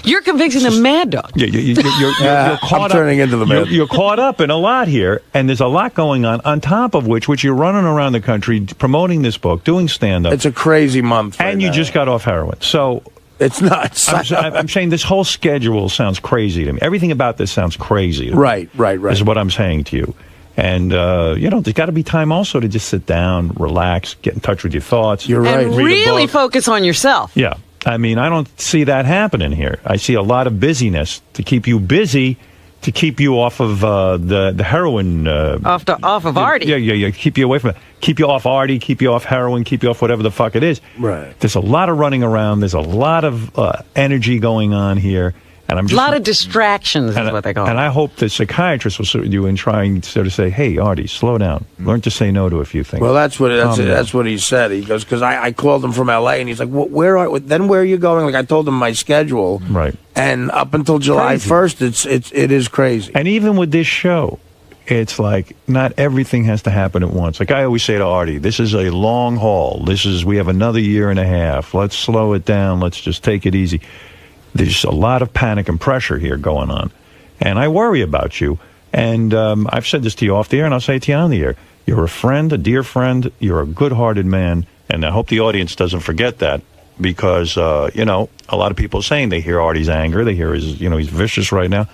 You're convincing a mad dog. Yeah, you're caught I'm turning into the man. You're caught up in a lot here, and there's a lot going on top of which you're running around the country promoting this book, doing stand-up. It's a crazy month. And you just got off heroin. So it's nuts. I'm saying this whole schedule sounds crazy to me. Everything about this sounds crazy to me. Right. Is what I'm saying to you. And, there's got to be time also to just sit down, relax, get in touch with your thoughts. You're right. And Read a really book. focus on yourself. Yeah. I mean, I don't see that happening here. I see a lot of busyness to keep you busy, to keep you off of the heroin. Off of Artie. Yeah. Keep you away from it. Keep you off Artie, keep you off heroin, keep you off whatever the fuck it is. Right. There's a lot of running around. There's a lot of energy going on here. And I'm A just, lot of distractions is what they call it. And I hope the psychiatrist will sit with you and try to sort of say, hey, Artie, slow down. Learn to say no to a few things. Well, that's what he said. He goes, because I called him from L.A. and he's like, where are you going? Like, I told him my schedule. Right. And up until July 1st, it is crazy. And even with this show, it's like not everything has to happen at once. Like I always say to Artie, this is a long haul. We have another year and a half. Let's slow it down. Let's just take it easy. There's a lot of panic and pressure here going on. And I worry about you. And I've said this to you off the air, and I'll say it to you on the air. You're a friend, a dear friend. You're a good-hearted man. And I hope the audience doesn't forget that because, a lot of people are saying they hear Artie's anger. They hear he's vicious right now.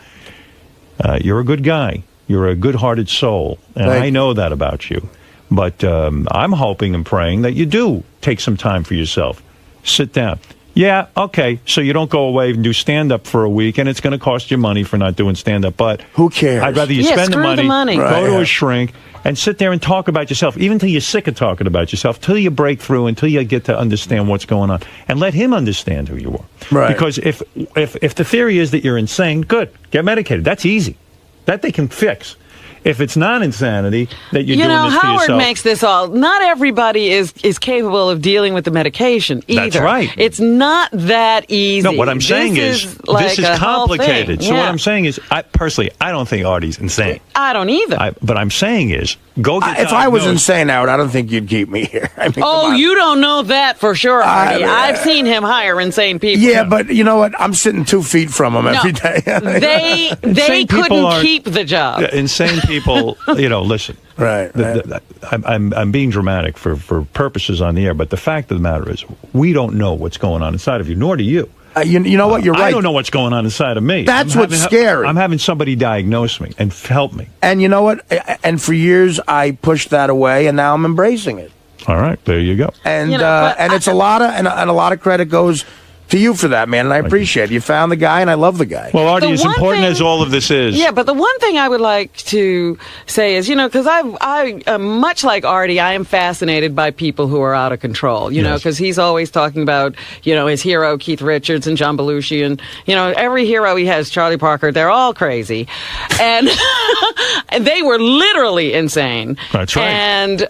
You're a good guy. You're a good-hearted soul. And I know that about you. But I'm hoping and praying that you do take some time for yourself. Sit down. Yeah, okay. So you don't go away and do stand-up for a week, and it's going to cost you money for not doing stand-up. But who cares? I'd rather you Yeah, spend the screw the money, money. go Right, to yeah. a shrink, and sit there and talk about yourself, even till you're sick of talking about yourself, till you break through, until you get to understand what's going on, and let him understand who you are. Right. Because if the theory is that you're insane, good, get medicated. That's easy. That they can fix. If it's not insanity that you're You doing know, this to Howard yourself, makes this all. Not everybody is capable of dealing with the medication either. That's right. It's not that easy. no, what I'm saying is like this is a whole complicated. thing. So what Yeah. I'm saying is, I don't think Artie's insane. I don't either. But I'm saying is, go get If I was diagnosed. insane, Howard, I don't think you'd keep me here. I mean, come Oh, on. you don't know that for sure, Artie. I've seen him hire insane people. Yeah, but you know what? I'm sitting 2 feet from him every day. They Insane people couldn't aren't- keep the job. Yeah, insane people, listen. Right. I'm being dramatic for purposes on the air, but the fact of the matter is, we don't know what's going on inside of you, nor do you. You know what? You're right. I don't know what's going on inside of me. That's what's scary. I'm having somebody diagnose me and help me. And you know what? And for years, I pushed that away, and now I'm embracing it. All right, there you go. And it's a lot of credit goes to you for that, man. And I appreciate it. You found the guy, and I love the guy. Well, Artie, The as one important thing- as all of this is, Yeah, but the one thing I would like to say is, because I much like Artie, I am fascinated by people who are out of control, because he's always talking about, his hero, Keith Richards and John Belushi. And, every hero he has, Charlie Parker, they're all crazy. And they were literally insane. That's right. And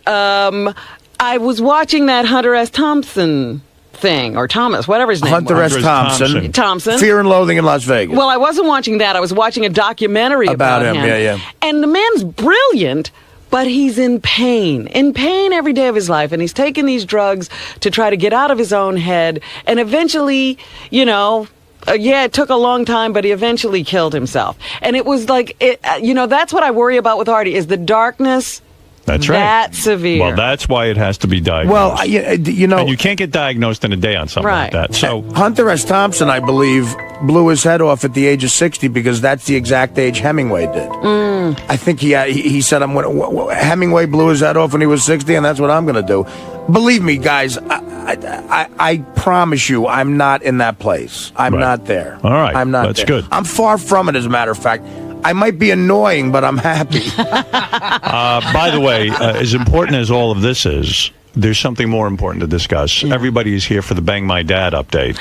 I was watching that Hunter S. Thompson thing, or Thomas, whatever his name Hunter was. S. Thompson. Thompson. Fear and Loathing in Las Vegas. Well, I wasn't watching that. I was watching a documentary about him. Yeah. And the man's brilliant, but he's in pain every day of his life. And he's taking these drugs to try to get out of his own head. And eventually, it took a long time, but he eventually killed himself. And it was like, that's what I worry about with Artie, is the darkness. That's right. That severe. Well, that's why it has to be diagnosed. Well, and you can't get diagnosed in a day on something like that. So Hunter S. Thompson, I believe, blew his head off at the age of 60 because that's the exact age Hemingway did. I think he said, Hemingway blew his head off when he was 60, and that's what I'm going to do. Believe me, guys, I promise you, I'm not in that place. I'm not there. All right. I'm not That's there. good. I'm far from it, as a matter of fact. I might be annoying, but I'm happy. By the way, as important as all of this is, there's something more important to discuss. Everybody is here for the Bang My Dad update.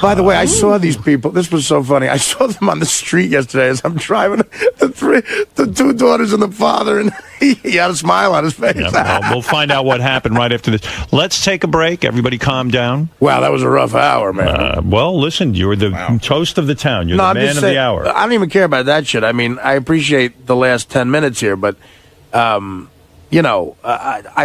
By the way, I saw these people. This was so funny. I saw them on the street yesterday as I'm driving. The 2 daughters and the father, and he had a smile on his face. Yeah, we'll find out what happened right after this. Let's take a break. Everybody calm down. Wow, that was a rough hour, man. Well, listen, you're the toast of the town. You're the I'm man just of saying, the hour. I don't even care about that shit. I mean, I appreciate the last 10 minutes here, but I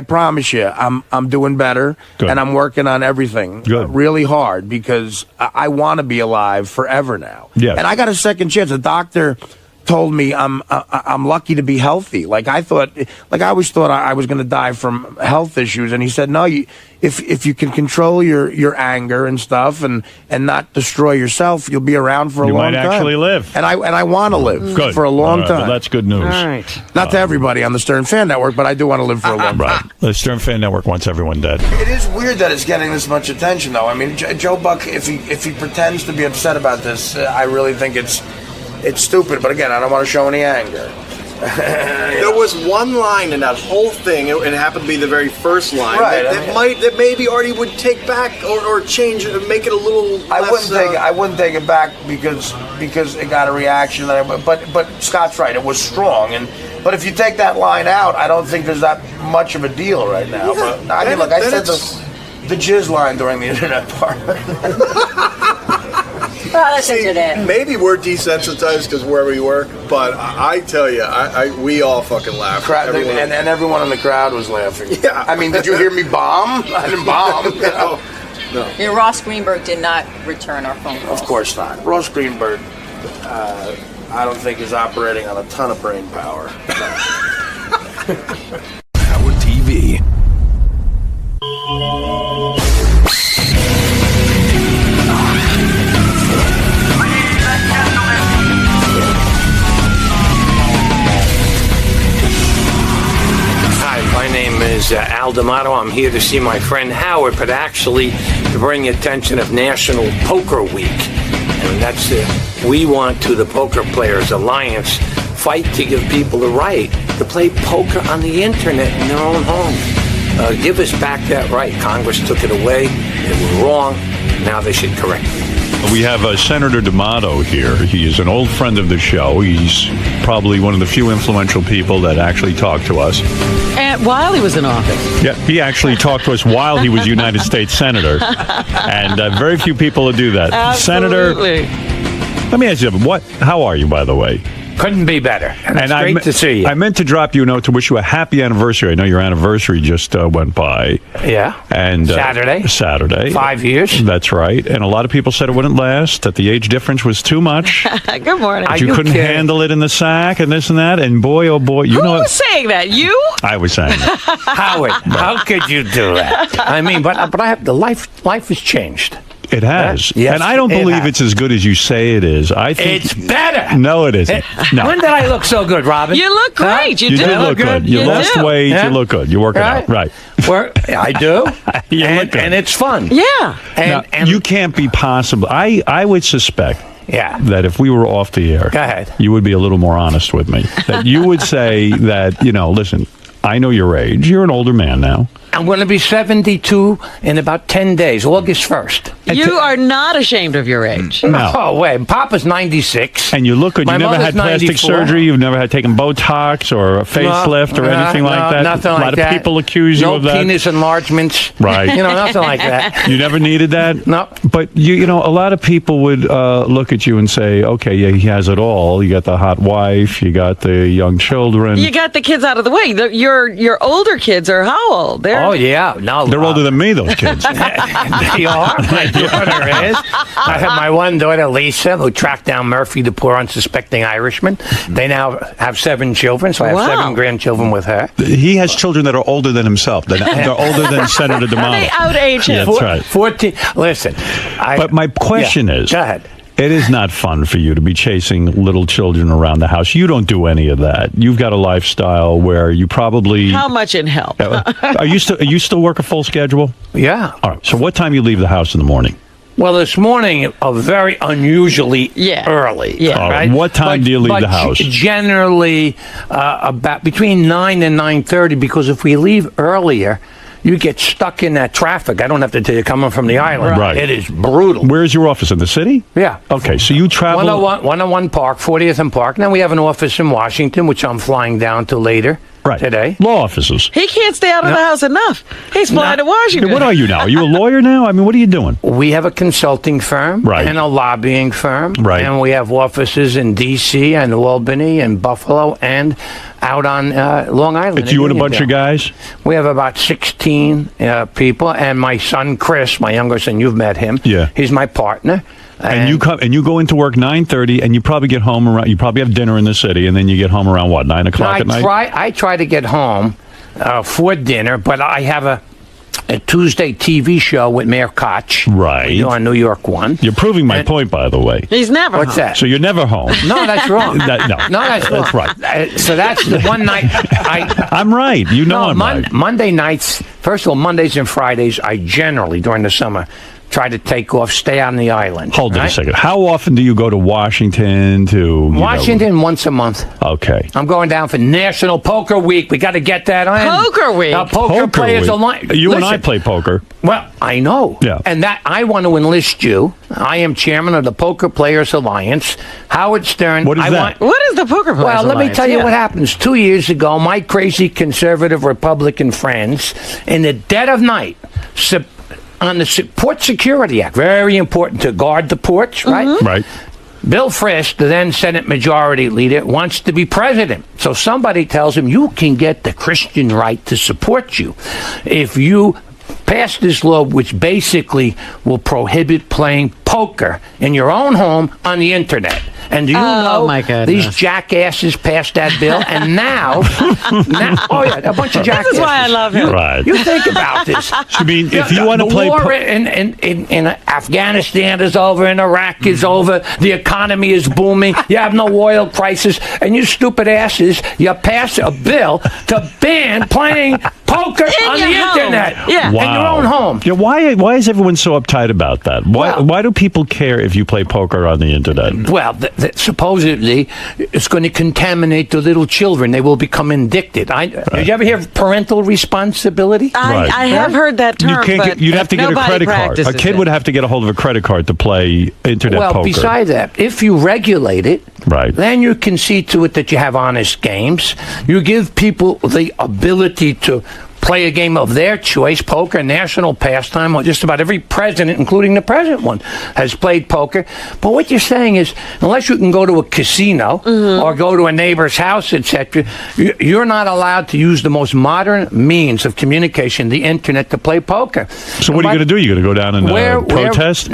promise you, I'm doing better, and I'm working on everything really hard because I want to be alive forever now. Yes. And I got a second chance. A doctor told me I'm lucky to be healthy. I always thought I was going to die from health issues, and he said, no, if you can control your anger and stuff and not destroy yourself, you'll be around for a long time. You might actually live. And I want to live for a long time. Well, that's good news. All right. Not to everybody on the Stern Fan Network, but I do want to live for a long time. Right. The Stern Fan Network wants everyone dead. It is weird that it's getting this much attention, though. I mean, Joe Buck, if he pretends to be upset about this, I really think it's stupid. But again, I don't want to show any anger. There was one line in that whole thing, it happened to be the very first line, Right, that maybe Artie would take back or change it, make it a little less... I wouldn't take it back because it got a reaction. But Scott's right. It was strong, but if you take that line out, I don't think there's that much of a deal right now. Yeah, but I mean, look, I said the jizz line during the internet part. Well, that's internet. Maybe we're desensitized because where we were, but I tell you, we all fucking laughed. And everyone in the crowd was laughing. Yeah. I mean, did you hear me bomb? I didn't bomb. No. Yeah, Ross Greenberg did not return our phone call. Of course not. Ross Greenberg, I don't think is operating on a ton of brain power. Howard TV. Hi, my name is is Al D'Amato. I'm here to see my friend Howard, but actually to bring the attention of National Poker Week. And that's we want to, the Poker Players Alliance, fight to give people the right to play poker on the internet in their own homes. Give us back that right. Congress took it away. They were wrong. Now they should correct it. We have Senator D'Amato here. He is an old friend of the show. He's probably one of the few influential people that actually talked to us. And while he was in office. Yeah, he actually talked to us while he was United States Senator. And very few people do that. Absolutely. Senator, let me ask you, how are you, by the way? Couldn't be better. And it's great to see you. I meant to drop you a note to wish you a happy anniversary. I know your anniversary just went by. Yeah. And Saturday. 5 years. That's right. And a lot of people said it wouldn't last, that the age difference was too much. Good morning. That you couldn't handle it in the sack and this and that. And boy, oh boy. Who was saying that? You? I was saying that. Howard, how could you do that? I mean, but I have life has changed. It has. Yes, and I don't believe it's as good as you say it is. I think it's better. No, it isn't. No. When did I look so good, Robin? You look great. You did look good. You lost weight. Yeah. You look good. You're working out. Right. I do. And it's fun. Yeah. And you can't be possible. I would suspect that if we were off the air, go ahead, you would be a little more honest with me. That you would say that, listen, I know your age. You're an older man now. I'm going to be 72 in about 10 days, August 1st. You are not ashamed of your age. No. Oh, wait. Papa's 96. And you look good. You never had plastic 94. surgery. You've never had taken Botox or a facelift or anything like that. Nothing like that. A lot of people accuse you of that. No penis enlargements. Right. Nothing like that. You never needed that? No. But, a lot of people would look at you and say, okay, yeah, he has it all. You got the hot wife. You got the young children. You got the kids out of the way. Your older kids are how old? Oh, yeah. No, they're older than me, those kids. They are. My daughter is. I have my one daughter, Lisa, who tracked down Murphy, the poor unsuspecting Irishman. They now have 7 children, so I have 7 grandchildren with her. He has children that are older than himself. They're older than Senator D'Amato. They outage him. That's right. 14. Listen. But my question is. Go ahead. It is not fun for you to be chasing little children around the house. You don't do any of that. You've got a lifestyle where you probably... How much in hell? Are you still work a full schedule? Yeah. All right. So what time you leave the house in the morning? Well, this morning, very unusually early. Yeah. All right. What time do you leave the house? Generally, about between 9 and 9:30, because if we leave earlier, you get stuck in that traffic. I don't have to tell you, coming from the island. Right. It is brutal. Where's your office? In the city? Yeah. Okay, so you travel... 101 Park, 40th and Park. Then we have an office in Washington, which I'm flying down to later today. Law offices. He can't stay out of the house enough. He's flying to Washington. What are you now? Are you a lawyer now? I mean, what are you doing? We have a consulting firm and a lobbying firm. Right. And we have offices in D.C. and Albany and Buffalo and out on Long Island. It's you and a bunch of guys? We have about 16 people, and my son Chris, my younger son, you've met him. Yeah. He's my partner. And you go into work 9:30, and you probably get home around. You probably have dinner in the city, and then you get home around what, 9 o'clock at night? I try to get home for dinner, but I have a Tuesday TV show with Mayor Koch. Right. On New York One. You're proving my point, by the way. He's never What's home. that? So you're never home. No, that's wrong. No, that's wrong. That's right. So that's the one night I'm right. You know I'm right. Monday nights, first of all, Mondays and Fridays, I generally, during the summer, try to take off, stay on the island. Hold on a second. How often do you go to Washington Washington once a month. Okay. I'm going down for National Poker Week. We got to get that on. Poker Week? Poker Players Alliance. You and I play poker. Well, I know. Yeah. And that I want to enlist you. I am chairman of the Poker Players Alliance. Howard Stern. What is that? What is the Poker Players Well, let me Alliance? tell you what happens. 2 years ago, my crazy conservative Republican friends, in the dead of night, on the Port Security Act, very important to guard the ports, right? Mm-hmm. Right. Bill Frist, the then Senate Majority Leader, wants to be president. So somebody tells him, you can get the Christian right to support you if you pass this law, which basically will prohibit playing poker in your own home on the internet. And do you know my goodness. these jackasses passed that bill, and now, a bunch of jackasses. This is why I love him. Right. You think about this. I mean, if you want to play... The war in Afghanistan is over, in Iraq is over, the economy is booming, you have no oil crisis, and you stupid asses, you pass a bill to ban playing poker on the internet. Yeah. In your own home. Yeah, why is everyone so uptight about that? Why do people care if you play poker on the internet? Well, supposedly it's going to contaminate the little children. They will become addicted. Did you ever hear of parental responsibility? I have heard that term. You'd have to get a credit card. A kid would have to get a hold of a credit card to play internet poker. Well, besides that, if you regulate it, right, then you can see to it that you have honest games. You give people the ability to play a game of their choice, poker, national pastime. Well, just about every president, including the present one, has played poker. But what you're saying is, unless you can go to a casino or go to a neighbor's house, etc., you're not allowed to use the most modern means of communication, the internet, to play poker. So what are you going to do? You're going to go down and protest?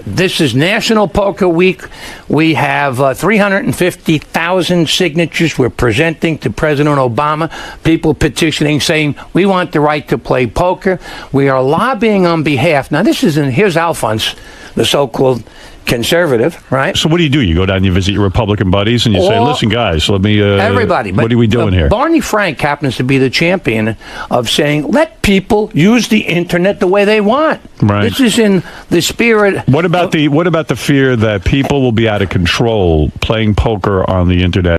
This is National Poker Week. We have 350,000 signatures we're presenting to President Obama, people petitioning, saying, we want the right to play poker. We are lobbying on behalf. Now, here's Alphonse, the so-called conservative, right? So what do? You go down and you visit your Republican buddies and you say, listen, guys, let me... everybody. What are we doing here? Barney Frank happens to be the champion of saying, let people use the internet the way they want. Right. This is in the spirit... What about the fear that people will be out of control playing poker on the internet?